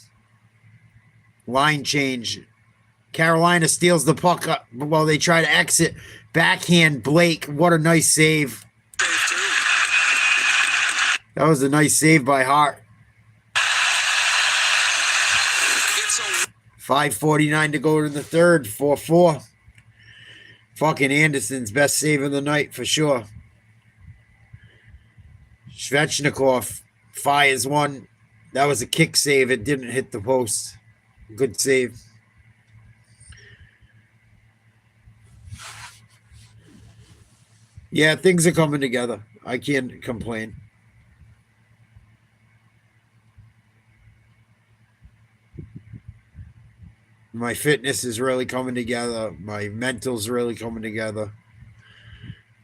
A: Line change. Carolina steals the puck up while they try to exit. Backhand Blake. What a nice save. That was a nice save by Hart. 5:49 to go to the third. 4-4. Fucking Anderson's best save of the night for sure. Svechnikov fires one. That was a kick save. It didn't hit the post. Good save. Yeah, things are coming together. I can't complain. My fitness is really coming together. My mental's really coming together.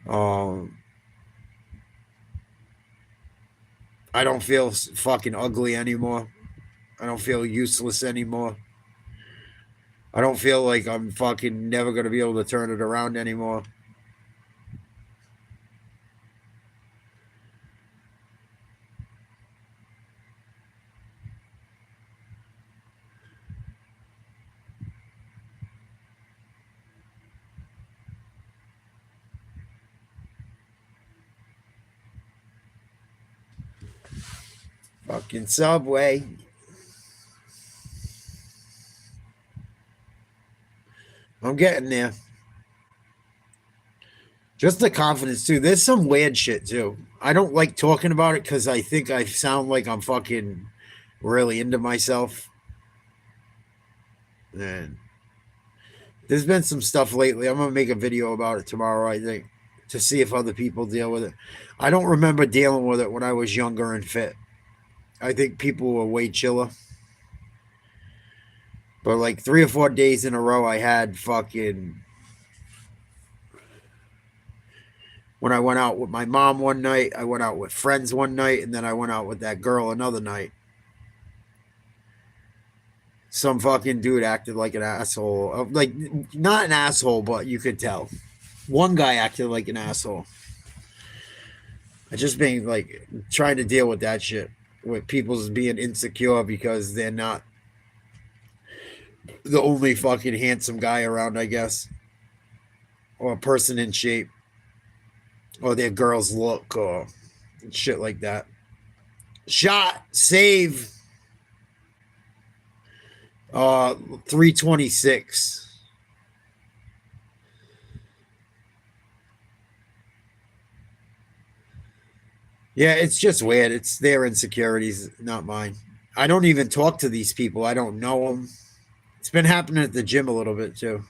A: I don't feel fucking ugly anymore. I don't feel useless anymore. I don't feel like I'm fucking never going to be able to turn it around anymore. Fucking Subway. I'm getting there. Just the confidence, too. There's some weird shit, too. I don't like talking about it because I think I sound like I'm fucking really into myself. And there's been some stuff lately. I'm going to make a video about it tomorrow, I think, to see if other people deal with it. I don't remember dealing with it when I was younger and fit. I think people were way chiller. But like 3 or 4 days in a row, I had fucking... When I went out with my mom one night, I went out with friends one night, and then I went out with that girl another night. Some fucking dude acted like an asshole. Like, not an asshole, but you could tell. One guy acted like an asshole. I just been like trying to deal with that shit. With people being insecure because they're not the only fucking handsome guy around, I guess. Or a person in shape. Or their girl's look or shit like that. Shot, save. 326. Yeah, it's just weird. It's their insecurities, not mine. I don't even talk to these people. I don't know them. It's been happening at the gym a little bit, too.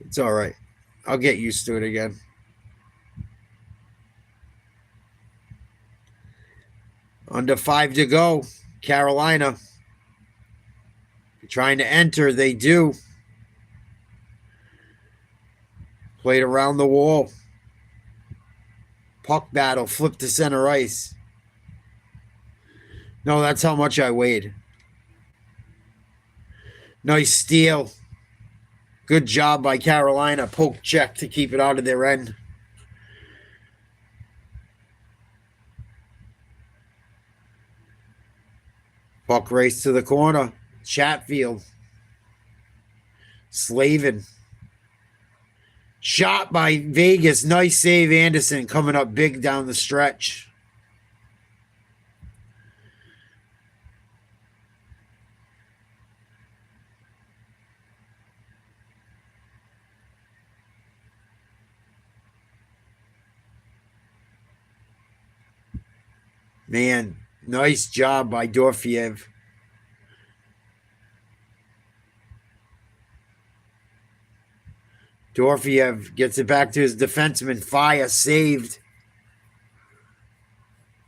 A: It's all right. I'll get used to it again. Under 5 to go. Carolina. Trying to enter. They do. Played around the wall. Puck battle. Flip to center ice. No, that's how much I weighed. Nice steal. Good job by Carolina. Poke check to keep it out of their end. Puck race to the corner. Chatfield. Slavin. Shot by Vegas. Nice save, Anderson, coming up big down the stretch. Man, nice job by Dorfiev. Dorfiev gets it back to his defenseman. Fire saved.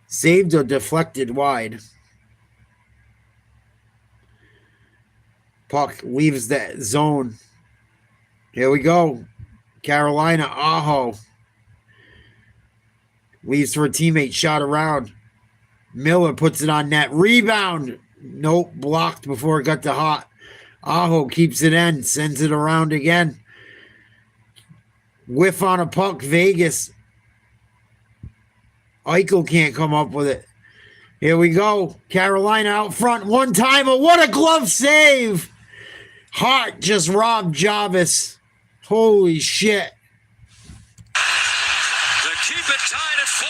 A: Saved or deflected wide. Puck leaves that zone. Here we go. Carolina, Aho. Leaves for a teammate. Shot around. Miller puts it on net. Rebound. Nope, blocked before it got to Hart. Aho keeps it in, sends it around again. Whiff on a puck, Vegas. Eichel can't come up with it. Here we go. Carolina out front. One timer. What a glove save. Hart just robbed Jarvis. Holy shit.
G: To keep it tied at 4.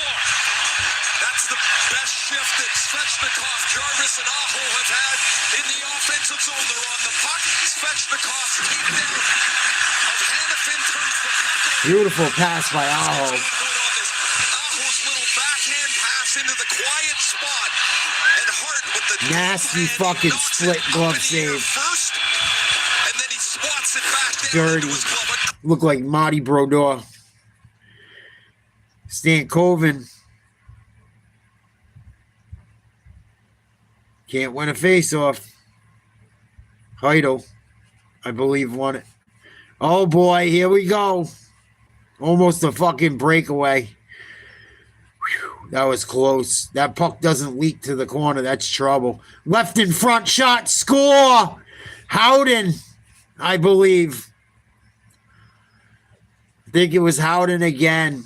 G: That's the best shift that Svechnikov, Jarvis, and Aho have had in the offensive zone. They're on the puck. Svechnikov's takedown of Hanifin turns the puck over.
A: Beautiful pass by Aho.
G: Aho's little backhand pass into the quiet spot. And Hart with the
A: Nasty fucking split glove save.
G: First, and then he swats it back down
A: Dirty.
G: into his glove.
A: Look like Marty Brodeur. Stankoven. Can't win a face-off. Heidel, I believe, won it. Oh boy, here we go. Almost a fucking breakaway. Whew, that was close. That puck doesn't leak to the corner. That's trouble. Left in front shot. Score! Howden, I believe. I think it was Howden again.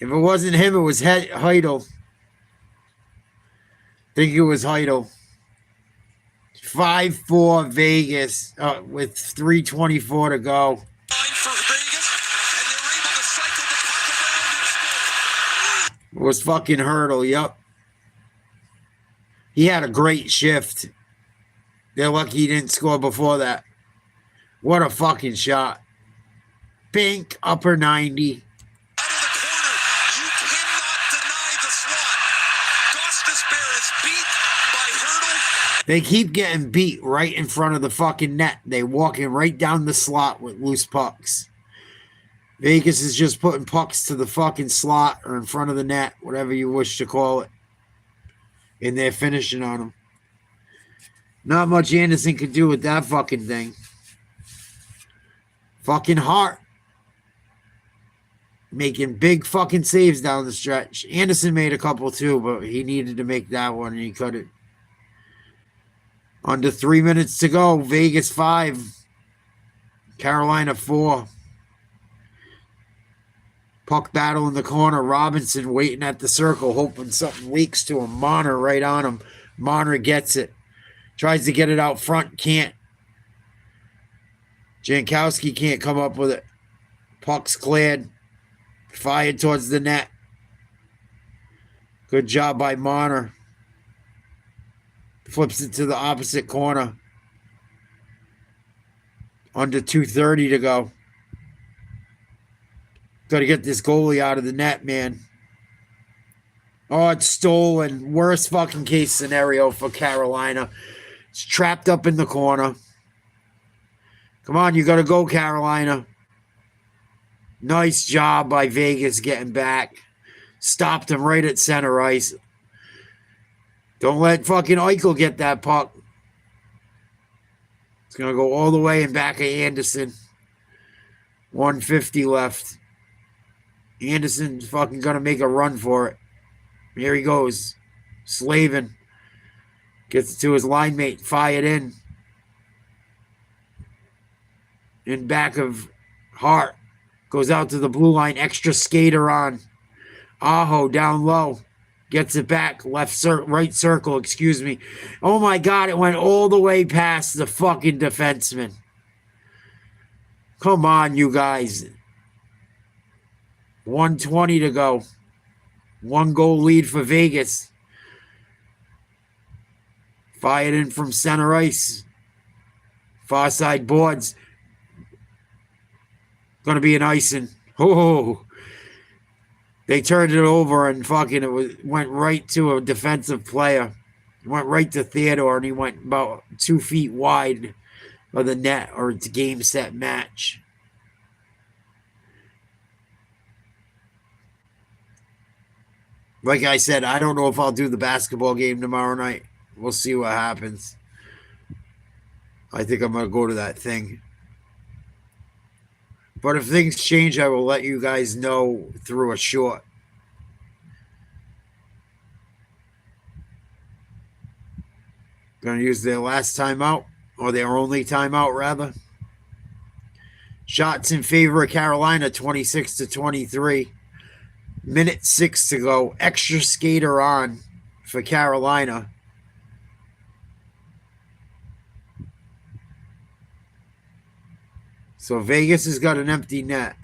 A: If it wasn't him, it was Heidel. I think it was Heidel. 5-4 Vegas with 3:24 to go. It was fucking Hurdle, yep. He had a great shift. They're lucky he didn't score before that. What a fucking shot. Pink, upper 90. They keep getting beat right in front of the fucking net. They walking right down the slot with loose pucks. Vegas is just putting pucks to the fucking slot or in front of the net, whatever you wish to call it. And they're finishing on them. Not much Anderson could do with that fucking thing. Fucking Hart. Making big fucking saves down the stretch. Anderson made a couple too, but he needed to make that one and he couldn't. Under 3 minutes to go. Vegas 5. Carolina 4. Puck battle in the corner. Robinson waiting at the circle, hoping something leaks to him. Marner right on him. Marner gets it. Tries to get it out front. Can't. Jankowski can't come up with it. Puck's cleared. Fired towards the net. Good job by Marner. Flips it to the opposite corner. Under 2:30 to go. Got to get this goalie out of the net, man. Oh, it's stolen. Worst fucking case scenario for Carolina. It's trapped up in the corner. Come on, you got to go, Carolina. Nice job by Vegas getting back. Stopped him right at center ice. Don't let fucking Eichel get that puck. It's going to go all the way in back of Anderson. 150 left. Anderson's fucking going to make a run for it. Here he goes. Slavin. Gets it to his line mate. Fired in. In back of Hart. Goes out to the blue line. Extra skater on. Aho down low. Gets it back. Right circle, excuse me. Oh my God, it went all the way past the fucking defenseman. Come on, you guys. 1:20 to go. 1-goal lead for Vegas. Fired in from center ice. Far side boards. Going to be an icing. Oh, they turned it over and fucking went right to a defensive player. It went right to Theodore and he went about 2 feet wide of the net, or it's a game set match. Like I said, I don't know if I'll do the basketball game tomorrow night. We'll see what happens. I think I'm going to go to that thing. But if things change, I will let you guys know through a short. Going to use their last timeout, or their only timeout, rather. Shots in favor of Carolina, 26-23. Minute 6 to go. Extra skater on for Carolina. So Vegas has got an empty net.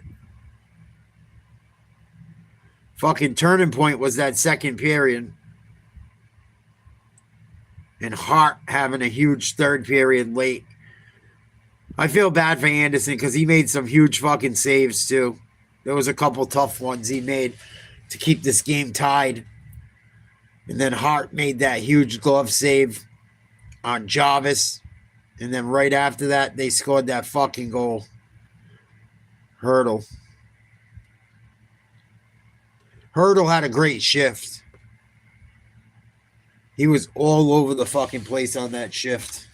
A: Fucking turning point was that second period. And Hart having a huge third period late. I feel bad for Anderson because he made some huge fucking saves too. There was a couple tough ones he made to keep this game tied. And then Hart made that huge glove save on Jarvis. And then right after that, they scored that fucking goal. Hurdle had a great shift. He was all over the fucking place on that shift.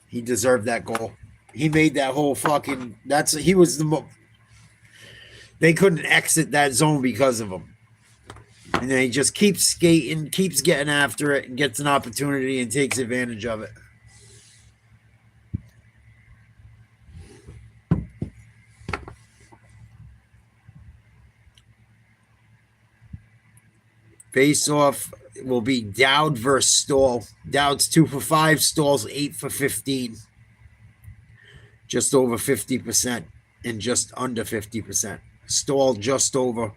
A: He deserved that goal. He made that whole fucking... They couldn't exit that zone because of him. And then he just keeps skating, keeps getting after it, and gets an opportunity and takes advantage of it. Face-off will be Dowd versus Stahl. Dowd's 2 for 5. Stahl's 8 for 15. Just over 50% and just under 50%. Stahl just over.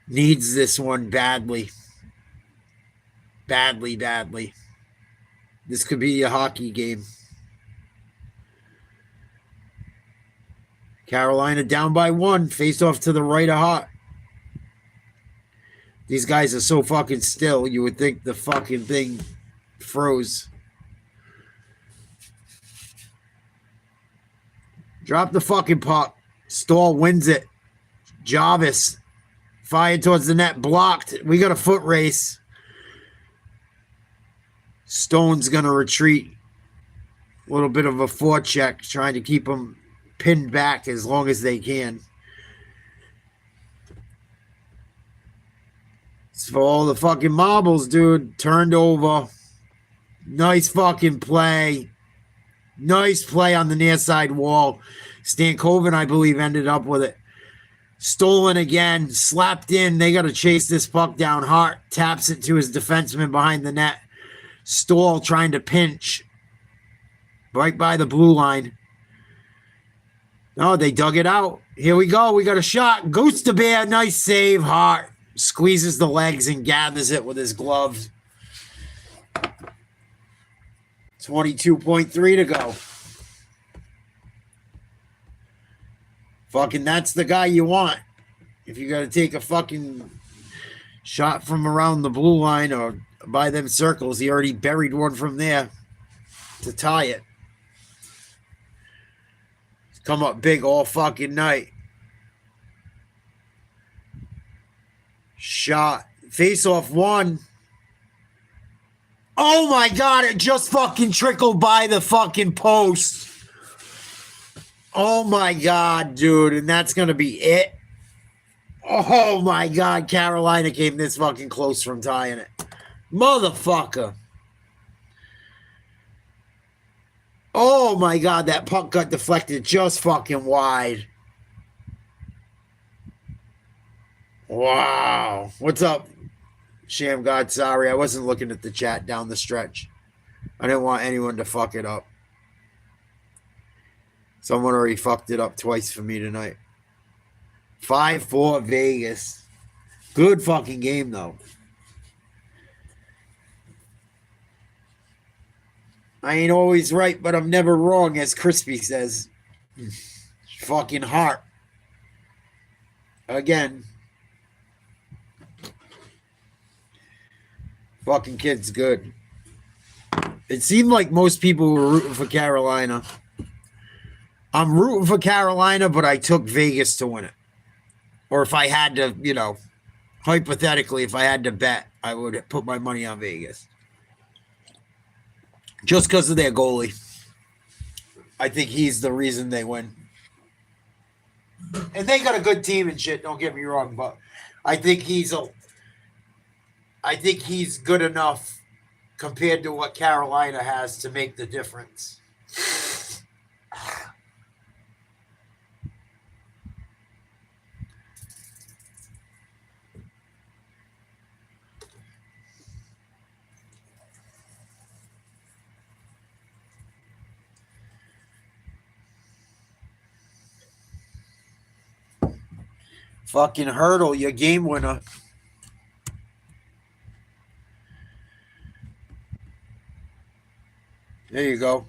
A: Needs this one badly. Badly. This could be a hockey game. Carolina down by 1. Face-off to the right of Hart. These guys are so fucking still, you would think the fucking thing froze. Drop the fucking puck. Stahl wins it. Jarvis fired towards the net. Blocked. We got a foot race. Stone's going to retreat. A little bit of a forecheck, trying to keep him pinned back as long as they can. It's for all the fucking marbles, dude. Turned over. Nice fucking play. Nice play on the near side wall. Stankoven, I believe, ended up with it. Stolen again. Slapped in. They got to chase this puck down. Hart taps it to his defenseman behind the net. Stahl trying to pinch. Right by the blue line. Oh, they dug it out. Here we go. We got a shot. Goose to Bear. Nice save. Hart squeezes the legs and gathers it with his gloves. 22.3 to go. Fucking that's the guy you want. If you got to take a fucking shot from around the blue line or by them circles, he already buried one from there to tie it. He's come up big all fucking night. Shot. Face off 1. Oh my God, it just fucking trickled by the fucking post. Oh my God, dude. And that's going to be it. Oh my God, Carolina came this fucking close from tying it. Motherfucker. Oh my God, that puck got deflected just fucking wide. Wow. What's up, Sham God? Sorry, I wasn't looking at the chat down the stretch. I didn't want anyone to fuck it up. Someone already fucked it up twice for me tonight. 5-4 Vegas. Good fucking game, though. I ain't always right, but I'm never wrong, as Crispy says. Fucking Hart. Again. Fucking kid's good. It seemed like most people were rooting for Carolina. I'm rooting for Carolina, but I took Vegas to win it. Or if I had to, you know, hypothetically, if I had to bet, I would put my money on Vegas. Just because of their goalie. I think he's the reason they win. And they got a good team and shit, don't get me wrong, but I think I think he's good enough compared to what Carolina has to make the difference. Fucking Hurdle, your game winner. There you go.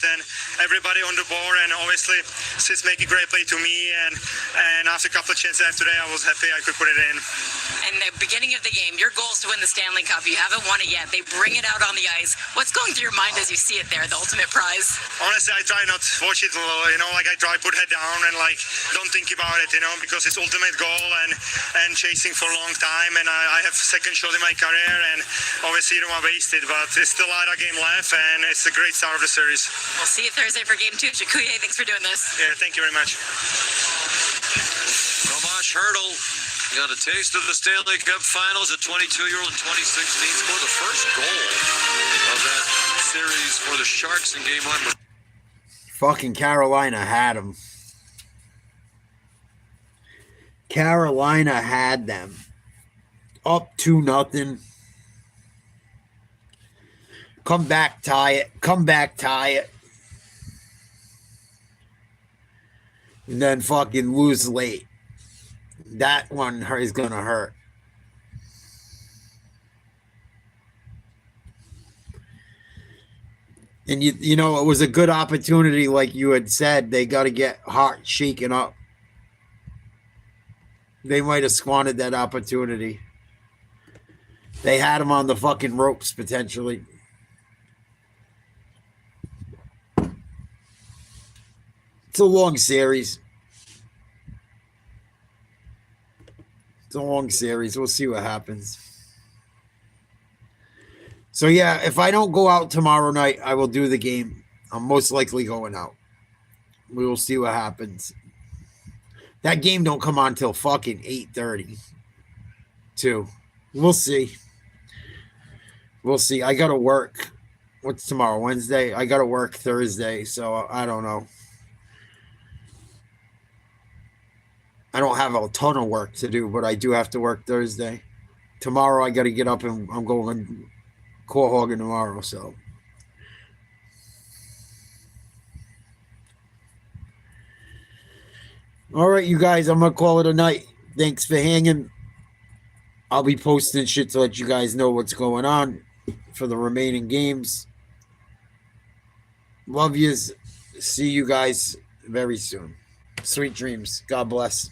M: And everybody on the board, and obviously Sis make a great play to me, and after a couple of chances after that, I was happy I could put it in.
K: In the beginning of the game, your goal is to win the Stanley Cup. You haven't won it yet. They bring it out on the ice. What's going through your mind as you see it there, the ultimate prize?
M: Honestly, I try not to watch it, like I try put head down and like don't think about it, because it's ultimate goal and chasing for a long time, and I have second shot in my career, and obviously I wasted, but there's still a lot of game left, and it's a great start of the series.
K: We'll see you Thursday for Game 2. Shikuye, thanks for doing this.
M: Yeah, thank you very much.
H: Tomas Hurdle got a taste of the Stanley Cup Finals at 22-year-old in 2016. Scored the first goal of that series for the Sharks in Game 1.
A: Fucking Carolina had them. Carolina had them. Up 2-0. Come back, tie it. Come back, tie it. And then fucking lose late. That one is going to hurt. And you know, it was a good opportunity, like you had said. They got to get Hart shaken up. They might have squandered that opportunity. They had him on the fucking ropes, potentially. It's a long series. It's a long series. We'll see what happens. So, yeah, if I don't go out tomorrow night, I will do the game. I'm most likely going out. We will see what happens. That game don't come on till fucking 8:30. Too. We'll see. We'll see. I got to work. What's tomorrow? Wednesday? I got to work Thursday, so I don't know. I don't have a ton of work to do, but I do have to work Thursday. Tomorrow I got to get up and I'm going court hogging tomorrow, so. All right, you guys, I'm going to call it a night. Thanks for hanging. I'll be posting shit to let you guys know what's going on for the remaining games. Love yous. See you guys very soon. Sweet dreams. God bless.